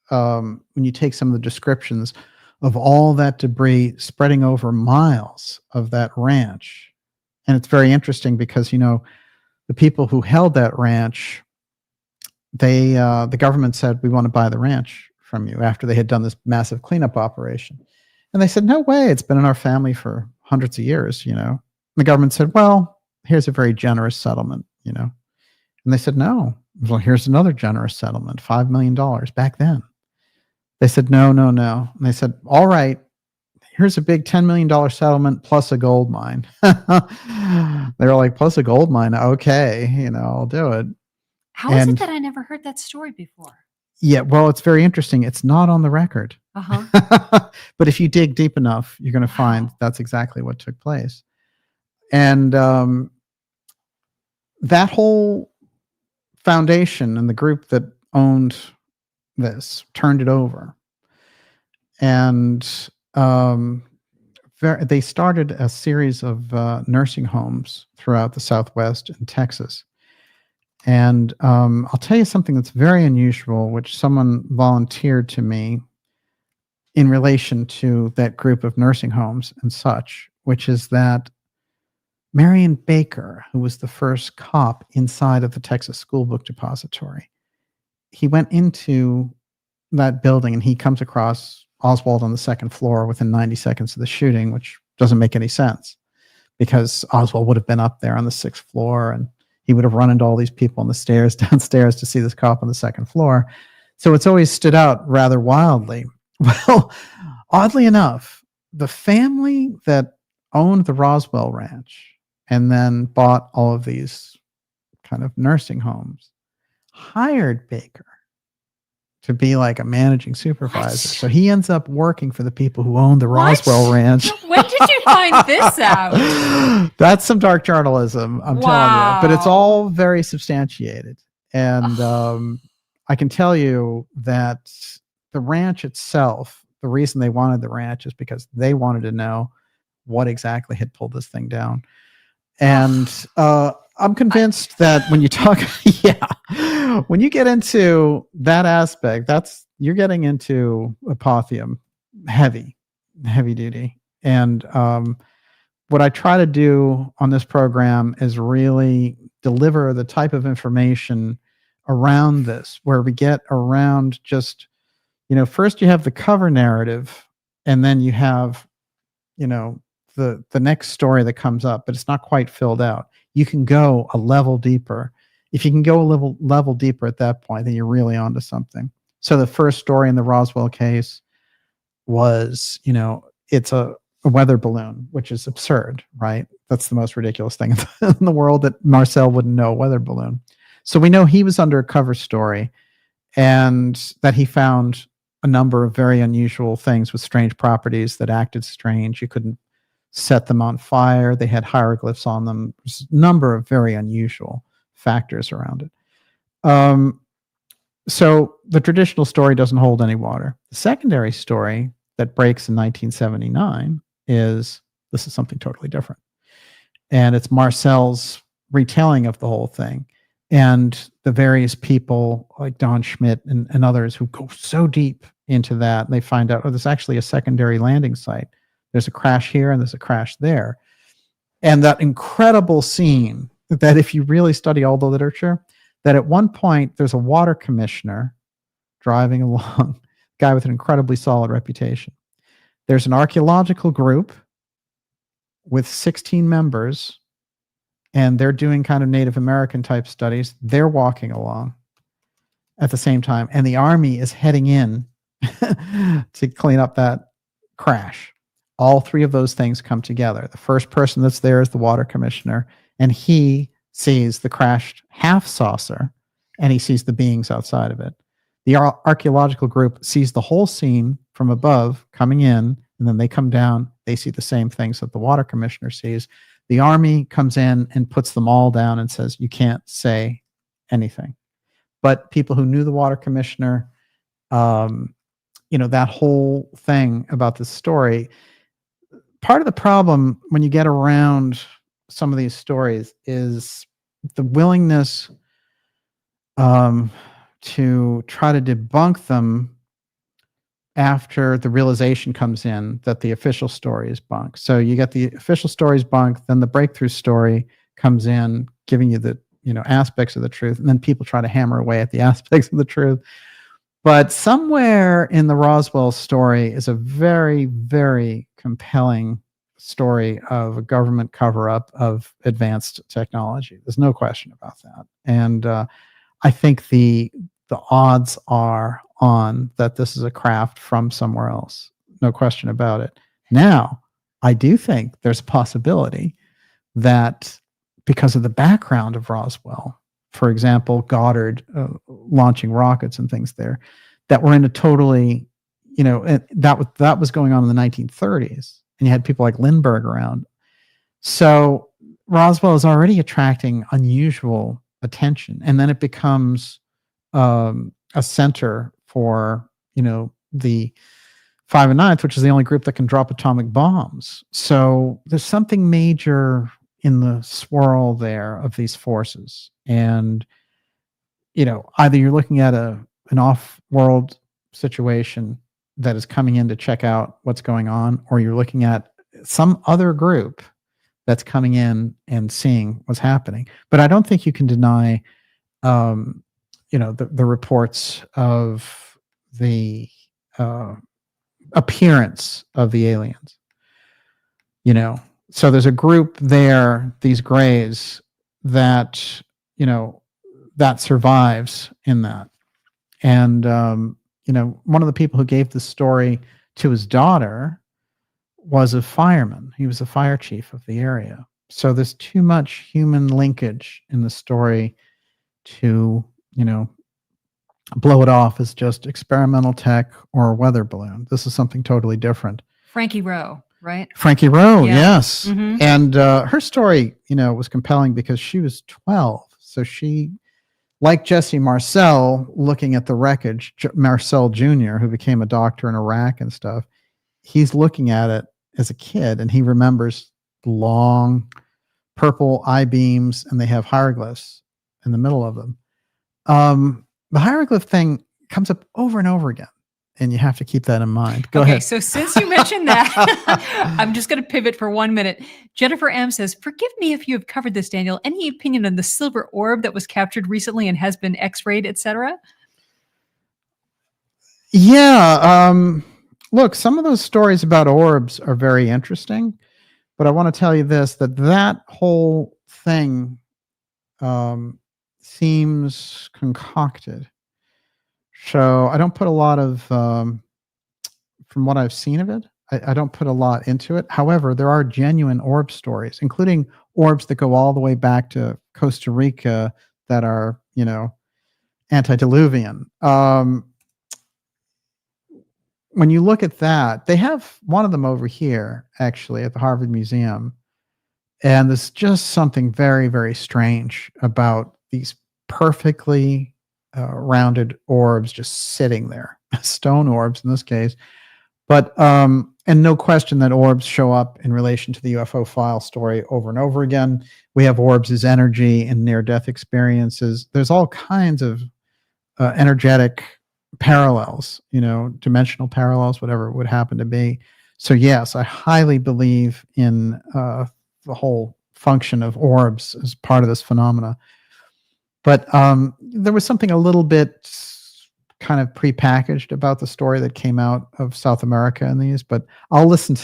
when you take some of the descriptions of all that debris spreading over miles of that ranch, and it's very interesting because, you know, the people who held that ranch, the government said, we want to buy the ranch from you after they had done this massive cleanup operation. And they said, no way, it's been in our family for hundreds of years, you know. And the government said, well, here's a very generous settlement, you know. And they said, no. Well, here's another generous settlement, $5 million back then. They said, no, no, no. And they said, all right, here's a big $10 million settlement plus a gold mine. They were like, plus a gold mine. Okay, you know, I'll do it. How is it that I never heard that story before? Yeah, well, it's very interesting. It's not on the record. But if you dig deep enough, you're going to find that's exactly what took place. And that whole foundation and the group that owned this turned it over. And they started a series of nursing homes throughout the Southwest and Texas. And I'll tell you something that's very unusual, which someone volunteered to me in relation to that group of nursing homes and such, which is that Marion Baker, who was the first cop inside of the Texas School Book Depository, he went into that building and he comes across Oswald on the second floor within 90 seconds of the shooting, which doesn't make any sense because Oswald would have been up there on the sixth floor and he would have run into all these people on the stairs downstairs to see this cop on the second floor. So it's always stood out rather wildly. Well, oddly enough, the family that owned the Roswell Ranch and then bought all of these kind of nursing homes hired Baker to be like a managing supervisor. What? So he ends up working for the people who own the Roswell Ranch. When did you find this out? That's some dark journalism, I'm telling you. But it's all very substantiated. And I can tell you that the ranch itself, the reason they wanted the ranch is because they wanted to know what exactly had pulled this thing down. And I'm convinced that when you talk, when you get into that aspect, you're getting into apotheum, heavy duty. And what I try to do on this program is really deliver the type of information around this, where we get around just, first you have the cover narrative, and then you have, the next story that comes up, but it's not quite filled out. You can go a level deeper. If you can go a level deeper at that point, then you're really onto something. So the first story in the Roswell case was, it's a weather balloon, which is absurd, right? That's the most ridiculous thing in the world, that Marcel wouldn't know a weather balloon. So we know he was under a cover story, and that he found a number of very unusual things with strange properties that acted strange. You couldn't set them on fire. They had hieroglyphs on them. There's a number of very unusual factors around it. So the traditional story doesn't hold any water. The secondary story that breaks in 1979 this is something totally different. And it's Marcel's retelling of the whole thing. And the various people like Don Schmidt and others who go so deep into that, and they find out, there's actually a secondary landing site. There's a crash here and there's a crash there. And that incredible scene that, if you really study all the literature, that at one point there's a water commissioner driving along, a guy with an incredibly solid reputation. There's an archaeological group with 16 members, and they're doing kind of Native American type studies. They're walking along at the same time, and the army is heading in to clean up that crash. All three of those things come together. The first person that's there is the water commissioner, and he sees the crashed half saucer, and he sees the beings outside of it. The archaeological group sees the whole scene from above coming in, and then they come down. They see the same things that the water commissioner sees. The army comes in and puts them all down and says, you can't say anything. But people who knew the water commissioner, that whole thing about this story, part of the problem when you get around some of these stories is the willingness to try to debunk them after the realization comes in that the official story is bunk. So you get the official story's bunk, then the breakthrough story comes in, giving you the aspects of the truth, and then people try to hammer away at the aspects of the truth. But somewhere in the Roswell story is a very, very compelling story of a government cover-up of advanced technology. There's no question about that. And I think the odds are on that this is a craft from somewhere else. No question about it. Now, I do think there's a possibility that because of the background of Roswell, for example, Goddard launching rockets and things there, that we're in a totally, that was going on in the 1930s, and you had people like Lindbergh around. So Roswell is already attracting unusual attention, and then it becomes a center for, the 5 and 9th, which is the only group that can drop atomic bombs. So there's something major in the swirl there of these forces. And, either you're looking at an off-world situation that is coming in to check out what's going on, or you're looking at some other group that's coming in and seeing what's happening. But I don't think you can deny, the reports of the appearance of the aliens. So there's a group there, these Greys, that that survives in that. And one of the people who gave the story to his daughter was a fireman. He was a fire chief of the area. So there's too much human linkage in the story to blow it off as just experimental tech or a weather balloon. This is something totally different. Frankie Rowe, right? Frankie Rowe, Yeah. yes. Mhm. And her story, was compelling because she was 12. So she, like Jesse Marcel, looking at the wreckage, Marcel Jr., who became a doctor in Iraq and stuff, he's looking at it as a kid, and he remembers the long purple I-beams, and they have hieroglyphs in the middle of them. The hieroglyph thing comes up over and over again. and you have to keep that in mind. Go okay, ahead. so since you mentioned that, I'm just going to pivot for 1 minute. Jennifer M says, forgive me if you have covered this, Daniel. Any opinion on the silver orb that was captured recently and has been x-rayed, etc.? Yeah. Look, some of those stories about orbs are very interesting, but I want to tell you this, that whole thing seems concocted. So I don't put a lot of, from what I've seen of it, I don't put a lot into it. However, there are genuine orb stories, including orbs that go all the way back to Costa Rica that are, antediluvian. When you look at that, they have one of them over here, actually, at the Harvard Museum. And there's just something very, very strange about these perfectly rounded orbs just sitting there, stone orbs in this case. But, and no question that orbs show up in relation to the UFO file story over and over again. We have orbs as energy in near-death experiences. There's all kinds of energetic parallels, dimensional parallels, whatever it would happen to be. So yes, I highly believe in the whole function of orbs as part of this phenomena. But there was something a little bit kind of prepackaged about the story that came out of South America in these, but I'll listen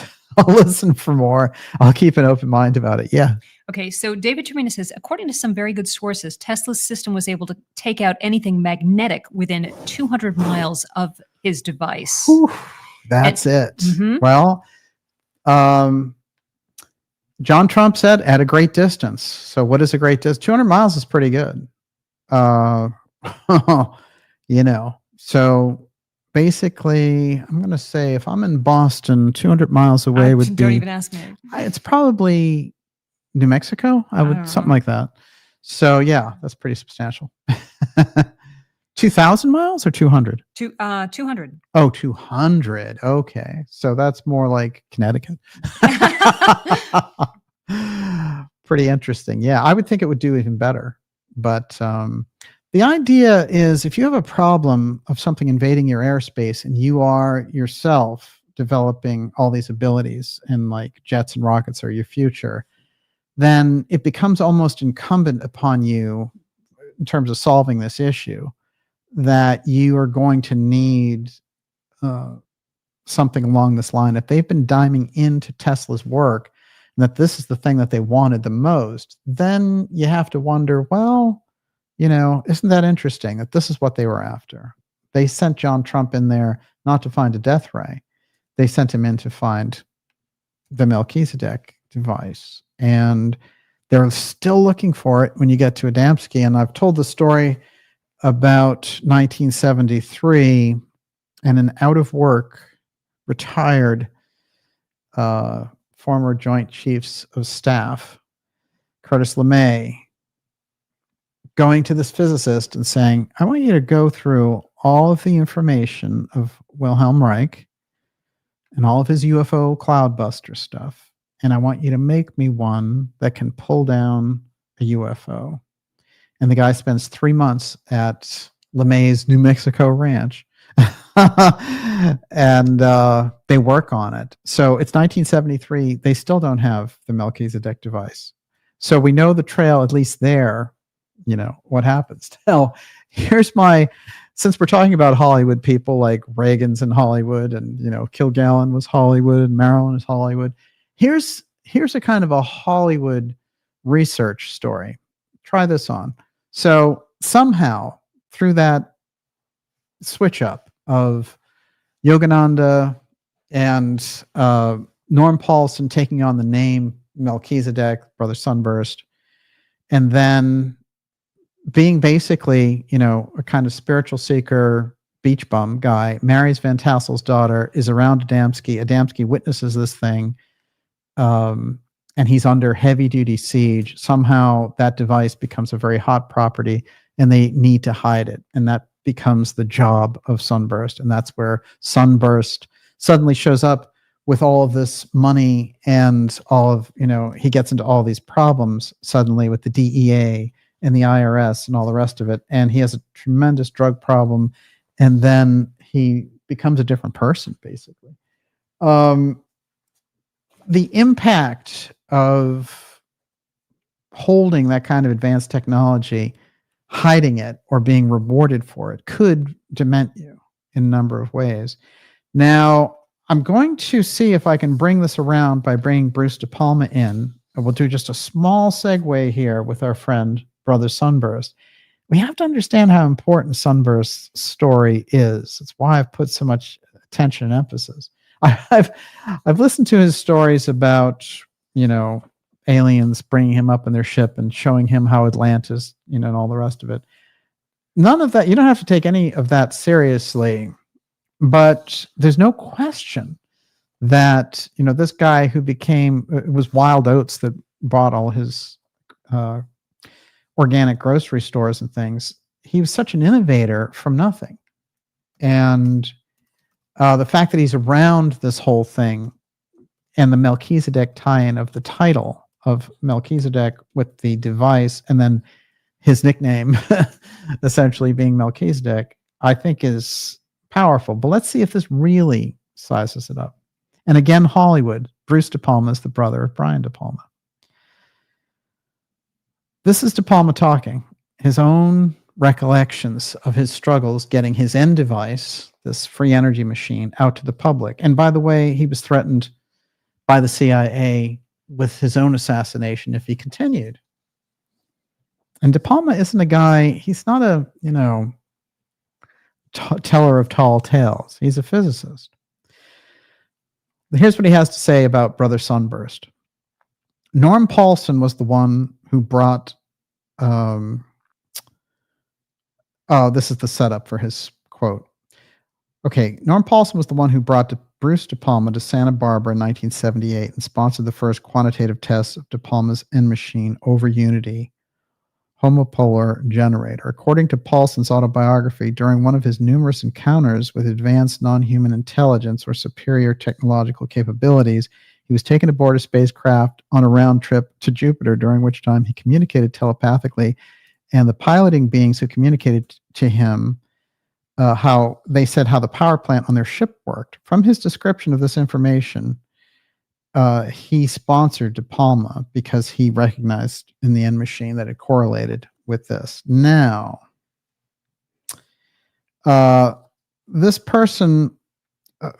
for more. I'll keep an open mind about it. Yeah. Okay, so David Tremina says, according to some very good sources, Tesla's system was able to take out anything magnetic within 200 miles of his device. Whew, that's it. Mm-hmm. Well, John Trump said at a great distance. So what is a great distance? 200 miles is pretty good. So basically, I'm going to say if I'm in Boston, 200 miles away would be... Don't even ask me. It's probably New Mexico. Something like that. So yeah, that's pretty substantial. 2,000 miles or 200? 200. Oh, 200. Okay. So that's more like Connecticut. Pretty interesting. Yeah, I would think it would do even better. But the idea is if you have a problem of something invading your airspace and you are yourself developing all these abilities and like jets and rockets are your future, then it becomes almost incumbent upon you in terms of solving this issue that you are going to need something along this line. If they've been diming into Tesla's work and that this is the thing that they wanted the most, then you have to wonder, well, isn't that interesting that this is what they were after? They sent John Trump in there not to find a death ray. They sent him in to find the Melchizedek device. And they're still looking for it when you get to Adamsky. And I've told the story about 1973 and an out-of-work, retired former Joint Chiefs of Staff, Curtis LeMay, going to this physicist and saying, I want you to go through all of the information of Wilhelm Reich and all of his UFO cloudbuster stuff, and I want you to make me one that can pull down a UFO. And the guy spends 3 months at LeMay's New Mexico ranch. And they work on it. So it's 1973. They still don't have the Melchizedek device. So we know the trail, at least there, what happens. Now, since we're talking about Hollywood people like Reagan's in Hollywood and, Kilgallen was Hollywood and Marilyn is Hollywood. Here's a kind of a Hollywood research story. Try this on. So somehow through that switch up of Yogananda and Norm Paulson taking on the name Melchizedek, Brother Sunburst, and then being basically, a kind of spiritual seeker, beach bum guy, marries Van Tassel's daughter, is around Adamsky. Adamsky witnesses this thing, and he's under heavy-duty siege. Somehow that device becomes a very hot property, and they need to hide it. And that becomes the job of Sunburst. And that's where Sunburst suddenly shows up with all of this money and all of, he gets into all these problems suddenly with the DEA and the IRS and all the rest of it. And he has a tremendous drug problem. And then he becomes a different person, basically. The impact of holding that kind of advanced technology, hiding it, or being rewarded for it could dement you in a number of ways. Now, I'm going to see if I can bring this around by bringing Bruce De Palma in. And we'll do just a small segue here with our friend, Brother Sunburst. We have to understand how important Sunburst's story is. It's why I've put so much attention and emphasis. I've listened to his stories about, aliens bringing him up in their ship and showing him how Atlantis, and all the rest of it. None of that, you don't have to take any of that seriously, but there's no question that, this guy who it was Wild Oats that bought all his organic grocery stores and things. He was such an innovator from nothing. And the fact that he's around this whole thing and the Melchizedek tie-in of the title of Melchizedek with the device and then his nickname essentially being Melchizedek, I think is powerful. But let's see if this really sizes it up. And again, Hollywood, Bruce De Palma is the brother of Brian De Palma. This is De Palma talking, his own recollections of his struggles getting his end device, this free energy machine, out to the public. And by the way, he was threatened by the CIA with his own assassination if he continued. And De Palma isn't a guy, he's not a, teller of tall tales. He's a physicist. Here's what he has to say about Brother Sunburst. Norm Paulson was the one who brought, this is the setup for his quote. Okay, Norm Paulson was the one who brought Bruce De Palma to Santa Barbara in 1978 and sponsored the first quantitative tests of De Palma's end machine over Unity homopolar generator. According to Paulson's autobiography, during one of his numerous encounters with advanced non-human intelligence or superior technological capabilities, he was taken aboard a spacecraft on a round trip to Jupiter, during which time he communicated telepathically, and the piloting beings who communicated to him how the power plant on their ship worked. From his description of this information, he sponsored De Palma because he recognized in the end machine that it correlated with this. Now, this person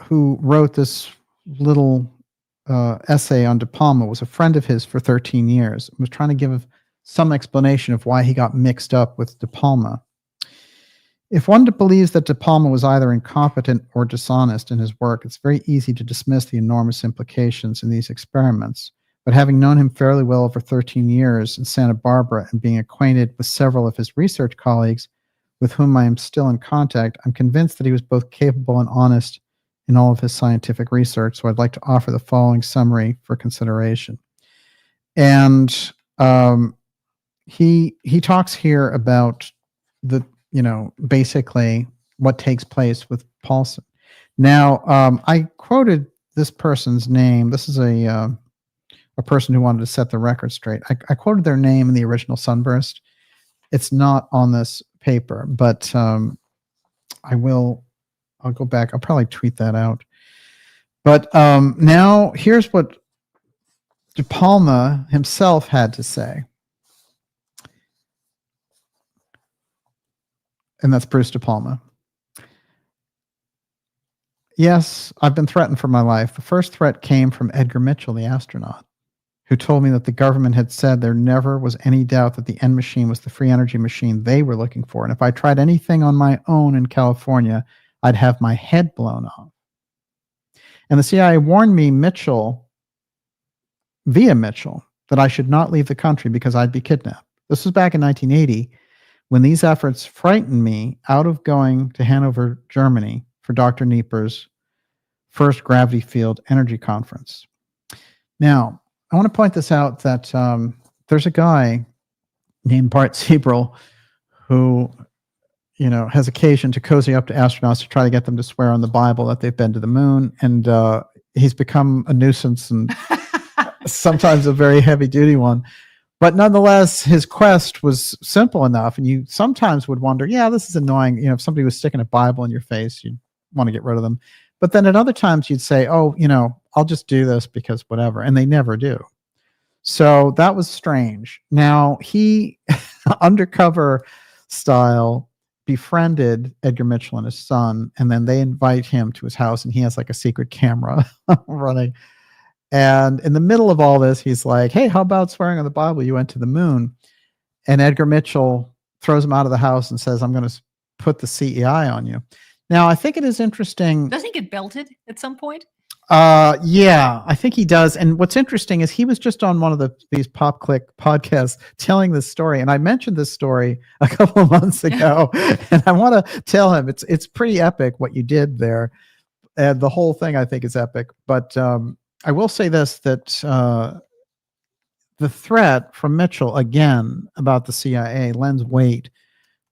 who wrote this little essay on De Palma was a friend of his for 13 years and was trying to give some explanation of why he got mixed up with De Palma. If one believes that De Palma was either incompetent or dishonest in his work, it's very easy to dismiss the enormous implications in these experiments. But having known him fairly well over 13 years in Santa Barbara and being acquainted with several of his research colleagues with whom I am still in contact, I'm convinced that he was both capable and honest in all of his scientific research. So I'd like to offer the following summary for consideration. And he talks here about the basically what takes place with Paulson. Now, I quoted this person's name. This is a person who wanted to set the record straight. I quoted their name in the original Sunburst. It's not on this paper, but I'll go back. I'll probably tweet that out. But now here's what De Palma himself had to say. And that's Bruce De Palma. Yes, I've been threatened for my life. The first threat came from Edgar Mitchell, the astronaut, who told me that the government had said there never was any doubt that the end machine was the free energy machine they were looking for. And if I tried anything on my own in California, I'd have my head blown off. And the CIA warned me, via Mitchell, that I should not leave the country because I'd be kidnapped. This was back in 1980. When these efforts frightened me out of going to Hanover, Germany for Dr. Nieper's first gravity field energy conference. Now, I want to point this out that there's a guy named Bart Siebel who, has occasion to cozy up to astronauts to try to get them to swear on the Bible that they've been to the moon. And he's become a nuisance and sometimes a very heavy duty one. But nonetheless, his quest was simple enough, and you sometimes would wonder, this is annoying. If somebody was sticking a Bible in your face, you'd want to get rid of them. But then at other times you'd say, oh, I'll just do this because whatever. And they never do. So that was strange. Now he, undercover style, befriended Edgar Mitchell and his son, and then they invite him to his house, and he has like a secret camera running. And in the middle of all this, he's like, hey, how about swearing on the Bible you went to the moon? And Edgar Mitchell throws him out of the house and says, I'm going to put the CEI on you. Now, I think it is interesting. Doesn't he get belted at some point? Yeah, I think he does. And what's interesting is he was just on one of these Pop Click podcasts telling this story. And I mentioned this story a couple of months ago. And I want to tell him it's pretty epic what you did there. And the whole thing, I think, is epic. But I will say this, that the threat from Mitchell, again, about the CIA lends weight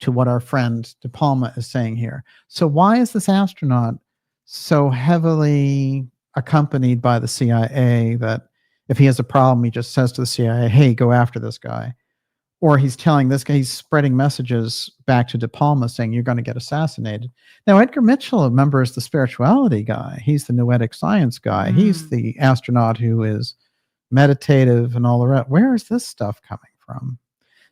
to what our friend De Palma is saying here. So why is this astronaut so heavily accompanied by the CIA that if he has a problem, he just says to the CIA, hey, go after this guy? Or he's telling this guy, he's spreading messages back to De Palma saying, you're going to get assassinated. Now, Edgar Mitchell, remember, is the spirituality guy. He's the noetic science guy. He's the astronaut who is meditative and all the rest. Where is this stuff coming from?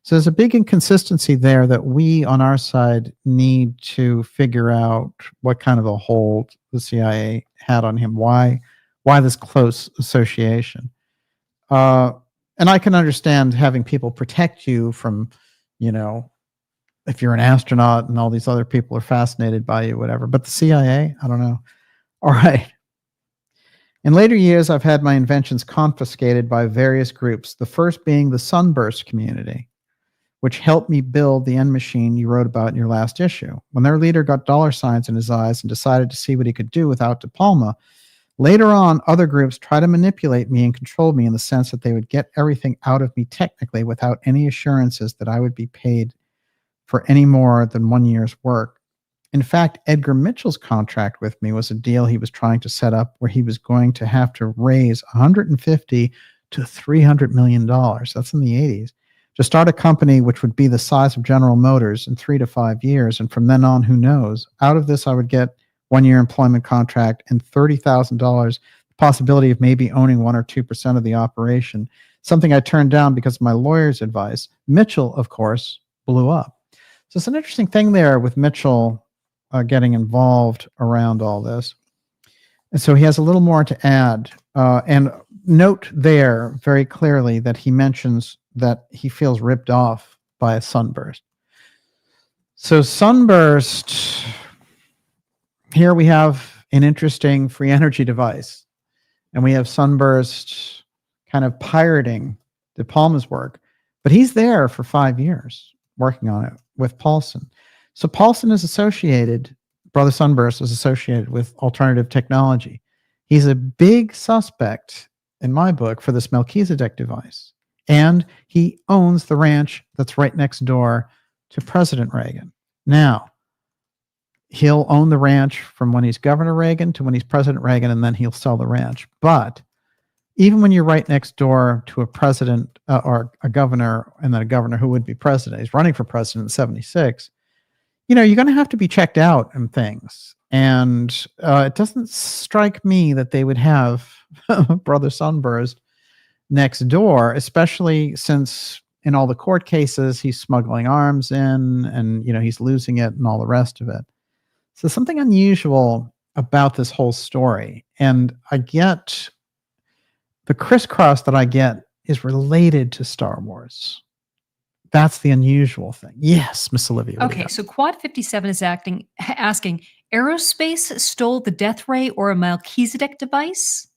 So there's a big inconsistency there that we on our side need to figure out what kind of a hold the CIA had on him. Why this close association? And I can understand having people protect you from, if you're an astronaut and all these other people are fascinated by you, whatever. But the CIA, I don't know. All right. In later years, I've had my inventions confiscated by various groups, the first being the Sunburst community, which helped me build the end machine you wrote about in your last issue. When their leader got dollar signs in his eyes and decided to see what he could do without De Palma, later on, other groups tried to manipulate me and control me in the sense that they would get everything out of me technically without any assurances that I would be paid for any more than 1 year's work. In fact, Edgar Mitchell's contract with me was a deal he was trying to set up where he was going to have to raise $150 to $300 million. That's in the 80s. To start a company which would be the size of General Motors in 3 to 5 years. And from then on, who knows? Out of this, I would get 1 year employment contract and $30,000, the possibility of maybe owning 1 or 2% of the operation, something I turned down because of my lawyer's advice. Mitchell, of course, blew up. So it's an interesting thing there with Mitchell getting involved around all this. And so he has a little more to add. And note there very clearly that he mentions that he feels ripped off by a sunburst. So sunburst, here we have an interesting free energy device. And we have sunburst kind of pirating De Palma's work. But he's there for 5 years working on it with Paulson. So Paulson is associated, Brother Sunburst is associated with alternative technology. He's a big suspect, in my book, for this Melchizedek device. And he owns the ranch that's right next door to President Reagan. Now, he'll own the ranch from when he's Governor Reagan to when he's President Reagan, and then he'll sell the ranch. But even when you're right next door to a president or a governor, and then a governor who would be president, he's running for president in 76, you're going to have to be checked out and things. And it doesn't strike me that they would have Brother Sunburst next door, especially since in all the court cases, he's smuggling arms in and, he's losing it and all the rest of it. So something unusual about this whole story. And I get the crisscross that I get is related to Star Wars. That's the unusual thing. Yes, Miss Olivia. Okay, so Quad 57 is asking, Aerospace stole the death ray or a Melchizedek device?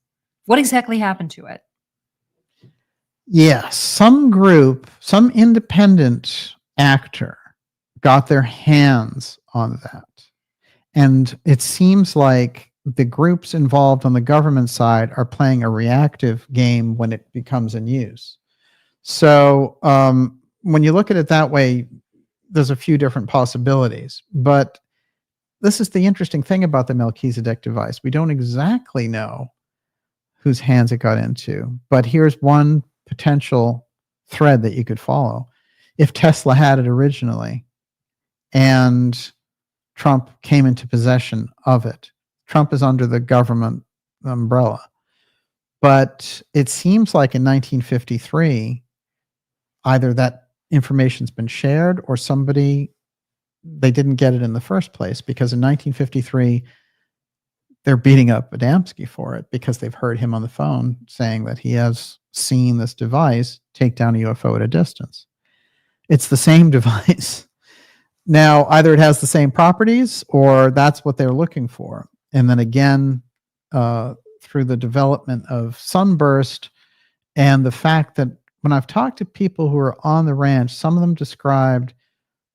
What exactly happened to it? Yes, some group, some independent actor got their hands on that. And it seems like the groups involved on the government side are playing a reactive game when it becomes in use. So when you look at it that way, there's a few different possibilities. But this is the interesting thing about the Melchizedek device. We don't exactly know whose hands it got into. But here's one potential thread that you could follow. If Tesla had it originally and Trump came into possession of it. Trump is under the government umbrella. But it seems like in 1953, either that information's been shared or they didn't get it in the first place, because in 1953, they're beating up Adamsky for it because they've heard him on the phone saying that he has seen this device take down a UFO at a distance. It's the same device. Now, either it has the same properties or that's what they're looking for. And then again, through the development of Sunburst and the fact that when I've talked to people who are on the ranch, some of them described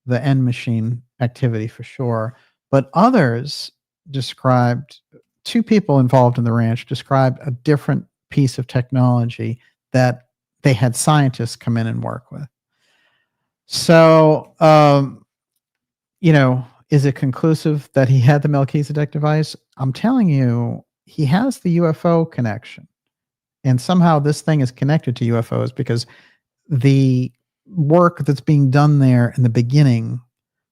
the end machine activity for sure, but others described, two people involved in the ranch described a different piece of technology that they had scientists come in and work with. So, is it conclusive that he had the Melchizedek device? I'm telling you, he has the UFO connection. And somehow this thing is connected to UFOs because the work that's being done there in the beginning,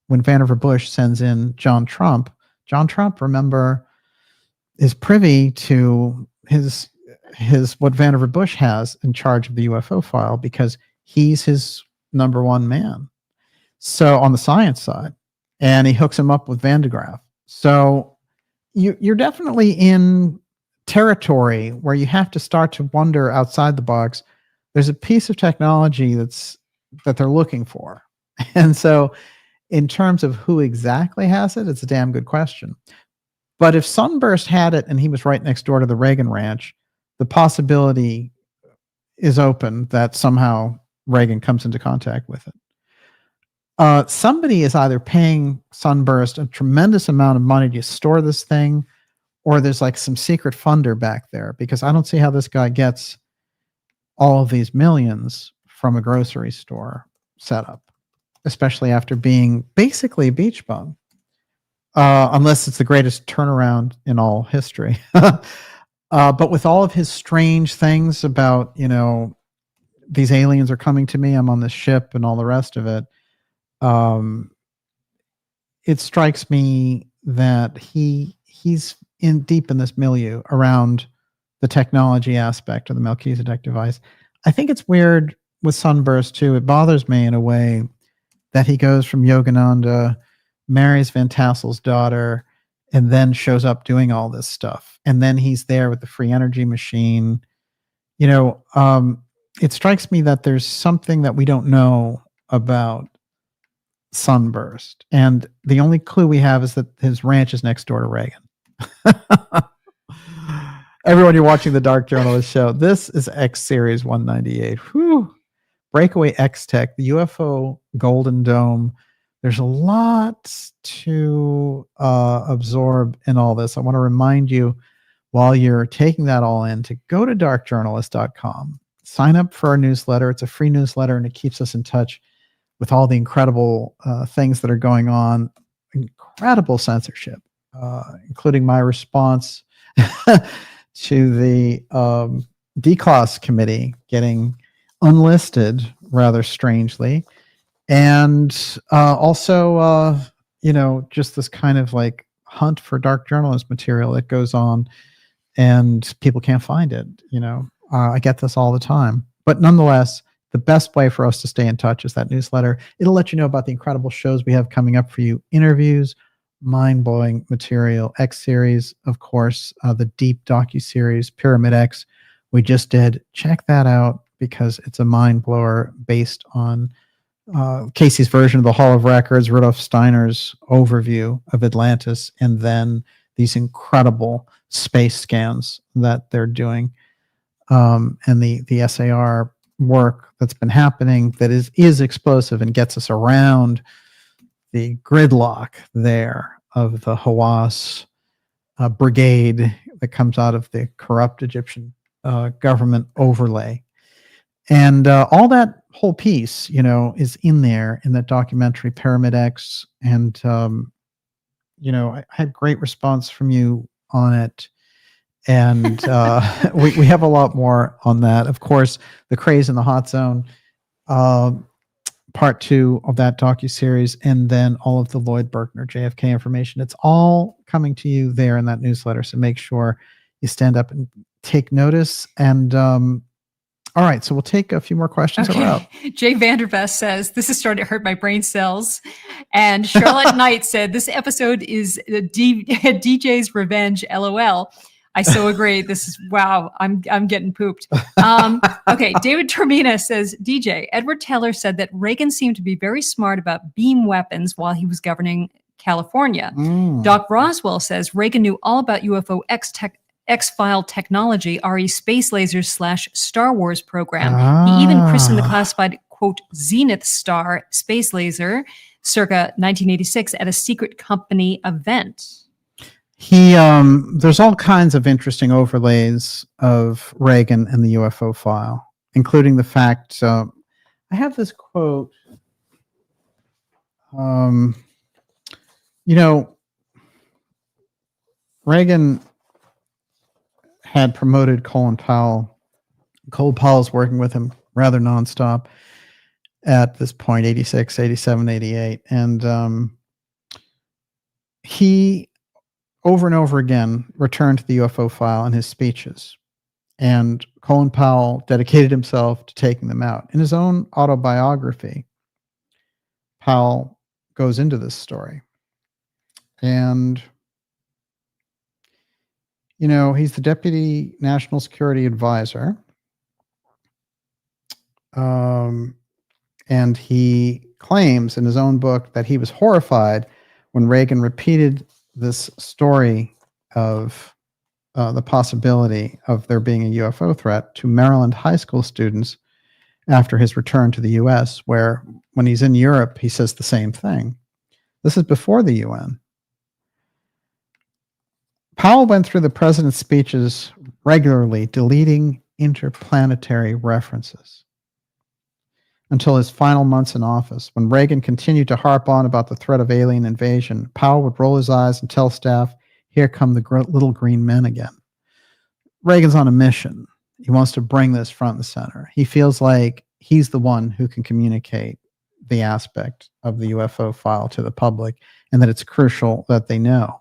when Vannevar Bush sends in John Trump, remember, is privy to his what Vannevar Bush has in charge of the UFO file because he's his number one man. So on the science side, and he hooks him up with Van de Graaff. So you're definitely in territory where you have to start to wonder outside the box. There's a piece of technology that they're looking for. And so in terms of who exactly has it, it's a damn good question. But if Sunburst had it and he was right next door to the Reagan ranch, the possibility is open that somehow Reagan comes into contact with it. Somebody is either paying Sunburst a tremendous amount of money to store this thing, or there's like some secret funder back there, because I don't see how this guy gets all of these millions from a grocery store setup, especially after being basically a beach bum, unless it's the greatest turnaround in all history. But with all of his strange things about, these aliens are coming to me, I'm on this ship and all the rest of it, it strikes me that he's deep in this milieu around the technology aspect of the Melchizedek device. I think it's weird with Sunburst too. It bothers me in a way that he goes from Yogananda, marries Van Tassel's daughter, and then shows up doing all this stuff. And then he's there with the free energy machine. It strikes me that there's something that we don't know about Sunburst. And the only clue we have is that his ranch is next door to Reagan. Everyone, you're watching the Dark Journalist show. This is X Series 198. Whew. Breakaway X Tech, the UFO Golden Dome. There's a lot to absorb in all this. I want to remind you, while you're taking that all in, to go to darkjournalist.com. Sign up for our newsletter. It's a free newsletter, and it keeps us in touch with all the incredible things that are going on. Incredible censorship, including my response to the declass committee getting unlisted rather strangely. And also, just this kind of like hunt for dark journalist material that goes on and people can't find it. I get this all the time. But nonetheless, the best way for us to stay in touch is that newsletter. It'll let you know about the incredible shows we have coming up for you. Interviews, mind-blowing material, X series, of course, the deep docuseries, Pyramid X, we just did. Check that out because it's a mind-blower based on Casey's version of the Hall of Records, Rudolf Steiner's overview of Atlantis, and then these incredible space scans that they're doing, and the SAR work that's been happening that is explosive and gets us around the gridlock there of the Hawass brigade that comes out of the corrupt Egyptian government overlay. And all that whole piece, is in there in that documentary, Pyramid X. And, I had great response from you on it. And we have a lot more on that. Of course, the craze in the hot zone. part 2 of that docuseries, and then all of the Lloyd Berkner JFK information. It's all coming to you there in that newsletter. So make sure you stand up and take notice. And all right, so we'll take a few more questions. Okay. Jay Vandervest says, this is starting to hurt my brain cells. And Charlotte Knight said, this episode is DJ's revenge, LOL. I so agree. This is, wow, I'm getting pooped. Okay, David Termina says, DJ, Edward Teller said that Reagan seemed to be very smart about beam weapons while he was governing California. Doc Roswell says Reagan knew all about UFO X-file technology, RE space lasers / Star Wars program. He even christened the classified, quote, Zenith Star space laser circa 1986 at a secret company event. There's all kinds of interesting overlays of Reagan and the UFO file, including the fact, I have this quote, Reagan had promoted Colin Powell. Colin Powell's working with him rather nonstop at this point, 86, 87, 88. And he, over and over again, returned to the UFO file in his speeches. And Colin Powell dedicated himself to taking them out. In his own autobiography, Powell goes into this story. And he's the Deputy National Security Advisor. And he claims in his own book that he was horrified when Reagan repeated this story of the possibility of there being a UFO threat to Maryland high school students after his return to the U.S., where when he's in Europe, he says the same thing. This is before the UN. Powell went through the president's speeches regularly, deleting interplanetary references until his final months in office. When Reagan continued to harp on about the threat of alien invasion, Powell would roll his eyes and tell staff, here come the little green men again. Reagan's on a mission. He wants to bring this front and center. He feels like he's the one who can communicate the aspect of the UFO file to the public, and that it's crucial that they know.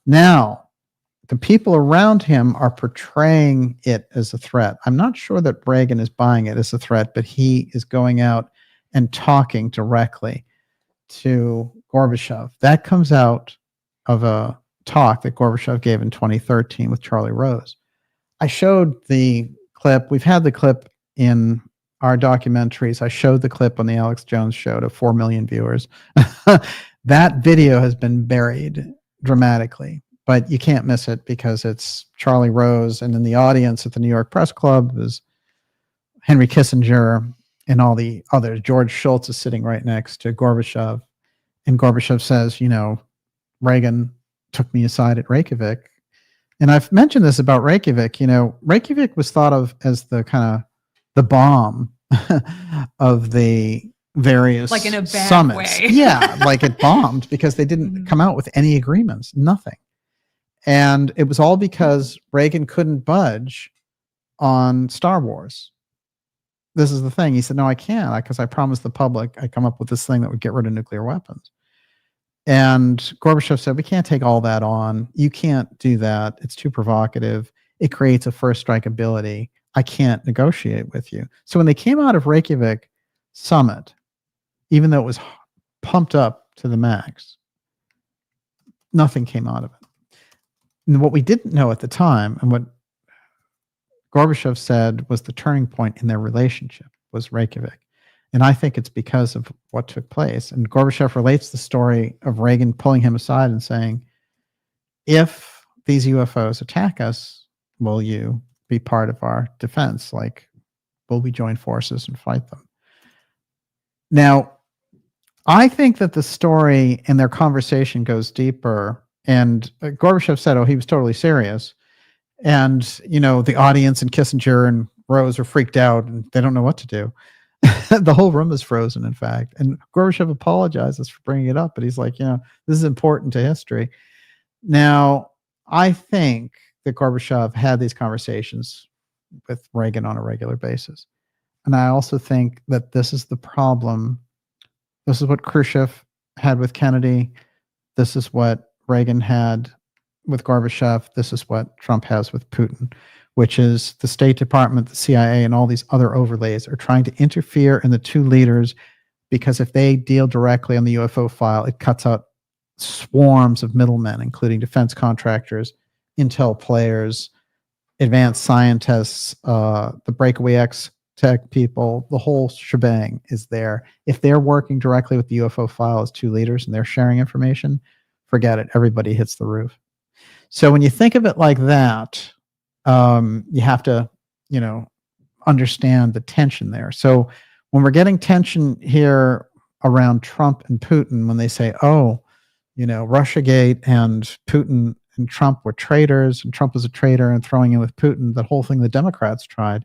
Now, the people around him are portraying it as a threat. I'm not sure that Reagan is buying it as a threat, but he is going out and talking directly to Gorbachev. That comes out of a talk that Gorbachev gave in 2013 with Charlie Rose. I showed the clip. We've had the clip in our documentaries. I showed the clip on the Alex Jones show to 4 million viewers. That video has been buried dramatically, but you can't miss it because it's Charlie Rose, and in the audience at the New York Press Club is Henry Kissinger and all the others. George Shultz is sitting right next to Gorbachev, and Gorbachev says, Reagan took me aside at Reykjavik. And I've mentioned this about Reykjavik. Reykjavik was thought of as the kind of the bomb of the various like in a bad summits. way. Yeah, like it bombed because they didn't come out with any agreements, nothing. And it was all because Reagan couldn't budge on Star Wars. This is the thing. He said, no, I can't, because I promised the public I'd come up with this thing that would get rid of nuclear weapons. And Gorbachev said, we can't take all that on. You can't do that. It's too provocative. It creates a first strike ability. I can't negotiate with you. So when they came out of Reykjavik summit, even though it was pumped up to the max, nothing came out of it. And what we didn't know at the time, and what Gorbachev said was the turning point in their relationship, was Reykjavik. And I think it's because of what took place. And Gorbachev relates the story of Reagan pulling him aside and saying, if these UFOs attack us, will you be part of our defense? Like, will we join forces and fight them? Now, I think that the story and their conversation goes deeper. And Gorbachev said, oh, he was totally serious. And, the audience and Kissinger and Rose are freaked out and they don't know what to do. The whole room is frozen, in fact. And Gorbachev apologizes for bringing it up, but he's like, this is important to history. Now, I think that Gorbachev had these conversations with Reagan on a regular basis. And I also think that this is the problem This is what Khrushchev had with Kennedy. This is what Reagan had with Gorbachev. This is what Trump has with Putin, which is the State Department, the CIA, and all these other overlays are trying to interfere in the two leaders, because if they deal directly on the UFO file, it cuts out swarms of middlemen, including defense contractors, intel players, advanced scientists, the Breakaway X tech people, the whole shebang is there. If they're working directly with the UFO file as two leaders and they're sharing information, forget it. Everybody hits the roof. So when you think of it like that, you have to, understand the tension there. So when we're getting tension here around Trump and Putin, when they say, Russiagate and Putin and Trump were traitors, and Trump was a traitor and throwing in with Putin, that whole thing the Democrats tried,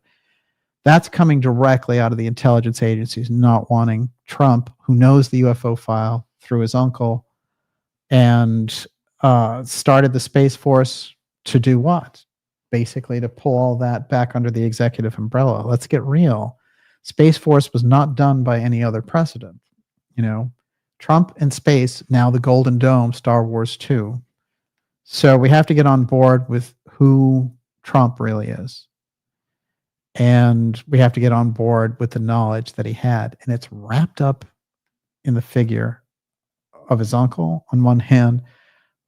that's coming directly out of the intelligence agencies not wanting Trump, who knows the UFO file through his uncle, and started the Space Force to do what? Basically to pull all that back under the executive umbrella. Let's get real. Space Force was not done by any other precedent. Trump in space, now the Golden Dome, Star Wars 2. So we have to get on board with who Trump really is. And we have to get on board with the knowledge that he had. And it's wrapped up in the figure of his uncle on one hand,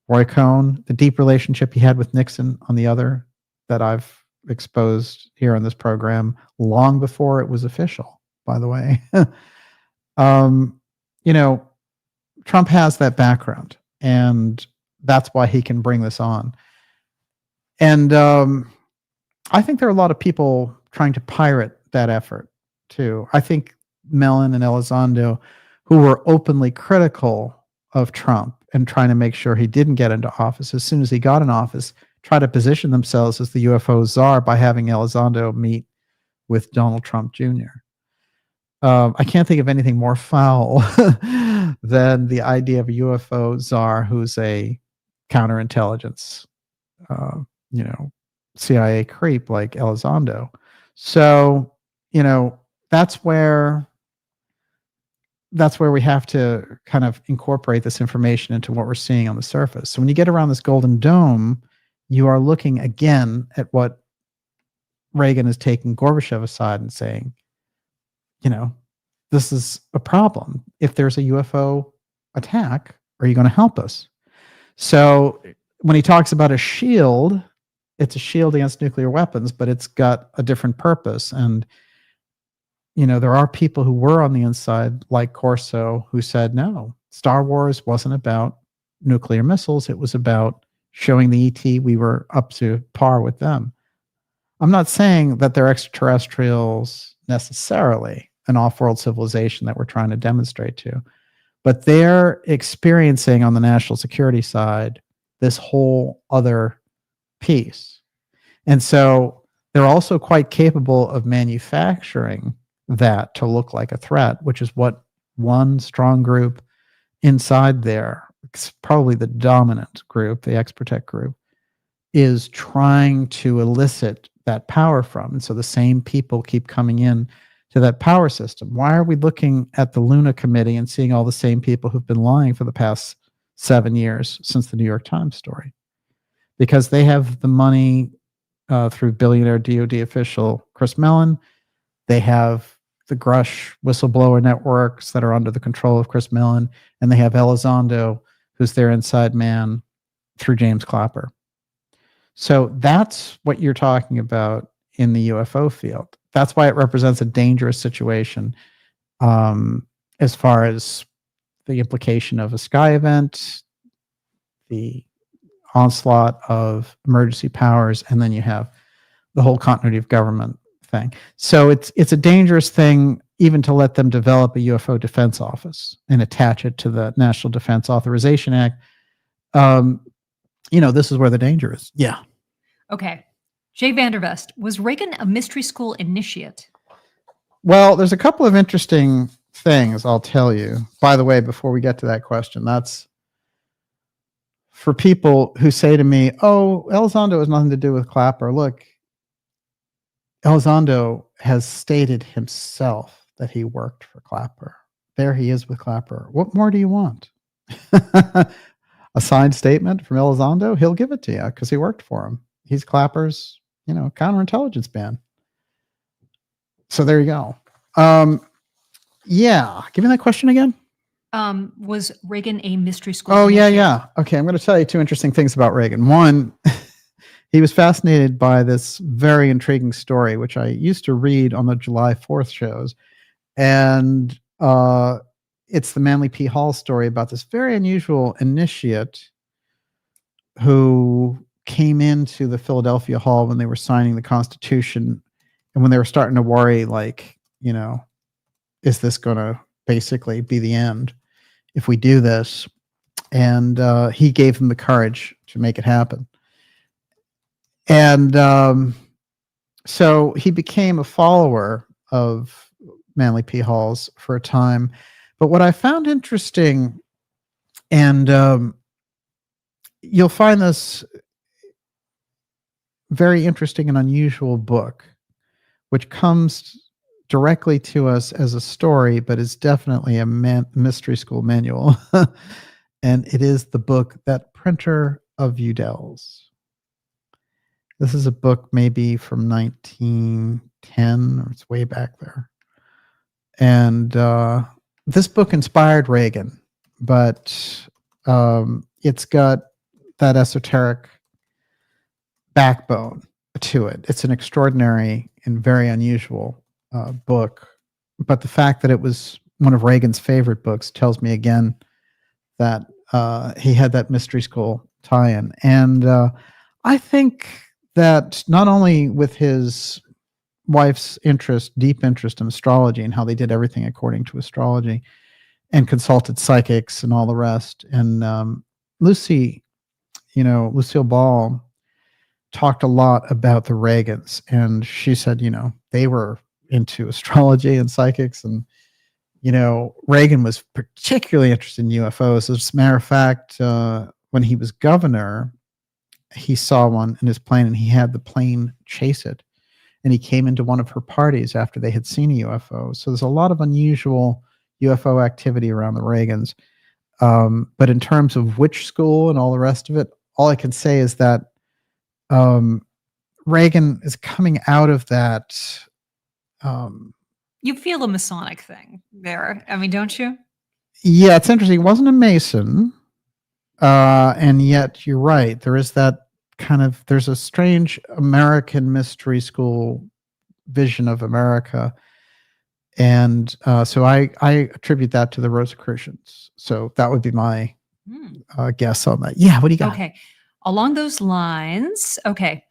Roy Cohn, the deep relationship he had with Nixon on the other, that I've exposed here on this program long before it was official, by the way. Trump has that background, and that's why he can bring this on. And I think there are a lot of people trying to pirate that effort too. I think Mellon and Elizondo, who were openly critical of Trump and trying to make sure he didn't get into office, as soon as he got in office, try to position themselves as the UFO czar by having Elizondo meet with Donald Trump Jr. I can't think of anything more foul than the idea of a UFO czar who's a counterintelligence, CIA creep like Elizondo. So, that's where we have to kind of incorporate this information into what we're seeing on the surface. So when you get around this Golden Dome, you are looking again at what Reagan is taking Gorbachev aside and saying, this is a problem. If there's a UFO attack, are you going to help us? So when he talks about a shield, it's a shield against nuclear weapons, but it's got a different purpose. And, there are people who were on the inside, like Corso, who said, no, Star Wars wasn't about nuclear missiles. It was about showing the ET we were up to par with them. I'm not saying that they're extraterrestrials necessarily, an off-world civilization that we're trying to demonstrate to, but they're experiencing on the national security side this whole other piece. And so they're also quite capable of manufacturing that to look like a threat, which is what one strong group inside there, it's probably the dominant group, the X-Protect group, is trying to elicit that power from. And so the same people keep coming in to that power system. Why are we looking at the Luna Committee and seeing all the same people who've been lying for the past 7 years since the New York Times story? Because they have the money through billionaire DOD official Chris Mellon. They have the Grush whistleblower networks that are under the control of Chris Mellon, and they have Elizondo, who's their inside man through James Clapper. So that's what you're talking about in the UFO field. That's why it represents a dangerous situation as far as the implication of a sky event, the onslaught of emergency powers, and then you have the whole continuity of government thing. So it's a dangerous thing even to let them develop a UFO defense office and attach it to the National Defense Authorization Act. This is where the danger is. Yeah. Okay. Jay Vandervest, was Reagan a mystery school initiate? Well, there's a couple of interesting things I'll tell you. By the way, before we get to that question, that's for people who say to me, oh, Elizondo has nothing to do with Clapper. Look, Elizondo has stated himself that he worked for Clapper. there he is with Clapper. What more do you want? A signed statement from Elizondo? He'll give it to you because he worked for him. He's Clapper's, counterintelligence man. So there you go. Yeah. Give me that question again. Was Reagan a mystery school? Oh, yeah. Okay, I'm going to tell you two interesting things about Reagan. One, he was fascinated by this very intriguing story, which I used to read on the July 4th shows. And it's the Manly P. Hall story about this very unusual initiate who came into the Philadelphia Hall when they were signing the Constitution, and when they were starting to worry, like, is this going to basically be the end if we do this? And he gave them the courage to make it happen. And so he became a follower of Manly P. Hall's for a time. But what I found interesting, and you'll find this very interesting and unusual book, which comes directly to us as a story, but is definitely a mystery school manual. And it is the book That Printer of Udell's. This is a book maybe from 1910, or it's way back there. And this book inspired Reagan, but it's got that esoteric backbone to it. It's an extraordinary and very unusual book. But the fact that it was one of Reagan's favorite books tells me again that he had that mystery school tie-in. And I think that not only with his wife's deep interest in astrology and how they did everything according to astrology and consulted psychics and all the rest. And Lucille Ball talked a lot about the Reagans, and she said, they were into astrology and psychics, and, Reagan was particularly interested in UFOs. As a matter of fact, when he was governor, he saw one in his plane, and he had the plane chase it. And he came into one of her parties after they had seen a UFO. So there's a lot of unusual UFO activity around the Reagans. But in terms of which school and all the rest of it, all I can say is that Reagan is coming out of that. You feel a Masonic thing there. I mean, don't you? Yeah, it's interesting. He wasn't a Mason. And yet you're right. There is that there's a strange American mystery school vision of America. And so I attribute that to the Rosicrucians. So that would be my guess on that. Yeah, what do you got? Okay. Along those lines, okay.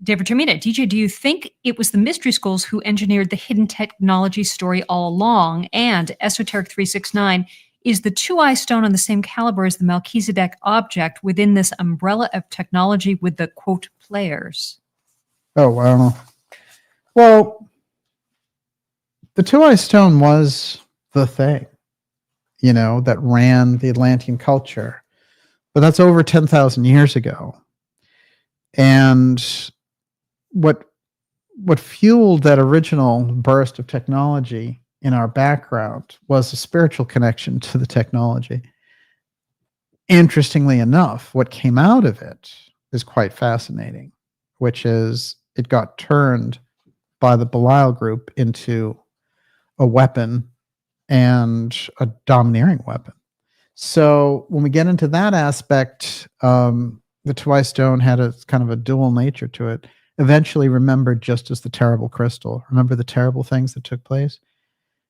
David Termina, DJ, do you think it was the mystery schools who engineered the hidden technology story all along? And Esoteric 369, is the two-eye stone on the same caliber as the Melchizedek object within this umbrella of technology with the, quote, players? Oh, wow. Well, the two-eye stone was the thing, that ran the Atlantean culture. But that's over 10,000 years ago. And what fueled that original burst of technology in our background was a spiritual connection to the technology. Interestingly enough, what came out of it is quite fascinating, which is it got turned by the Belial group into a weapon, and a domineering weapon. So when we get into that aspect, the two-eye stone had a kind of a dual nature to it. Eventually remembered just as the terrible crystal. Remember the terrible things that took place?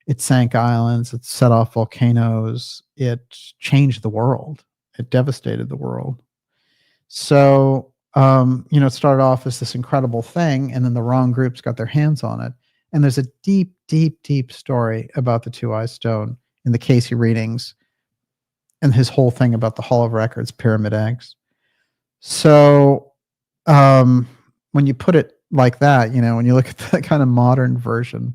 It sank islands, it set off volcanoes, it changed the world, it devastated the world. So, it started off as this incredible thing, and then the wrong groups got their hands on it. And there's a deep, deep, deep story about the two-eye stone in the Casey readings and his whole thing about the Hall of Records, Pyramid Eggs. So, when you put it like that, when you look at the kind of modern version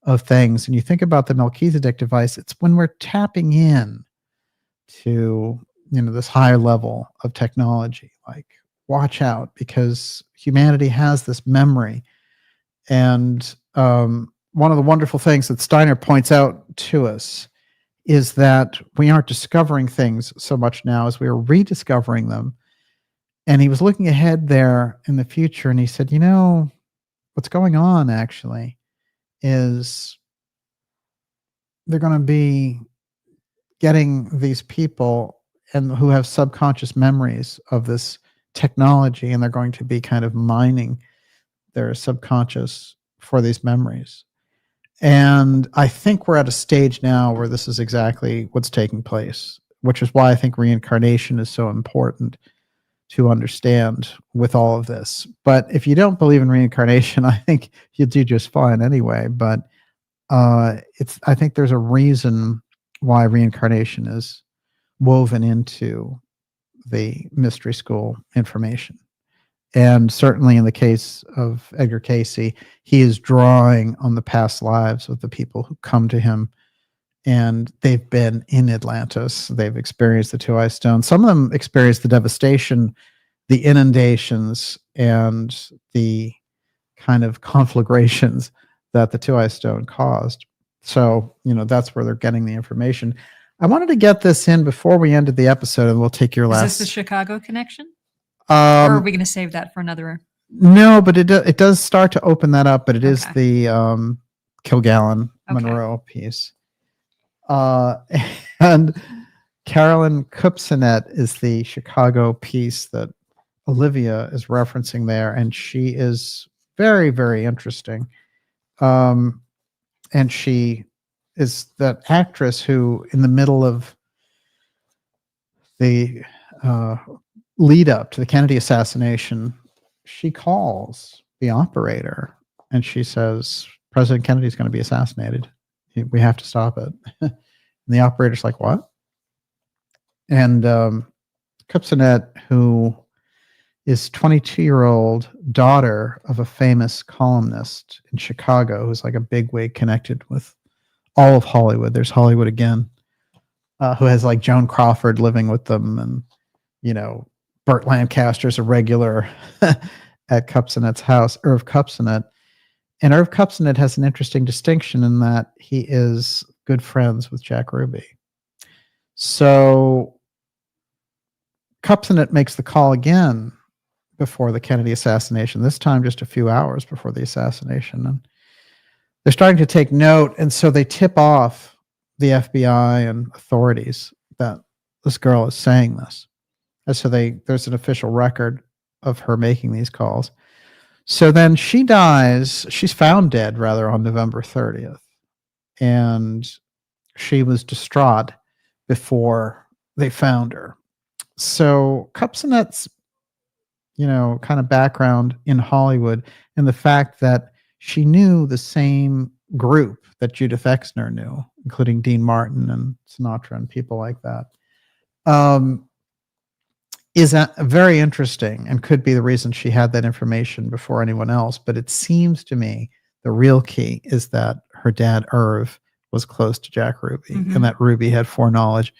of things, and you think about the Melchizedek device, it's when we're tapping in to, this higher level of technology, like, watch out, because humanity has this memory. And one of the wonderful things that Steiner points out to us is that we aren't discovering things so much now as we are rediscovering them. And he was looking ahead there in the future, and he said, you know, what's going on actually is they're going to be getting these people and who have subconscious memories of this technology, and they're going to be kind of mining their subconscious for these memories. And I think we're at a stage now where this is exactly what's taking place, which is why I think reincarnation is so important to understand with all of this. But if you don't believe in reincarnation, I think you'll do just fine anyway. But I think there's a reason why reincarnation is woven into the mystery school information. And certainly in the case of Edgar Cayce, he is drawing on the past lives of the people who come to him, and they've been in Atlantis. They've experienced the Two-Eyed Stone. Some of them experienced the devastation, the inundations, and the kind of conflagrations that the Two-Eyed Stone caused. So, you know, that's where they're getting the information. I wanted to get this in before we ended the episode, and we'll take your last. Is this the Chicago connection? Or are we going to save that for another? No, but it does start to open that up, but it is the Kilgallen Monroe piece. And Carolyn Kupcinet is the Chicago piece that Olivia is referencing there, and she is very, very interesting. And she is that actress who, in the middle of the lead up to the Kennedy assassination, she calls the operator and she says, President Kennedy is going to be assassinated. We have to stop it. And the operator's like, what? And Kupcinet, who is 22-year-old daughter of a famous columnist in Chicago, who's like a bigwig connected with all of Hollywood. There's Hollywood again, who has like Joan Crawford living with them, and, you know, Burt Lancaster's a regular at Kupcinet's house, Irv Kupcinet. And Irv Kupcinet has an interesting distinction in that he is good friends with Jack Ruby. So Kupcinet makes the call again before the Kennedy assassination, this time just a few hours before the assassination. And they're starting to take note, and so they tip off the FBI and authorities that this girl is saying this. And so there's an official record of her making these calls. So then she dies. She's found dead, rather, on November 30th. And she was distraught before they found her. So Kupcinet's, you know, kind of background in Hollywood, and the fact that she knew the same group that Judith Exner knew, including Dean Martin and Sinatra and people like that, is very interesting, and could be the reason she had that information before anyone else. But it seems to me the real key is that her dad, Irv, was close to Jack Ruby, and that Ruby had foreknowledge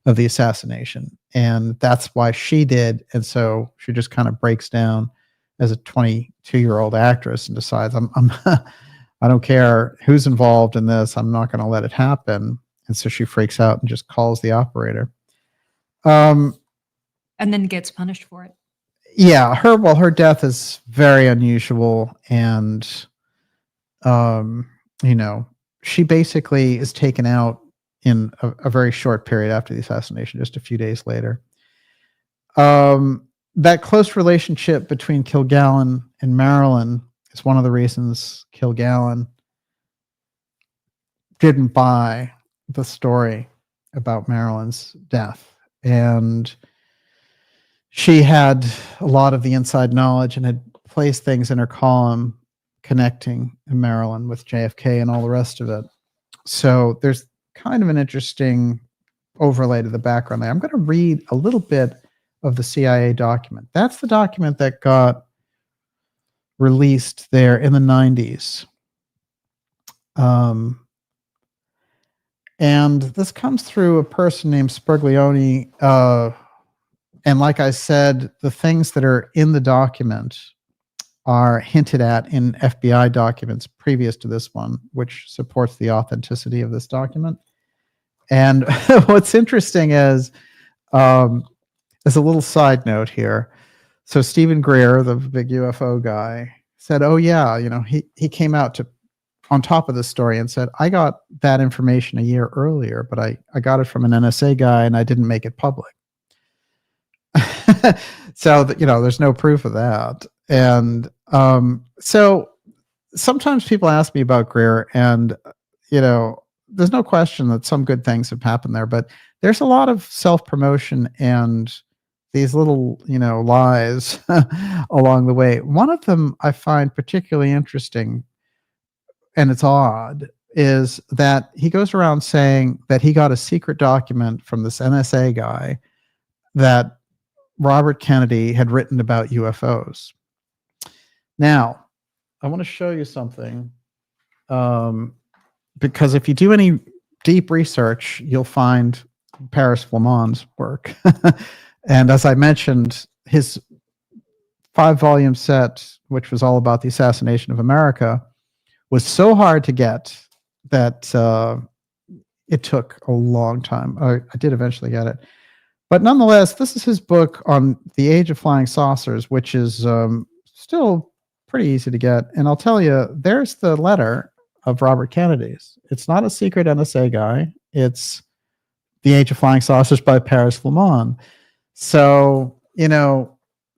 of the assassination. And that's why she did. And so she just kind of breaks down as a 22-year-old actress and decides, I don't care who's involved in this. I'm not going to let it happen. And so she freaks out and just calls the operator. And then gets punished for it. Yeah, her death is very unusual, and you know, she basically is taken out in a very short period after the assassination, just a few days later. That close relationship between Kilgallen and Marilyn is one of the reasons Kilgallen didn't buy the story about Marilyn's death, and she had a lot of the inside knowledge and had placed things in her column connecting Marilyn with JFK and all the rest of it. So there's kind of an interesting overlay to the background there. I'm going to read a little bit of the CIA document. That's the document that got released there in the 90s. And this comes through a person named Sperglioni. And like I said, the things that are in the document are hinted at in FBI documents previous to this one, which supports the authenticity of this document. And what's interesting is, as a little side note here, so Stephen Greer, the big UFO guy, said, "Oh yeah, he came out on top of this story and said, I got that information a year earlier, but I got it from an NSA guy and I didn't make it public." So that, there's no proof of that. And so sometimes people ask me about Greer, and there's no question that some good things have happened there, but there's a lot of self-promotion and these little, lies along the way. One of them I find particularly interesting, and it's odd, is that he goes around saying that he got a secret document from this NSA guy that Robert Kennedy had written about UFOs. Now, I want to show you something, because if you do any deep research, you'll find Paris Flamand's work. And as I mentioned, his 5-volume set, which was all about the assassination of America, was so hard to get that it took a long time. I did eventually get it. But nonetheless, this is his book on the age of flying saucers, which is still pretty easy to get. And I'll tell you, there's the letter of Robert Kennedy's. It's not a secret NSA guy. It's The Age of Flying Saucers by Paris Flamand. So,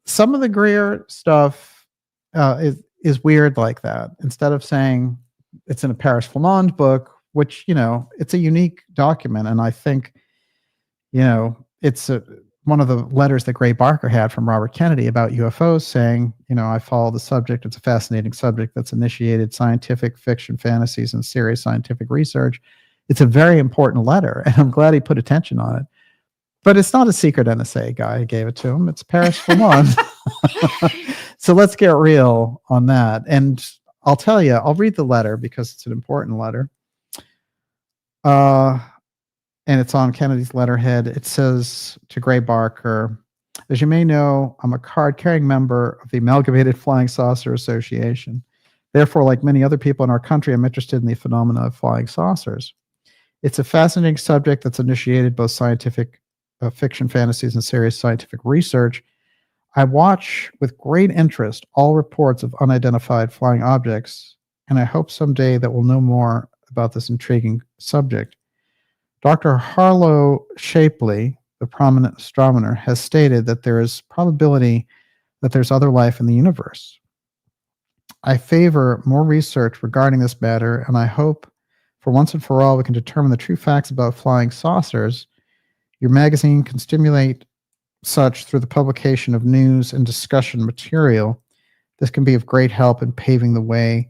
some of the Greer stuff is weird like that. Instead of saying it's in a Paris Flamand book, which, it's a unique document. And I think, it's one of the letters that Gray Barker had from Robert Kennedy about UFOs saying, I follow the subject. It's a fascinating subject that's initiated scientific fiction, fantasies, and serious scientific research. It's a very important letter, and I'm glad he put attention on it. But it's not a secret NSA guy who gave it to him. It's Paris Flamand. So let's get real on that. And I'll tell you, I'll read the letter because it's an important letter. And it's on Kennedy's letterhead. It says to Gray Barker, "As you may know, I'm a card-carrying member of the Amalgamated Flying Saucer Association. Therefore, like many other people in our country, I'm interested in the phenomena of flying saucers. It's a fascinating subject that's initiated both scientific fiction, fantasies, and serious scientific research. I watch with great interest all reports of unidentified flying objects, and I hope someday that we'll know more about this intriguing subject. Dr. Harlow Shapley, the prominent astronomer, has stated that there is probability that there's other life in the universe. I favor more research regarding this matter, and I hope for once and for all we can determine the true facts about flying saucers. Your magazine can stimulate such through the publication of news and discussion material. This can be of great help in paving the way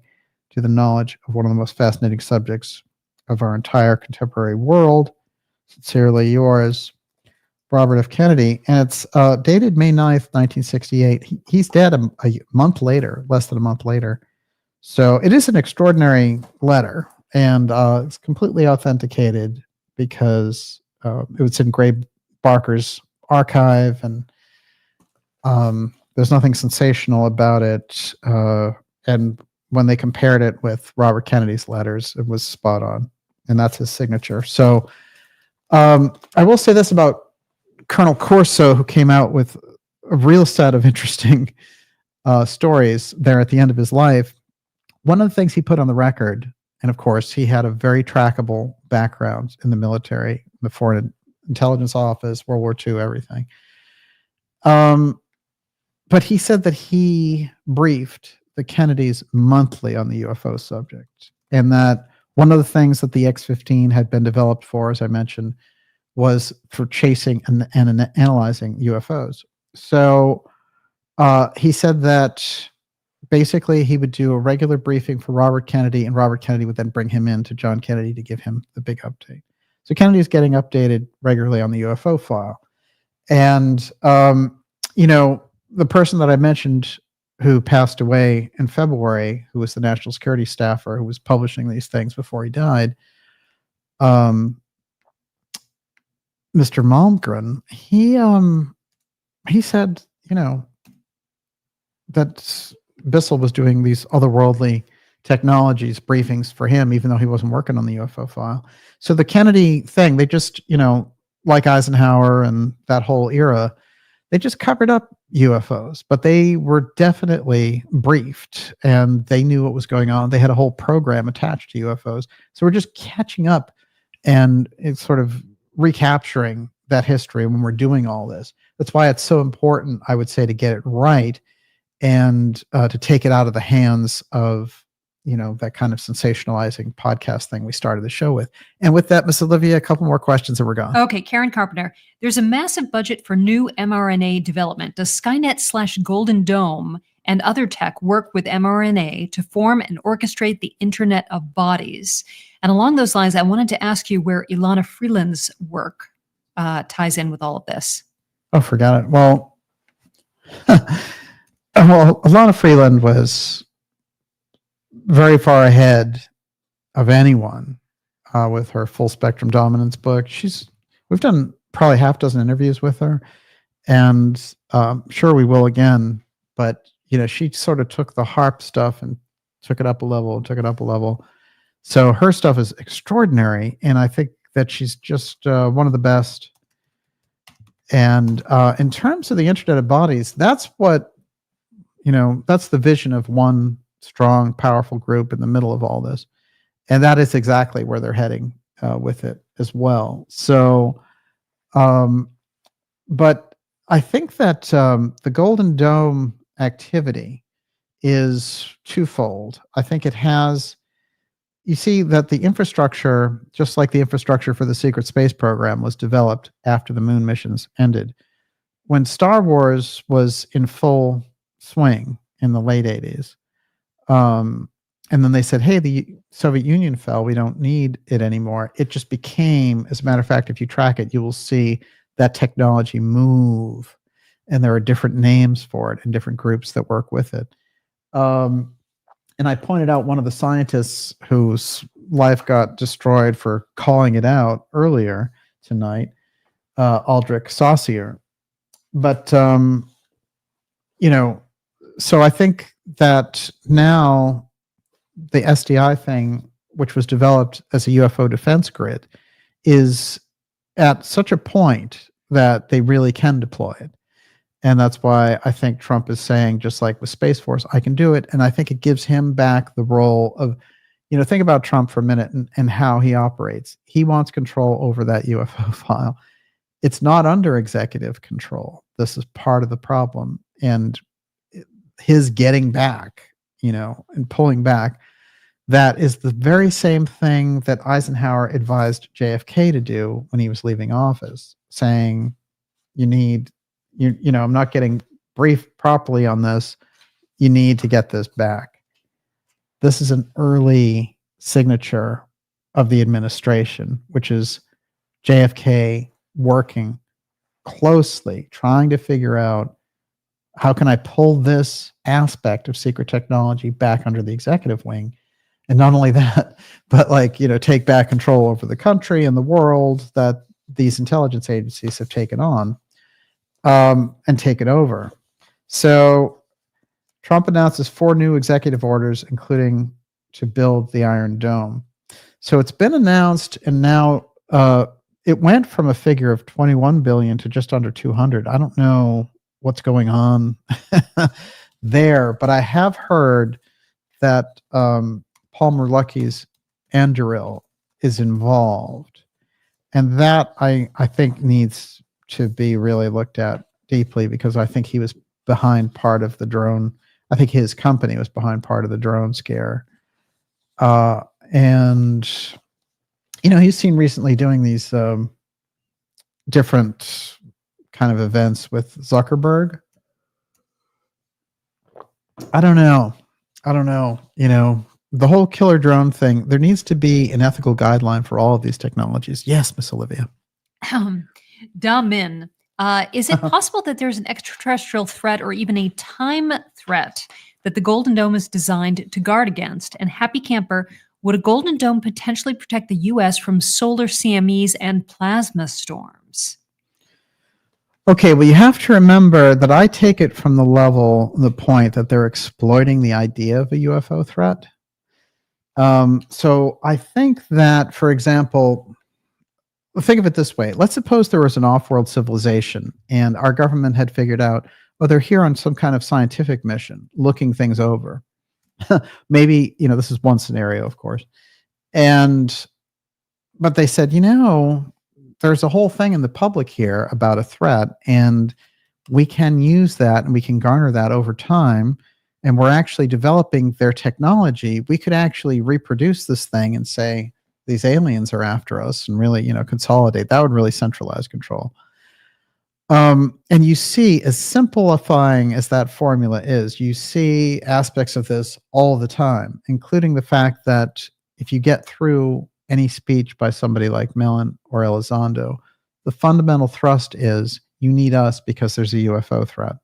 to the knowledge of one of the most fascinating subjects of our entire contemporary world. Sincerely yours, Robert F. Kennedy." And it's dated May 9th, 1968. He's dead a month later, less than a month later. So it is an extraordinary letter, and it's completely authenticated because it was in Gray Barker's archive, and there's nothing sensational about it. And when they compared it with Robert Kennedy's letters, it was spot on, and that's his signature. So I will say this about Colonel Corso, who came out with a real set of interesting stories there at the end of his life. One of the things he put on the record, and of course, he had a very trackable background in the military, the Foreign Intelligence Office, World War II, everything. But he said that he briefed the Kennedys monthly on the UFO subject, and that one of the things that the X-15 had been developed for, as I mentioned, was for chasing and analyzing UFOs. So he said that basically he would do a regular briefing for Robert Kennedy, and Robert Kennedy would then bring him in to John Kennedy to give him the big update. So Kennedy is getting updated regularly on the UFO file. And, the person that I mentioned who passed away in February, who was the national security staffer who was publishing these things before he died, Mr. Malmgren, he said, that Bissell was doing these otherworldly technologies briefings for him, even though he wasn't working on the UFO file. So the Kennedy thing, they just, like Eisenhower and that whole era, they just covered up UFOs, but they were definitely briefed and they knew what was going on. They had a whole program attached to UFOs. So we're just catching up and it's sort of recapturing that history when we're doing all this. That's why it's so important, I would say, to get it right and to take it out of the hands of that kind of sensationalizing podcast thing we started the show with. And with that, Miss Olivia, a couple more questions and we're gone. Okay, Karen Carpenter. There's a massive budget for new mRNA development. Does Skynet/Golden Dome and other tech work with mRNA to form and orchestrate the Internet of Bodies? And along those lines, I wanted to ask you where Ilana Freeland's work ties in with all of this. Oh, forgot it. Well, Ilana Freeland was very far ahead of anyone with her full spectrum dominance book. We've done probably half dozen interviews with her, and sure we will again. But she sort of took the HARP stuff and took it up a level. So her stuff is extraordinary, and I think that she's just one of the best. And in terms of the Internet of Bodies, that's what that's the vision of one strong, powerful group in the middle of all this. And that is exactly where they're heading with it as well. So, but I think that the Golden Dome activity is twofold. I think it has, you see that the infrastructure, just like the infrastructure for the secret space program was developed after the moon missions ended. When Star Wars was in full swing in the late 80s, and then they said, hey, the Soviet Union fell. We don't need it anymore. It just became, as a matter of fact, if you track it, you will see that technology move. And there are different names for it and different groups that work with it. And I pointed out one of the scientists whose life got destroyed for calling it out earlier tonight, Aldrich Saussure. But, so I think that now the SDI thing, which was developed as a UFO defense grid, is at such a point that they really can deploy it. And that's why I think Trump is saying, just like with Space Force, I can do it. And I think it gives him back the role of, think about Trump for a minute and how he operates. He wants control over that UFO file. It's not under executive control. This is part of the problem. And his getting back, and pulling back, that is the very same thing that Eisenhower advised JFK to do when he was leaving office, saying, I'm not getting briefed properly on this. You need to get this back. This is an early signature of the administration, which is JFK working closely, trying to figure out, how can I pull this aspect of secret technology back under the executive wing? And not only that, but take back control over the country and the world that these intelligence agencies have taken on, and take it over. So Trump announces 4 new executive orders, including to build the Iron Dome. So it's been announced, and now it went from a figure of 21 billion to just under 200. I don't know what's going on there, but I have heard that Paul Merlucky's Anduril is involved, and that I think needs to be really looked at deeply, because I think he was behind part of the drone. I think his company was behind part of the drone scare, and he's seen recently doing these different kind of events with Zuckerberg. I don't know. The whole killer drone thing, there needs to be an ethical guideline for all of these technologies. Yes, Miss Olivia. Damin, is it possible that there's an extraterrestrial threat or even a time threat that the Golden Dome is designed to guard against? And Happy Camper, would a Golden Dome potentially protect the U.S. from solar CMEs and plasma storms? Okay, well, you have to remember that I take it from the point that they're exploiting the idea of a UFO threat. So I think that, for example, think of it this way. Let's suppose there was an off-world civilization and our government had figured out, oh, they're here on some kind of scientific mission, looking things over. Maybe, this is one scenario, of course. But they said, there's a whole thing in the public here about a threat, and we can use that and we can garner that over time. And we're actually developing their technology. We could actually reproduce this thing and say, these aliens are after us, and really, consolidate. That would really centralize control. And you see, as simplifying as that formula is, you see aspects of this all the time, including the fact that if you get through any speech by somebody like Mellon or Elizondo, the fundamental thrust is you need us because there's a UFO threat.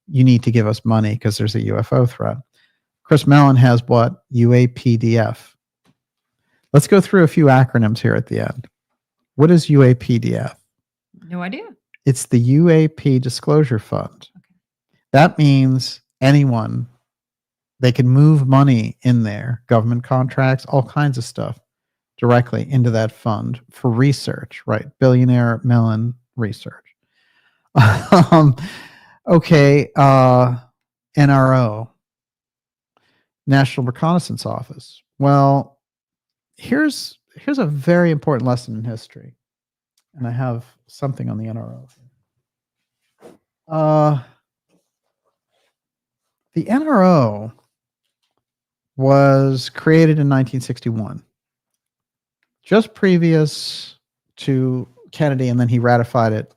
You need to give us money because there's a UFO threat. Chris Mellon has what? UAPDF. Let's go through a few acronyms here at the end. What is UAPDF? No idea. It's the UAP Disclosure Fund. Okay. That means anyone, they can move money in there, government contracts, all kinds of stuff, directly into that fund for research, right? Billionaire Mellon research. Okay, NRO, National Reconnaissance Office. Well, here's a very important lesson in history, and I have something on the NRO. The NRO was created in 1961, just previous to Kennedy, and then he ratified it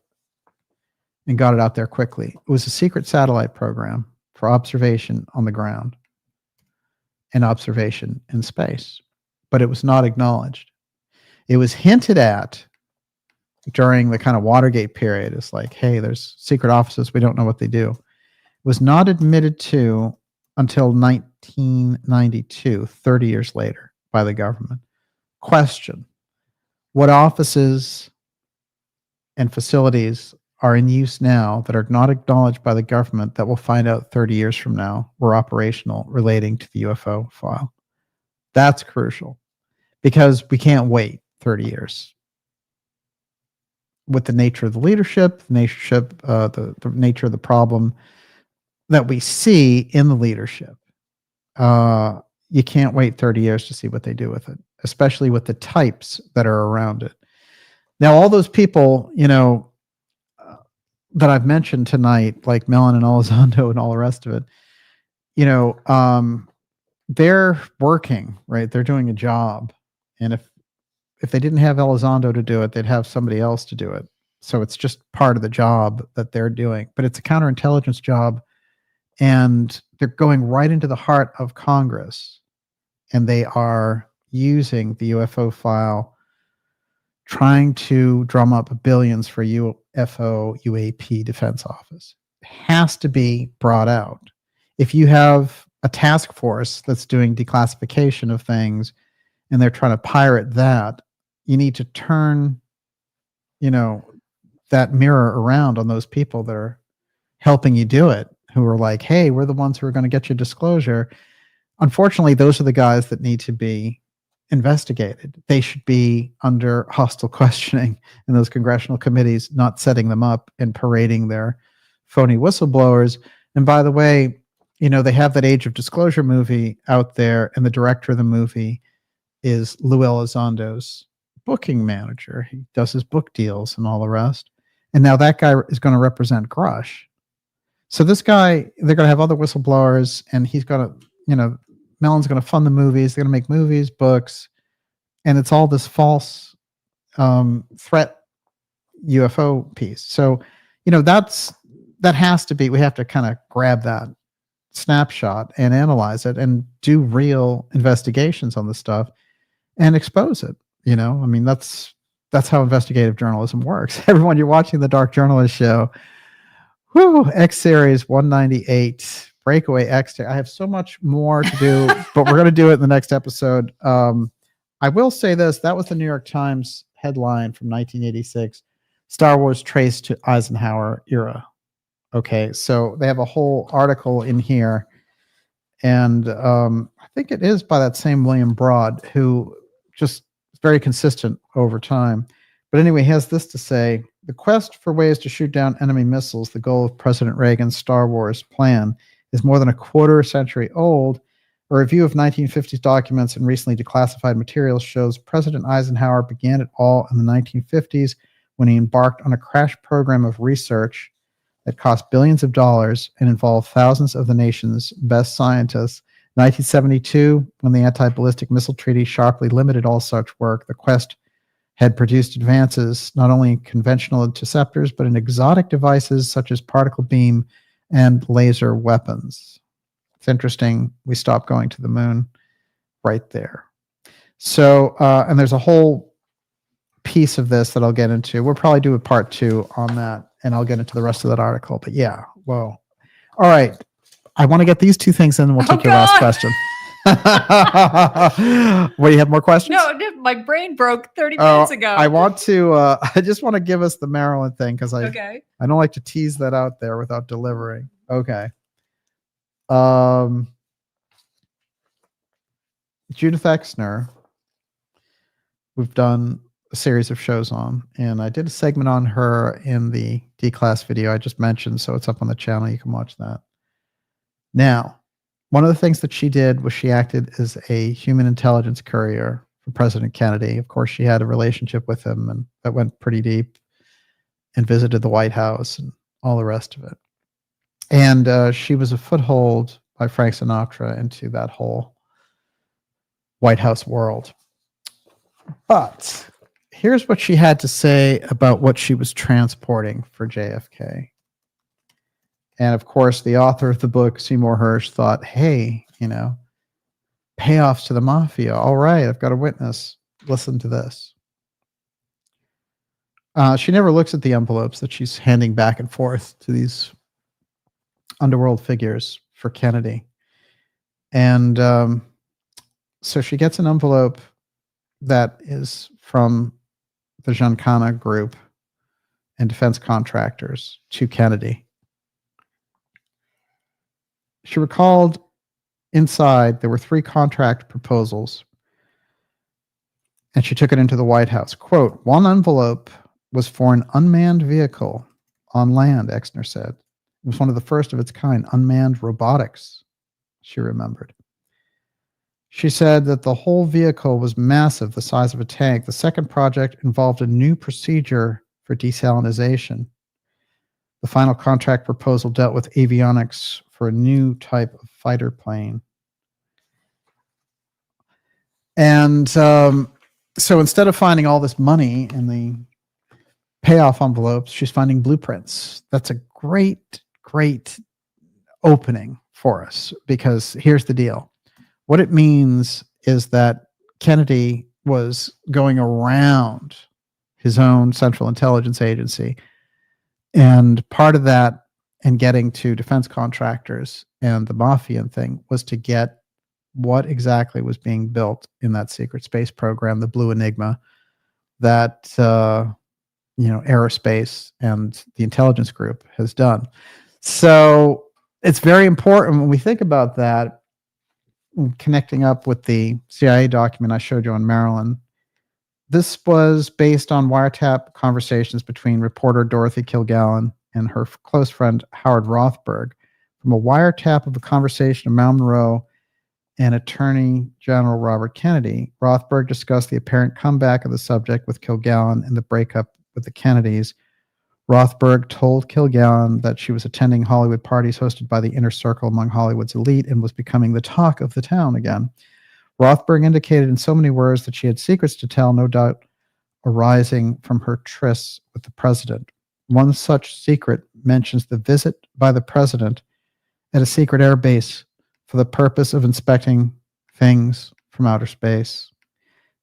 and got it out there quickly. It was a secret satellite program for observation on the ground and observation in space, but it was not acknowledged. It was hinted at during the kind of Watergate period. It's like, hey, there's secret offices, we don't know what they do. It was not admitted to until 1992, 30 years later, by the government. Question: what offices and facilities are in use now that are not acknowledged by the government that we'll find out 30 years from now were operational relating to the UFO file? That's crucial, because we can't wait 30 years. With the nature of the leadership, the nature of the problem that we see in the leadership, you can't wait 30 years to see what they do with it, especially with the types that are around it. Now, all those people, that I've mentioned tonight, like Mellon and Elizondo and all the rest of it, they're working, right? They're doing a job. And if they didn't have Elizondo to do it, they'd have somebody else to do it. So it's just part of the job that they're doing. But it's a counterintelligence job, and they're going right into the heart of Congress. And they are using the UFO file, trying to drum up billions for UFO UAP Defense Office. It has to be brought out. If you have a task force that's doing declassification of things and they're trying to pirate that, you need to turn, that mirror around on those people that are helping you do it, who are like, hey, we're the ones who are going to get you disclosure. Unfortunately, those are the guys that need to be investigated. They should be under hostile questioning in those congressional committees, not setting them up and parading their phony whistleblowers. And by the way, they have that Age of Disclosure movie out there, and the director of the movie is Lou Elizondo's booking manager. He does his book deals and all the rest. And now that guy is going to represent Grush. So this guy, they're going to have other whistleblowers, and he's going to, Mellon's going to fund the movies. They're going to make movies, books, and it's all this false threat UFO piece. So, that has to be, we have to kind of grab that snapshot and analyze it and do real investigations on the stuff and expose it. That's how investigative journalism works. Everyone, you're watching the Dark Journalist Show. Woo, X Series 198. Breakaway X. I have so much more to do, but we're going to do it in the next episode. I will say this. That was the New York Times headline from 1986. Star Wars traced to Eisenhower era. Okay, so they have a whole article in here, And I think it is by that same William Broad, who just is very consistent over time. But anyway, he has this to say: the quest for ways to shoot down enemy missiles, the goal of President Reagan's Star Wars plan, is more than a quarter century old. A review of 1950s documents and recently declassified materials shows President Eisenhower began it all in the 1950s when he embarked on a crash program of research that cost billions of dollars and involved thousands of the nation's best scientists. 1972, when the Anti-Ballistic Missile Treaty sharply limited all such work, the quest had produced advances not only in conventional interceptors, but in exotic devices such as particle beam and laser weapons. It's interesting, we stopped going to the moon right there. So, and there's a whole piece of this that I'll get into. We'll probably do a part 2 on that, and I'll get into the rest of that article. But yeah, whoa. All right. I want to get these 2 things in, and we'll take your last question. What, you have more questions? No, my brain broke 30 minutes ago. I want to, I just want to give us the Marilyn thing because I don't like to tease that out there without delivering. Okay. Judith Exner, we've done a series of shows on, and I did a segment on her in the D-Class video I just mentioned, so it's up on the channel. You can watch that. Now, one of the things that she did was she acted as a human intelligence courier for President Kennedy. Of course, she had a relationship with him, and that went pretty deep, and visited the White House and all the rest of it. And she was a foothold by Frank Sinatra into that whole White House world. But here's what she had to say about what she was transporting for JFK. And of course, the author of the book, Seymour Hersh, thought, hey, you know, payoffs to the mafia. All right, I've got a witness. Listen to this. She never looks at the envelopes that she's handing back and forth to these underworld figures for Kennedy. And so she gets an envelope that is from the Giancana group and defense contractors to Kennedy. She recalled inside there were 3 contract proposals, and she took it into the White House. Quote, one envelope was for an unmanned vehicle on land, Exner said. It was one of the first of its kind, unmanned robotics, she remembered. She said that the whole vehicle was massive, the size of a tank. The second project involved a new procedure for desalinization. The final contract proposal dealt with avionics for a new type of fighter plane. And so instead of finding all this money in the payoff envelopes, she's finding blueprints. That's a great, great opening for us, because here's the deal. What it means is that Kennedy was going around his own Central Intelligence Agency, and part of that, and getting to defense contractors and the mafia and thing, was to get what exactly was being built in that secret space program, the Blue Enigma, that AEROSPACE and the intelligence group has done. So it's very important when we think about that, connecting up with the CIA document I showed you on Marilyn. This was based on wiretap conversations between reporter Dorothy Kilgallen and her close friend Howard Rothberg, from a wiretap of a conversation of Marilyn Monroe and Attorney General Robert Kennedy. Rothberg discussed the apparent comeback of the subject with Kilgallen and the breakup with the Kennedys. Rothberg told Kilgallen that she was attending Hollywood parties hosted by the inner circle among Hollywood's elite and was becoming the talk of the town again. Rothberg indicated in so many words that she had secrets to tell, no doubt arising from her trysts with the president. One such secret mentions the visit by the president at a secret air base for the purpose of inspecting things from outer space.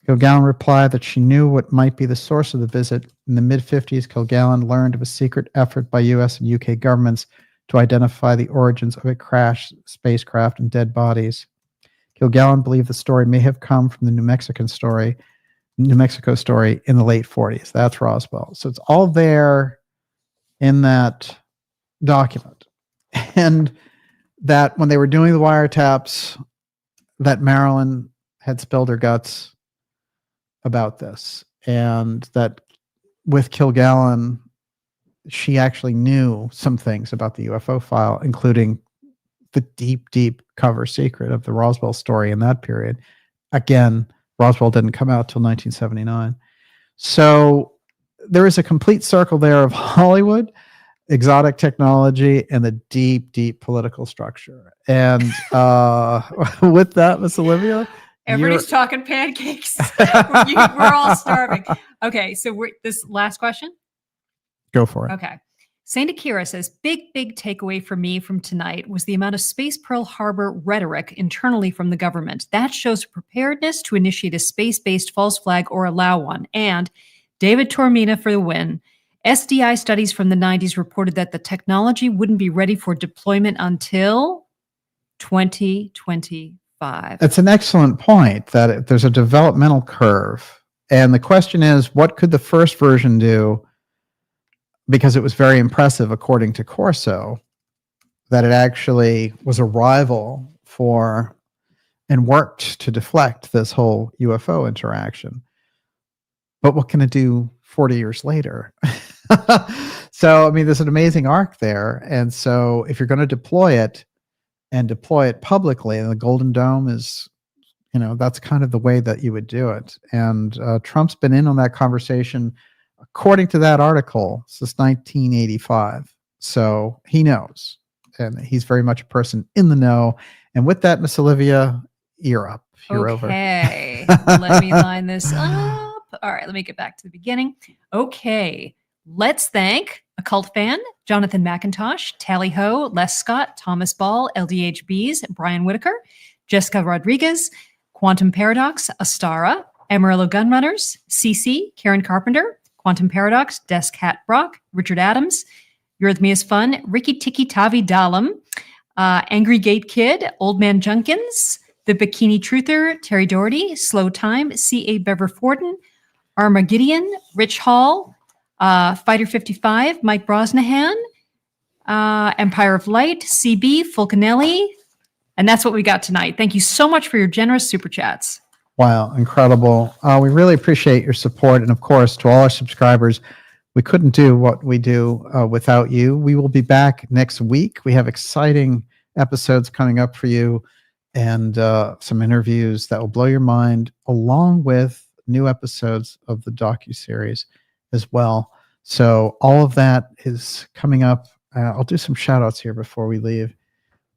Kilgallen replied that she knew what might be the source of the visit. In the mid-50s, Kilgallen learned of a secret effort by U.S. and U.K. governments to identify the origins of a crashed spacecraft and dead bodies. Kilgallen believed the story may have come from the New Mexico story in the late 40s. That's Roswell. So it's all there in that document. And that when they were doing the wiretaps, that Marilyn had spilled her guts about this, and that with Kilgallen, she actually knew some things about the UFO file, including the deep, deep cover secret of the Roswell story in that period. Again, Roswell didn't come out till 1979. So there is a complete circle there of Hollywood, exotic technology, and the deep, deep political structure. And with that, Miss Olivia, everybody's talking pancakes. We're all starving. Okay, so this last question. Go for it. Okay. Saint Akira says, big takeaway for me from tonight was the amount of Space Pearl Harbor rhetoric internally from the government. That shows preparedness to initiate a space-based false flag or allow one. And David Tormina for the win. SDI studies from the 90s reported that the technology wouldn't be ready for deployment until 2025. That's an excellent point, that there's a developmental curve. And the question is, what could the first version do? Because it was very impressive, according to Corso, that it actually was a rival for and worked to deflect this whole UFO interaction. But what can it do 40 years later? So, I mean, there's an amazing arc there. And so if you're going to deploy it and deploy it publicly, and the Golden Dome is, that's kind of the way that you would do it. And Trump's been in on that conversation, according to that article, since 1985. So he knows, and he's very much a person in the know. And with that, Miss Olivia, you're up. You're over. Okay. Let me line this up. All right, let me get back to the beginning. Okay. Let's thank Occult Fan, Jonathan McIntosh, Tally Ho, Les Scott, Thomas Ball, LDHBs, Brian Whitaker, Jessica Rodriguez, Quantum Paradox, Astara, Amarillo Gunrunners, CC, Karen Carpenter, Quantum Paradox, Desk Hat Brock, Richard Adams, Eurythmia's Fun, Ricky Tiki Tavi Dalam, Angry Gate Kid, Old Man Junkins, The Bikini Truther, Terry Doherty, Slow Time, C.A. Bever Forden, Armageddon, Rich Hall, Fighter 55, Mike Brosnahan, Empire of Light, CB, Fulcanelli, and that's what we got tonight. Thank you so much for your generous super chats. Wow, incredible. We really appreciate your support. And of course, to all our subscribers, we couldn't do what we do without you. We will be back next week. We have exciting episodes coming up for you, and some interviews that will blow your mind, along with new episodes of the docuseries as well. So all of that is coming up. I'll do some shout outs here before we leave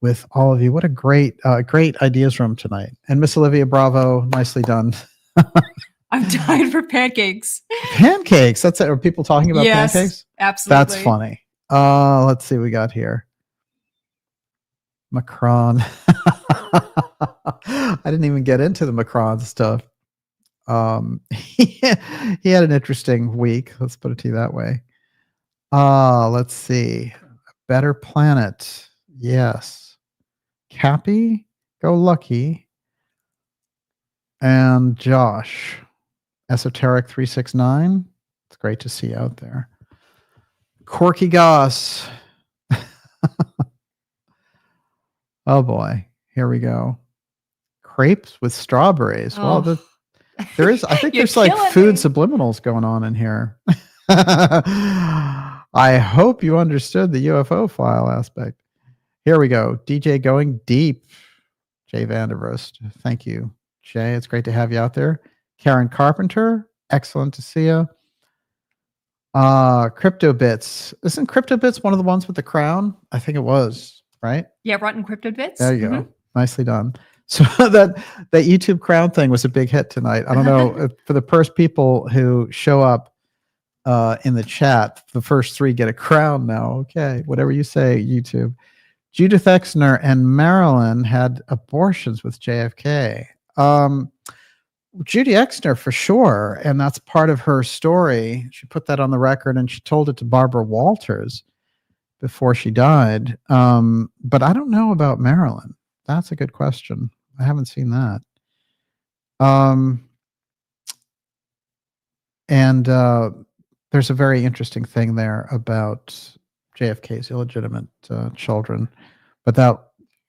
with all of you. What a great ideas room tonight. And Miss Olivia, bravo. Nicely done. I'm dying for pancakes. Pancakes. That's it. Are people talking about pancakes? Absolutely. That's funny. Let's see what we got here. Macron. I didn't even get into the Macron stuff. He had an interesting week. Let's put it to you that way. Let's see. A Better Planet. Yes. Cappy, Go Lucky, and Josh, Esoteric 369. It's great to see you out there. Corky Goss. Oh boy, here we go. Crepes with strawberries. Oh. Well, there is. I think there's like food subliminals going on in here. I hope you understood the UFO file aspect. Here we go. DJ Going Deep. Jay Vanderverst. Thank you, Jay. It's great to have you out there. Karen Carpenter. Excellent to see you. Crypto Bits. Isn't Crypto Bits one of the ones with the crown? I think it was, right? Yeah, Rotten Crypto Bits. There you go. Nicely done. So that YouTube crown thing was a big hit tonight. I don't know, for the first people who show up in the chat, the first three get a crown now. Okay, whatever you say, YouTube. Judith Exner and Marilyn had abortions with JFK. Judy Exner, for sure, and that's part of her story. She put that on the record, and she told it to Barbara Walters before she died. But I don't know about Marilyn. That's a good question. I haven't seen that. And there's a very interesting thing there about JFK's illegitimate children, but that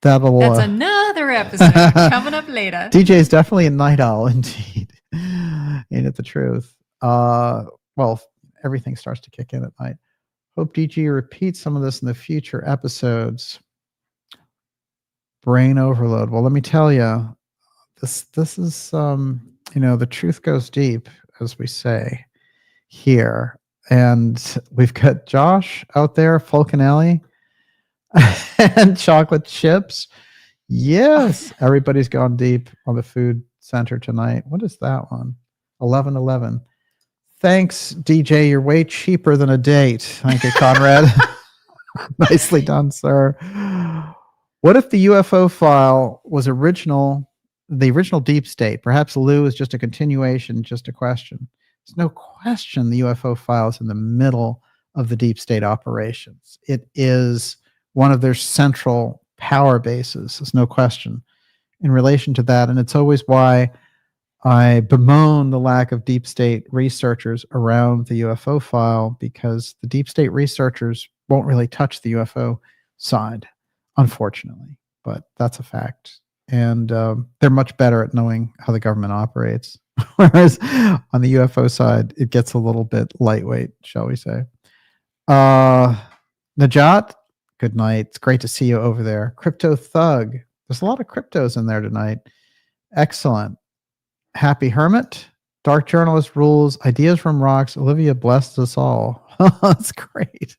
That'll. That's another episode coming up later. DJ is definitely a night owl, indeed. Ain't it the truth? Well, everything starts to kick in at night. Hope DG repeats some of this in the future episodes. Brain overload. Well, let me tell you, this is the truth goes deep, as we say here. And we've got Josh out there, Fulcanelli, and chocolate chips. Yes, everybody's gone deep on the food center tonight. What is that one? 11:11. Thanks, DJ. You're way cheaper than a date. Thank you, Conrad. Nicely done, sir. What if the UFO file was the original deep state? Perhaps Lou is just a continuation, just a question. There's no question the UFO file is in the middle of the deep state operations. It is one of their central power bases. There's no question in relation to that. And it's always why I bemoan the lack of deep state researchers around the UFO file, because the deep state researchers won't really touch the UFO side, unfortunately. But that's a fact. And they're much better at knowing how the government operates. Whereas on the UFO side, it gets a little bit lightweight, shall we say. Najat, good night. It's great to see you over there. Crypto Thug. There's a lot of cryptos in there tonight. Excellent. Happy Hermit. Dark Journalist rules. Ideas from Rocks. Olivia blessed us all. That's great.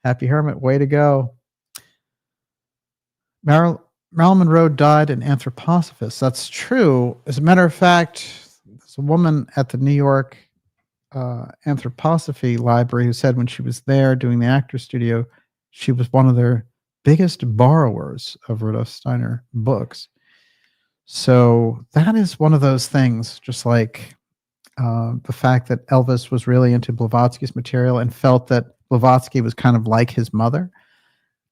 Happy Hermit. Way to go. Marilyn Monroe died in Anthroposophist. That's true. As a matter of fact, there's a woman at the New York Anthroposophy Library who said when she was there doing the Actors Studio, she was one of their biggest borrowers of Rudolf Steiner books. So that is one of those things, just like the fact that Elvis was really into Blavatsky's material and felt that Blavatsky was kind of like his mother,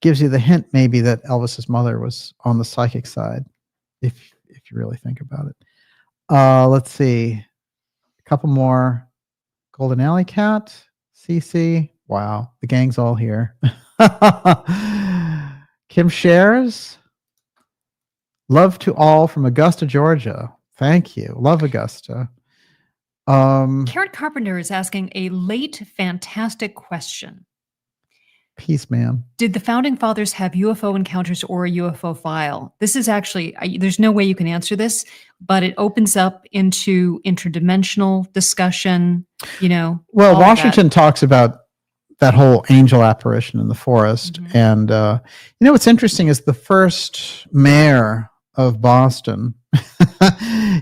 gives you the hint maybe that Elvis's mother was on the psychic side, if you really think about it. Let's see. A couple more. Golden Alley Cat, CC. Wow, the gang's all here. Kim shares. Love to all from Augusta, Georgia. Thank you. Love Augusta. Karen Carpenter is asking a late fantastic question. Peace, ma'am. Did the founding fathers have UFO encounters or a UFO file? This is actually, there's no way you can answer this, but it opens up into interdimensional discussion, Well, Washington talks about that whole angel apparition in the forest. Mm-hmm. And, what's interesting is the first mayor of Boston,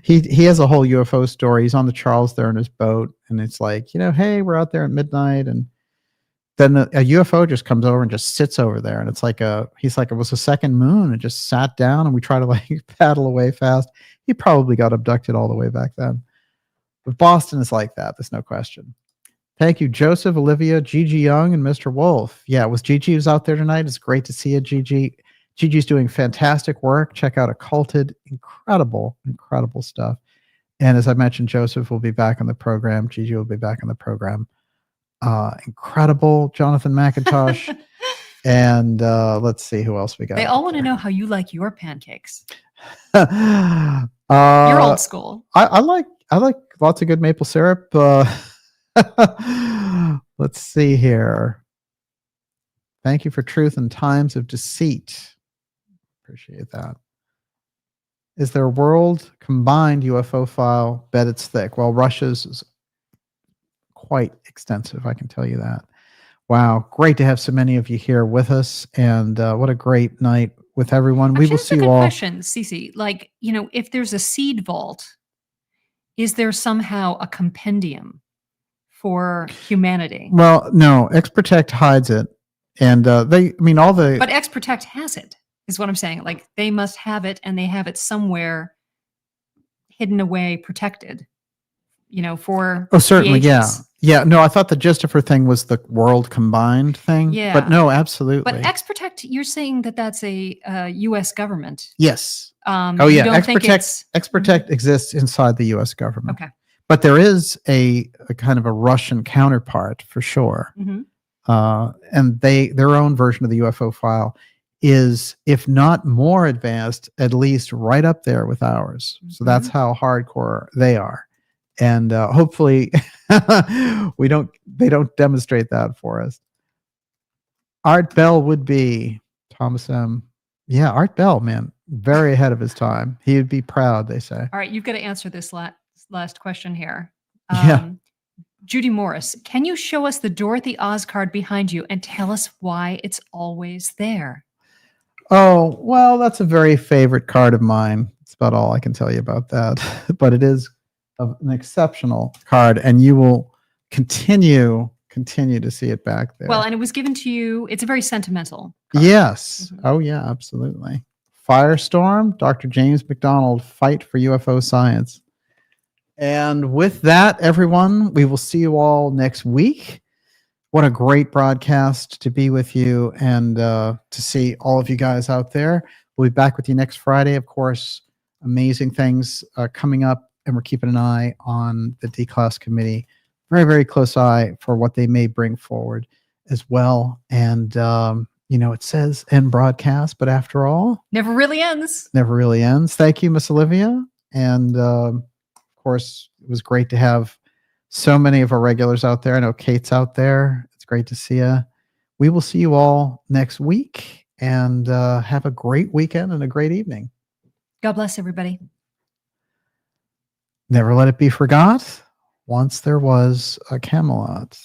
he has a whole UFO story. He's on the Charles there in his boat. And it's like, hey, we're out there at midnight. And then a UFO just comes over and just sits over there. And it's like he's like, it was a second moon. It just sat down and we try to paddle away fast. He probably got abducted all the way back then. But Boston is like that. There's no question. Thank you, Joseph, Olivia, Gigi Young, and Mr. Wolf. Yeah, it was Gigi who's out there tonight. It's great to see you, Gigi. Gigi's doing fantastic work. Check out Occulted. Incredible, incredible stuff. And as I mentioned, Joseph will be back on the program. Gigi will be back on the program. Incredible, Jonathan McIntosh. And let's see who else we got. They all want to know how you like your pancakes. You're old school. I like lots of good maple syrup. Let's see here. Thank you for truth in times of deceit. Appreciate that. Is there a world combined UFO file? Bet it's thick. Well, Russia's is quite extensive, I can tell you that. Wow, great to have so many of you here with us, and what a great night with everyone. Actually, we will see you all. Question, Cece. If there's a seed vault, is there somehow a compendium for humanity? Well, no, X-Protect hides it, and all the. But X-Protect has it, is what I'm saying. They must have it, and they have it somewhere hidden away, protected. For certainly, yeah. No, I thought the gist of her thing was the world combined thing. Yeah, but no, absolutely. But X-Protect, you're saying that's a U.S. government. Yes. Oh yeah, X-Protect exists inside the U.S. government. Okay. But there is a kind of a Russian counterpart for sure. Mm-hmm. And their own version of the UFO file is, if not more advanced, at least right up there with ours. So that's how hardcore they are. And hopefully they don't demonstrate that for us. Art Bell would be Thomas M. Yeah, Art Bell, man, very ahead of his time. He would be proud, they say. All right, you've got to answer this last question here. Yeah. Judy Morris, can you show us the Dorothy Oz card behind you and tell us why it's always there? Oh, well, that's a very favorite card of mine. That's about all I can tell you about that. But it is an exceptional card, and you will continue to see it back there. Well, and it was given to you. It's a very sentimental card. Yes. Oh, yeah, absolutely. Firestorm, Dr. James McDonald, Fight for UFO Science. And with that, everyone, we will see you all next week. What a great broadcast to be with you and to see all of you guys out there. We'll be back with you next Friday. Of course, amazing things coming up, and we're keeping an eye on the declass committee. Very, very close eye for what they may bring forward as well. And, it says end broadcast, but after all, never really ends. Never really ends. Thank you, Miss Olivia. And, of course, it was great to have so many of our regulars out there. I know Kate's out there. It's great to see you. We will see you all next week, and have a great weekend and a great evening. God bless everybody. Never let it be forgot. Once there was a Camelot.